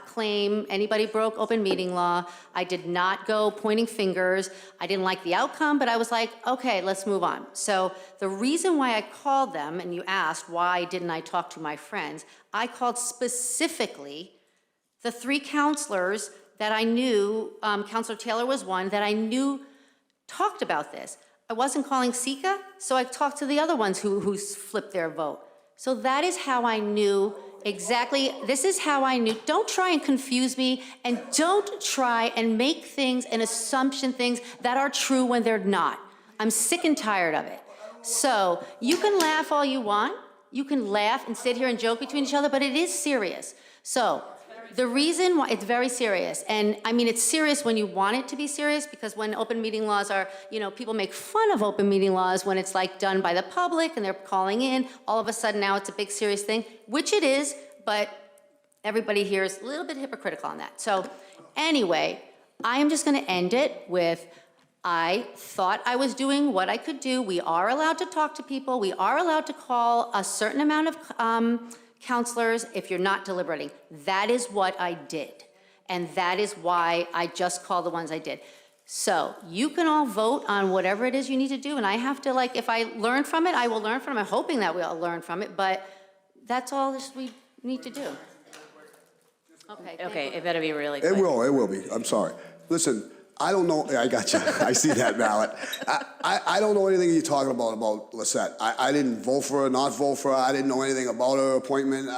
S6: claim anybody broke open meeting law. I did not go pointing fingers. I didn't like the outcome, but I was like, okay, let's move on. So the reason why I called them, and you asked why didn't I talk to my friends, I called specifically the 3 counselors that I knew, Counselor Taylor was one, that I knew talked about this. I wasn't calling Sika, so I talked to the other ones who flipped their vote. So that is how I knew exactly, this is how I knew. Don't try and confuse me, and don't try and make things and assumption things that are true when they're not. I'm sick and tired of it. So you can laugh all you want. You can laugh and sit here and joke between each other, but it is serious. So the reason why, it's very serious, and I mean, it's serious when you want it to be serious, because when open meeting laws are, people make fun of open meeting laws when it's like done by the public and they're calling in, all of a sudden now it's a big serious thing, which it is, but everybody here is a little bit hypocritical on that. So anyway, I am just gonna end it with, I thought I was doing what I could do. We are allowed to talk to people. We are allowed to call a certain amount of counselors if you're not deliberating. That is what I did. And that is why I just called the ones I did. So you can all vote on whatever it is you need to do. And I have to, if I learn from it, I will learn from it. I'm hoping that we all learn from it. But that's all we need to do. Okay.
S1: Okay, it better be really quick.
S13: It will be. I'm sorry. Listen, I don't know, I got you. I see that ballot. I don't know anything you're talking about Lisette. I didn't vote for her, not vote for her. I didn't know anything about her appointment.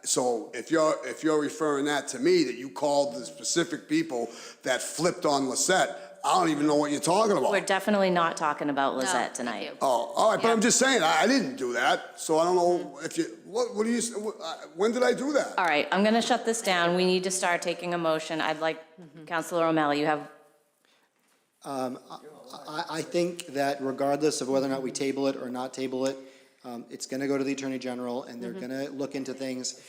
S13: So if you're referring that to me, that you called the specific people that flipped on Lisette, I don't even know what you're talking about.
S1: We're definitely not talking about Lisette tonight.
S13: Oh, all right, but I'm just saying, I didn't do that, so I don't know if you, what do you, when did I do that?
S1: All right, I'm gonna shut this down. We need to start taking a motion. I'd like, Councilor O'Malley, you have.
S7: I think that regardless of whether or not we table it or not table it, it's going to go to the Attorney General, and they're going to look into things.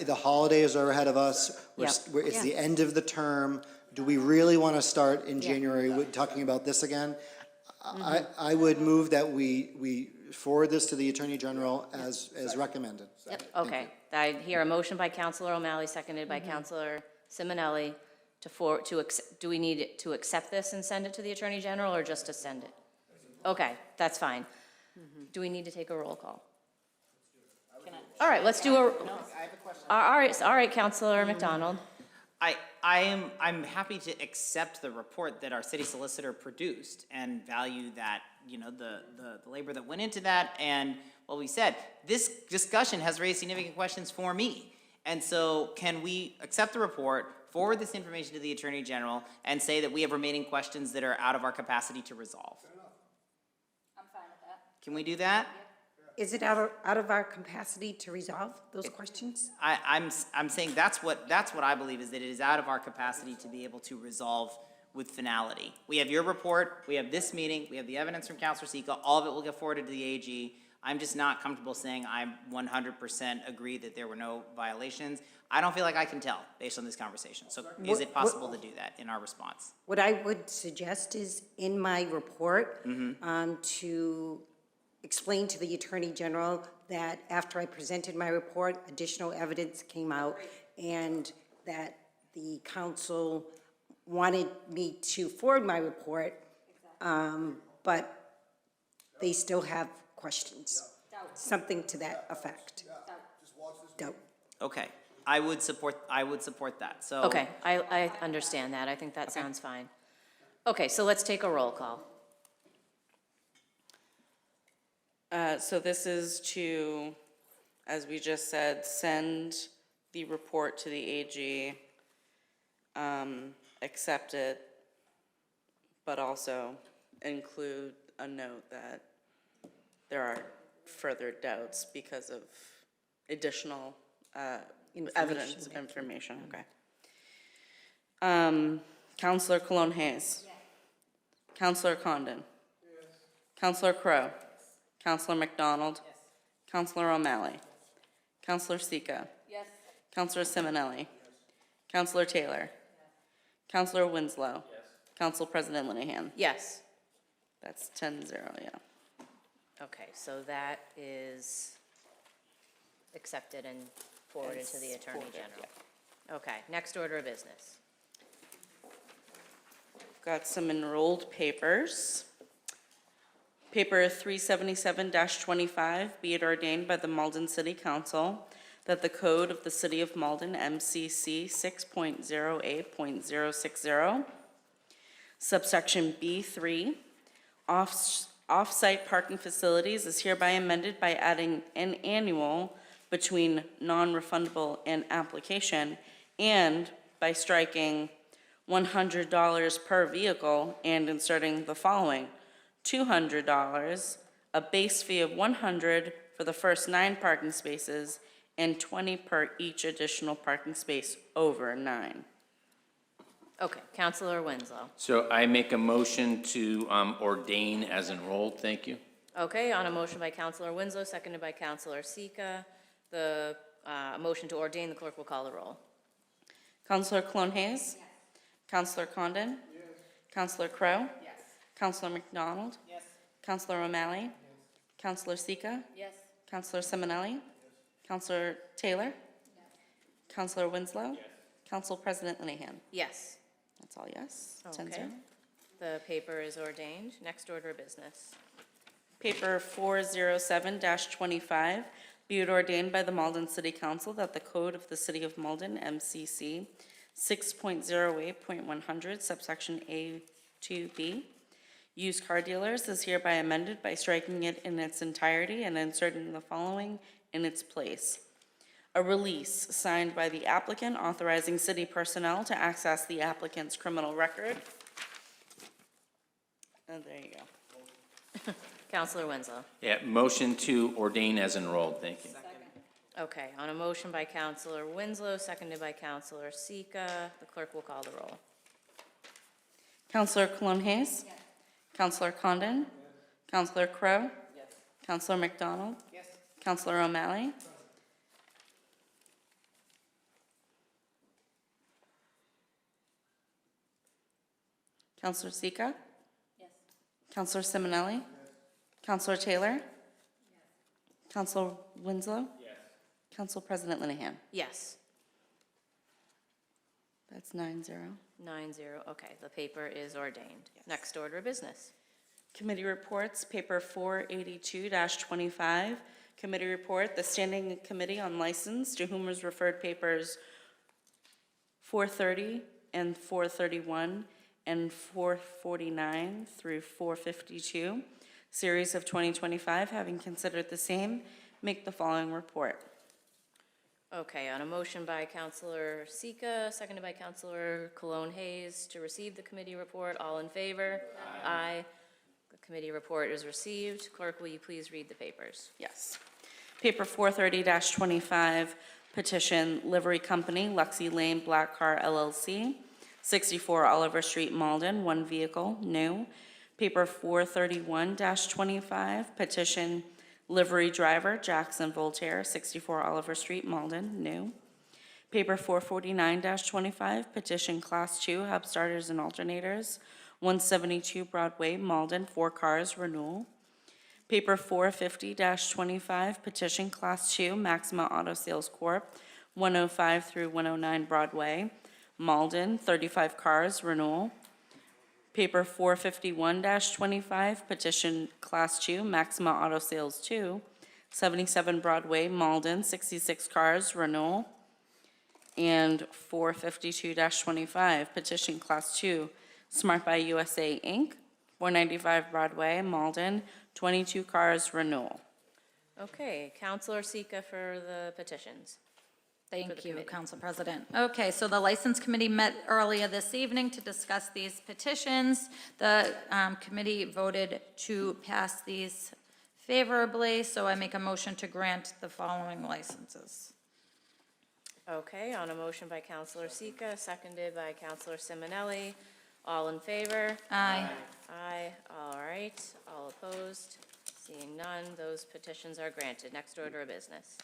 S7: The holidays are ahead of us. It's the end of the term. Do we really want to start in January talking about this again? I would move that we forward this to the Attorney General as recommended.
S1: Okay, I hear a motion by Councilor O'Malley, seconded by Councilor Simonelli. Do we need to accept this and send it to the Attorney General, or just to send it? Okay, that's fine. Do we need to take a roll call? All right, let's do a. All right, Councilor McDonald.
S12: I'm happy to accept the report that our city solicitor produced and value that, the labor that went into that, and what we said. This discussion has raised significant questions for me. And so can we accept the report, forward this information to the Attorney General, and say that we have remaining questions that are out of our capacity to resolve?
S15: I'm fine with that.
S12: Can we do that?
S17: Is it out of our capacity to resolve those questions?
S12: I'm saying that's what I believe, is that it is out of our capacity to be able to resolve with finality. We have your report, we have this meeting, we have the evidence from Councilor Sika, all of it will get forwarded to the AG. I'm just not comfortable saying I 100% agree that there were no violations. I don't feel like I can tell based on this conversation. So is it possible to do that in our response?
S17: What I would suggest is in my report to explain to the Attorney General that after I presented my report, additional evidence came out, and that the council wanted me to forward my report, but they still have questions. Something to that effect. Doubt.
S12: Okay, I would support that. So
S1: Okay, I understand that. I think that sounds fine. Okay, so let's take a roll call.
S3: So this is to, as we just said, send the report to the AG, accept it, but also include a note that there are further doubts because of additional evidence, information, okay. Councilor Cologne Hayes. Yes. Councilor Condon. Counselor Crowe. Counselor McDonald. Counselor O'Malley. Counselor Sika.
S15: Yes.
S3: Counselor Simonelli. Counselor Taylor. Counselor Winslow. Council President Linehan.
S1: Yes.
S3: That's 10-0, yeah.
S1: Okay, so that is accepted and forwarded to the
S3: It's
S1: Attorney
S3: forwarded,
S1: General. Okay, next order of business.
S3: Got some enrolled papers. Paper 377-25, be it ordained by the Malden City Council that the code of the City of Malden, MCC 6.08.060, subsection B3, off-site parking facilities is hereby amended by adding an annual between non-refundable and application, and by striking $100 per vehicle and inserting the following: $200, a base fee of $100 for the first 9 parking spaces, and $20 per each additional parking space over 9.
S1: Okay, Counselor Winslow.
S2: So I make a motion to ordain as enrolled. Thank you.
S1: Okay, on a motion by Counselor Winslow, seconded by Counselor Sika, the motion to ordain, the clerk will call the roll.
S3: Counselor Cologne Hayes? Yes. Counselor Condon? Yes. Counselor Crowe?
S15: Yes.
S3: Counselor McDonald?
S15: Yes.
S3: Counselor O'Malley? Yes. Counselor Sika?
S15: Yes.
S3: Counselor Simonelli? Yes. Counselor Taylor? Yes. Counselor Winslow? Yes. Council President Linehan?
S1: Yes.
S3: That's all yes.
S1: Okay.
S3: 10-0.
S1: The paper is ordained. Next order of business.
S3: Paper 407-25, be it ordained by the Malden City Council that the code of the City of Malden, MCC 6.08.100, subsection A2B, used car dealers is hereby amended by striking it in its entirety and inserting the following in its place: a release signed by the applicant authorizing city personnel to access the applicant's criminal record. And there you go.
S1: Counselor Winslow.
S2: Yeah, motion to ordain as enrolled. Thank you.
S1: Okay, on a motion by Counselor Winslow, seconded by Counselor Sika, the clerk will call the roll.
S3: Counselor Cologne Hayes? Yes. Counselor Condon? Yes. Counselor Crowe?
S15: Yes.
S3: Counselor McDonald?
S15: Yes.
S3: Counselor O'Malley? Counselor Sika?
S15: Yes.
S3: Counselor Simonelli? Yes. Counselor Taylor? Yes. Counselor Winslow? Yes. Council President Linehan?
S1: Yes.
S3: That's 9-0.
S1: 9-0, okay, the paper is ordained. Next order of business.
S3: Committee reports, paper 482-25. Committee report, the Standing Committee on License, to whom was referred papers 430 and 431 and 449 through 452, series of 2025, having considered the same, make the following report.
S1: Okay, on a motion by Counselor Sika, seconded by Counselor Cologne Hayes to receive the committee report, all in favor? Aye. The committee report is received. Clerk, will you please read the papers?
S3: Yes. Paper 430-25, petition Livery Company, Luxy Lane Black Car LLC, 64 Oliver Street, Malden, 1 vehicle, new. Paper 431-25, petition Livery Driver Jackson Voltaire, 64 Oliver Street, Malden, new. Paper 449-25, petition Class 2 Hub Starters and Alternators, 172 Broadway, Malden, 4 cars, renewal. Paper 450-25, petition Class 2 Maxima Auto Sales Corp., 105 through 109 Broadway, Malden, 35 cars, renewal. Paper 451-25, petition Class 2 Maxima Auto Sales 2, 77 Broadway, Malden, 66 cars, renewal. And 452-25, petition Class 2 Smart Buy USA Inc., 495 Broadway, Malden, 22 cars, renewal.
S1: Okay, Counselor Sika for the petitions.
S15: Thank you, Council President. Okay, so the License Committee met earlier this evening to discuss these petitions. The committee voted to pass these favorably, so I make a motion to grant the following licenses.
S1: Okay, on a motion by Counselor Sika, seconded by Counselor Simonelli, All in favor?
S15: Aye.
S1: Aye, all right. All opposed? Seeing none, those petitions are granted. Next order of business.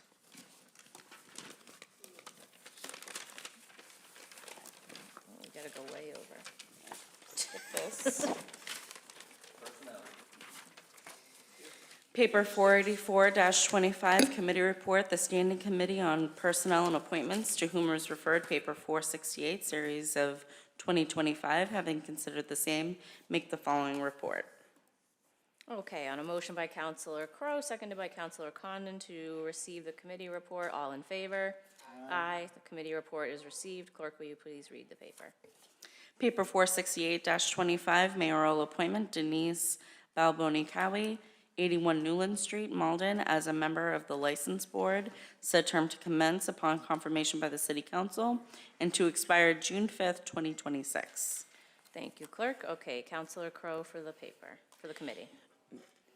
S1: Oh, we gotta go way over. Skip this.
S3: Paper 484-25, Committee Report, the Standing Committee on Personnel and Appointments, to whom is referred paper 468, series of 2025, having considered the same, make the following report.
S1: Okay, on a motion by Counselor Crowe, seconded by Counselor Condon to receive the committee report. All in favor? Aye. The committee report is received. Clerk, will you please read the paper?
S3: Paper 468-25, mayoral appointment, Denise Balboni Cowie, 81 Newland Street, Malden, as a member of the License Board, said term to commence upon confirmation by the City Council and to expire June 5th, 2026.
S1: Thank you, Clerk. Okay, Counselor Crowe for the paper, for the committee.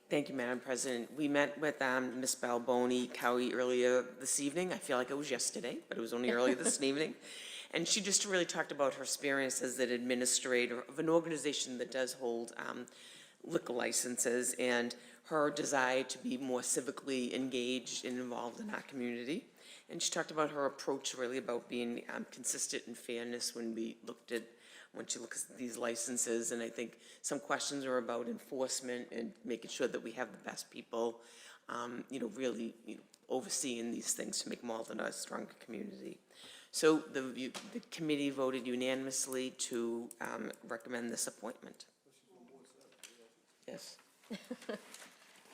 S16: Thank you, Madam President. We met with Ms. Balboni Cowie earlier this evening. I feel like it was yesterday, but it was only earlier this evening. And she just really talked about her experience as an administrator of an organization that does hold liquor licenses and her desire to be more civically engaged and involved in our community. And she talked about her approach really about being consistent and fairness when she looks at these licenses. And I think some questions are about enforcement and making sure that we have the best people, really overseeing these things to make Malden a stronger community. So the committee voted unanimously to recommend this appointment. Yes.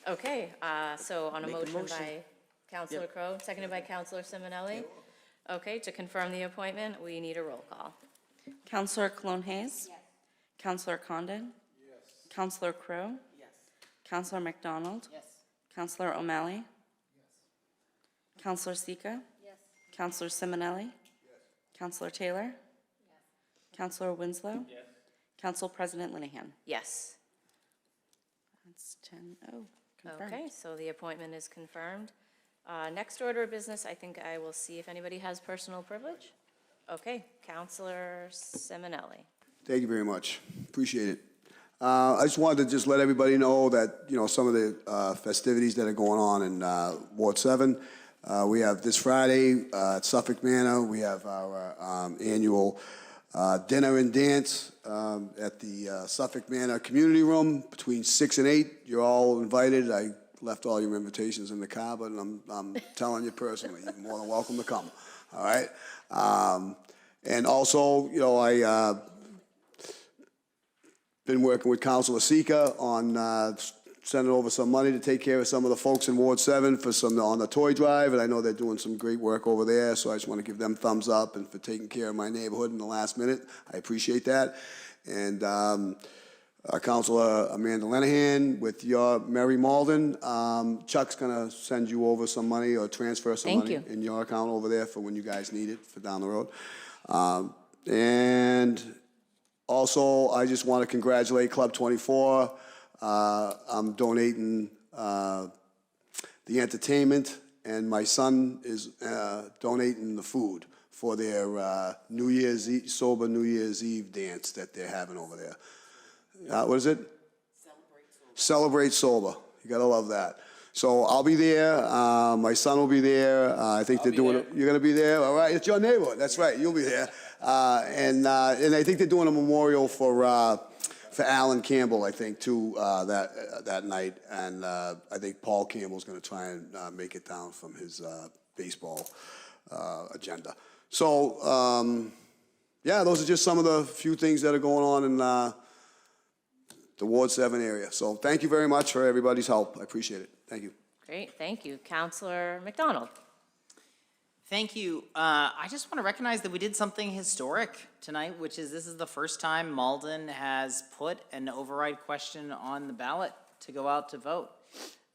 S1: Okay, so on a
S16: Make a
S1: motion
S16: motion.
S1: by Counselor Crowe, seconded by Counselor Simonelli. Okay, to confirm the appointment, we need a roll call.
S3: Counselor Cologne Hayes? Yes. Counselor Condon? Yes. Counselor Crowe?
S12: Yes.
S3: Counselor McDonald?
S12: Yes.
S3: Counselor O'Malley? Yes. Counselor Sika?
S15: Yes.
S3: Counselor Simonelli? Yes. Counselor Taylor? Yes. Counselor Winslow?
S12: Yes.
S3: Council President Linehan?
S1: Yes.
S3: That's 10-0. Confirmed.
S1: Okay, so the appointment is confirmed. Next order of business, I think I will see if anybody has personal privilege. Okay, Counselor Simonelli.
S13: Thank you very much. Appreciate it. I just wanted to just let everybody know that, some of the festivities that are going on in Ward 7. We have this Friday at Suffolk Manor, we have our annual dinner and dance at the Suffolk Manor Community Room between 6 and 8. You're all invited. I left all your invitations in the car, but I'm telling you personally, you're more than welcome to come. All right? And also, I been working with Councilor Sika on sending over some money to take care of some of the folks in Ward 7 for on the toy drive, and I know they're doing some great work over there, so I just want to give them thumbs up and for taking care of my neighborhood in the last minute. I appreciate that. And Councilor Amanda Lenahan, with your Mary Malden, Chuck's going to send you over some money or transfer some
S1: Thank
S13: money
S1: you.
S13: in your account over there for when you guys need it for down the road. And also, I just want to congratulate Club 24. I'm donating the entertainment, and my son is donating the food for their sober New Year's Eve dance that they're having over there. What is it? Celebrate Sober. You gotta love that. So I'll be there. My son will be there. I think they're doing. You're gonna be there. All right. It's your neighborhood. That's right. You'll be there. And I think they're doing a memorial for Alan Campbell. I think too that night. And I think Paul Campbell's gonna try and make it down from his baseball agenda. So yeah, those are just some of the few things that are going on in the Ward 7 area. So thank you very much for everybody's help. I appreciate it. Thank you.
S1: Great, thank you. Counselor McDonald.
S12: Thank you. I just want to recognize that we did something historic tonight, which is this is the first time Malden has put an override question on the ballot to go out to vote.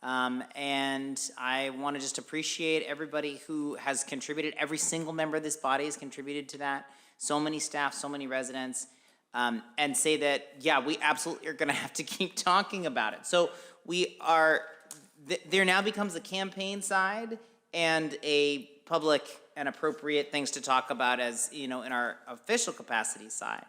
S12: And I want to just appreciate everybody who has contributed. Every single member of this body has contributed to that. So many staff, so many residents. And say that, yeah, we absolutely are going to have to keep talking about it. So we are, there now becomes a campaign side and a public and appropriate things to talk about as, in our official capacity side.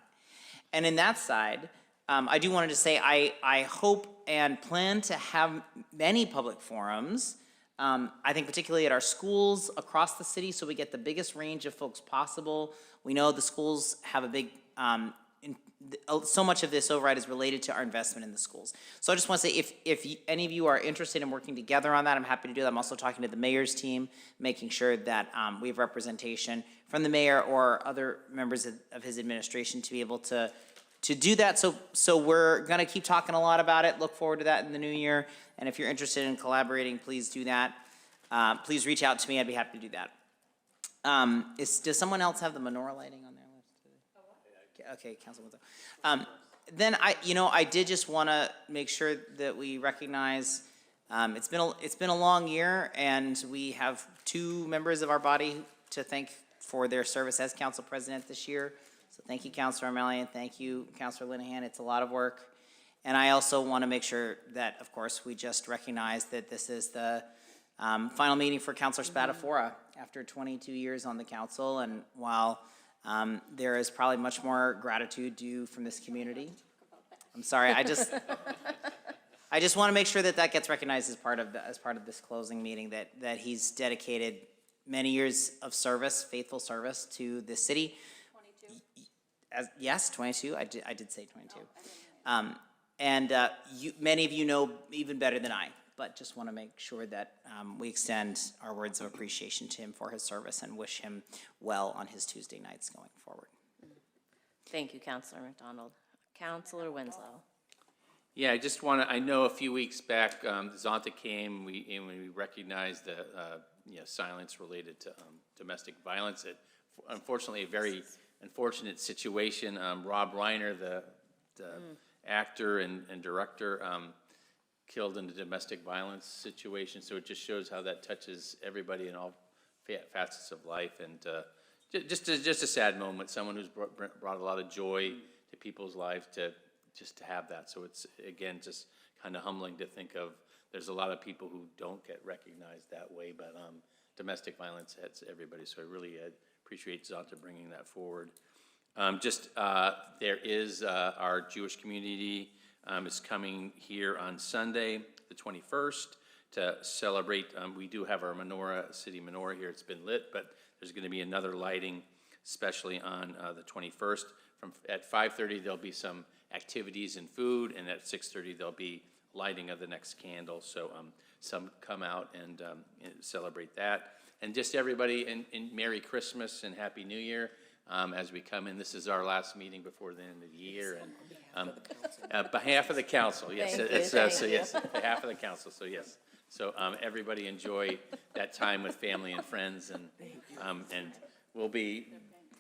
S12: And in that side, I do wanted to say, I hope and plan to have many public forums, I think particularly at our schools across the city, so we get the biggest range of folks possible. We know the schools have a big, so much of this override is related to our investment in the schools. So I just want to say, if any of you are interested in working together on that, I'm happy to do that. I'm also talking to the mayor's team, making sure that we have representation from the mayor or other members of his administration to be able to do that. So we're going to keep talking a lot about it. Look forward to that in the new year. And if you're interested in collaborating, please do that. Please reach out to me. I'd be happy to do that. Does someone else have the menorah lighting on their list? Okay, Councilwoman. Then I did just want to make sure that we recognize it's been a long year, and we have 2 members of our body to thank for their service as council president this year. So thank you, Councilor O'Malley, and thank you, Councilor Linehan. It's a lot of work. And I also want to make sure that, of course, we just recognize that this is the final meeting for Councilor Spatafora after 22 years on the council. And while there is probably much more gratitude due from this community, I'm sorry, I just want to make sure that that gets recognized as part of this closing meeting, that he's dedicated many years of service, faithful service to this city. 22. Yes, 22. I did say 22. Many of you know even better than I, but just want to make sure that we extend our words of appreciation to him for his service and wish him well on his Tuesday nights going forward.
S1: Thank you, Councilor McDonald. Councilor Winslow.
S2: Yeah, I just want to, I know a few weeks back, Zonta came, and we recognized the silence related to domestic violence. Unfortunately, a very unfortunate situation. Rob Reiner, the actor and director, killed in a domestic violence situation. So it just shows how that touches everybody in all facets of life. And just a sad moment. Someone who's brought a lot of joy to people's lives to have that. So it's, again, just kind of humbling to think of. There's a lot of people who don't get recognized that way, but domestic violence hits everybody. So I really appreciate Zonta bringing that forward. There is our Jewish community is coming here on Sunday, the 21st, to celebrate. We do have our menorah, city menorah here. It's been lit, but there's going to be another lighting, especially on the 21st. At 5:30, there'll be some activities and food, and at 6:30, there'll be lighting of the next candle. So some come out and celebrate that. And just everybody, and Merry Christmas and Happy New Year. As we come in, this is our last meeting before the end of the year, and behalf of the council, yes, yes, behalf of the council, so yes. So everybody enjoy that time with family and friends, and we'll be,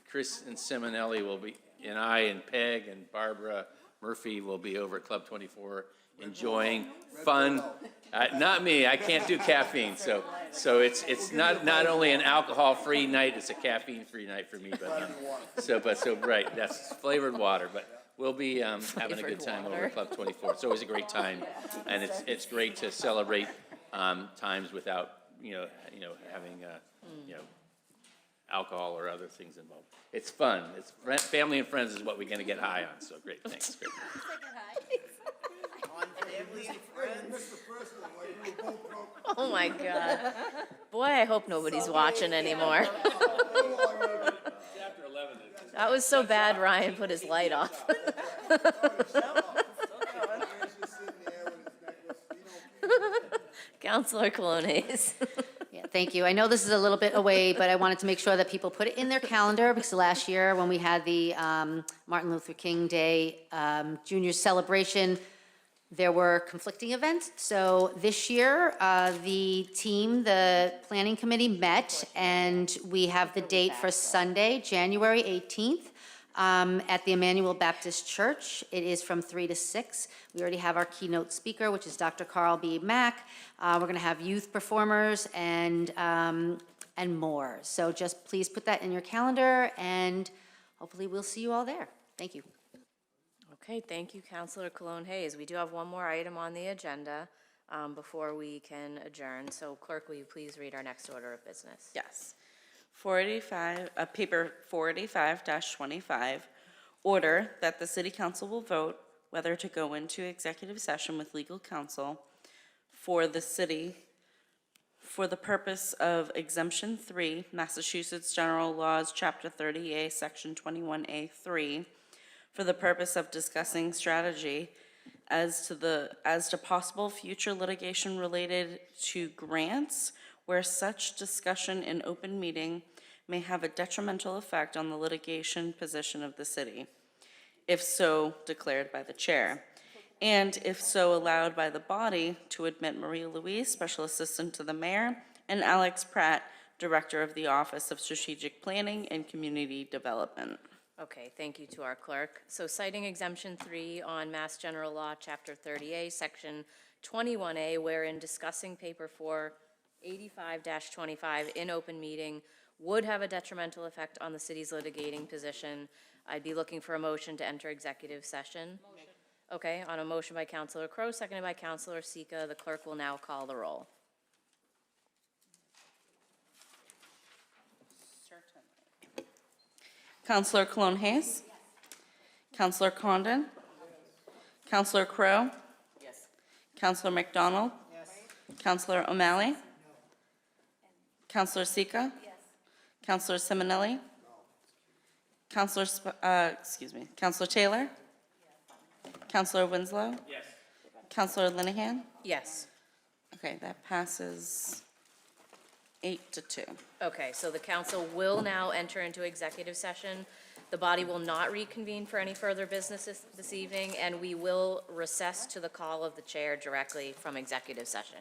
S2: Chris and Simonelli will be, and I and Peg and Barbara Murphy will be over at Club 24 enjoying fun. Not me, I can't do caffeine, so it's not only an alcohol-free night, it's a caffeine-free night for me, but right, that's flavored water, but we'll be having a good time over at Club 24. It's always a great time, and it's great to celebrate times without having alcohol or other things involved. It's fun. It's family and friends is what we're going to get high on. So great, thanks. Great.
S1: Oh my God. Boy, I hope nobody's watching anymore. That was so bad Ryan put his light off. Councilor Colon-Hayes.
S6: Yeah, thank you. I know this is a little bit away, but I wanted to make sure that people put it in their calendar, because last year when we had the Martin Luther King Day Junior celebration, there were conflicting events. So this year, the planning committee met, and we have the date for Sunday, January 18th, at the Emmanuel Baptist Church. It is from 3 to 6. We already have our keynote speaker, which is Dr. Carl B. Mack. We're going to have youth performers and more. So just please put that in your calendar, and hopefully we'll see you all there. Thank you.
S1: Okay, thank you, Councilor Colon-Hayes. We do have one more item on the agenda before we can adjourn. So clerk, will you please read our next order of business?
S3: Yes. 485, paper 485-25, order that the city council will vote whether to go into executive session with legal counsel for the city for the purpose of exemption 3, Massachusetts General Laws, Chapter 30A, Section 21A3, for the purpose of discussing strategy as to possible future litigation related to grants where such discussion in open meeting may have a detrimental effect on the litigation position of the city, if so declared by the chair, and if so allowed by the body, to admit Maria Louise, Special Assistant to the Mayor, and Alex Pratt, Director of the Office of Strategic Planning and Community Development.
S1: Okay, thank you to our clerk. So citing exemption 3 on Mass General Law, Chapter 30A, Section 21A, wherein discussing paper 485-25 in open meeting would have a detrimental effect on the city's litigating position, I'd be looking for a motion to enter executive session. Motion. Okay, on a motion by Councilor Crowe, seconded by Councilor Sika, the clerk will now call the roll.
S3: Councilor Cologne Hayes? Councilor Condon? Councilor Crowe?
S12: Yes.
S3: Councilor McDonald?
S12: Yes.
S3: Councilor O'Malley? Councilor Sika?
S15: Yes.
S3: Councilor Simonelli? Councilor Taylor? Councilor Winslow?
S12: Yes.
S3: Councilor Linehan?
S1: Yes.
S3: Okay, that passes 8-2.
S1: Okay, so the council will now enter into executive session. The body will not reconvene for any further business this evening, and we will recess to the call of the chair directly from executive session.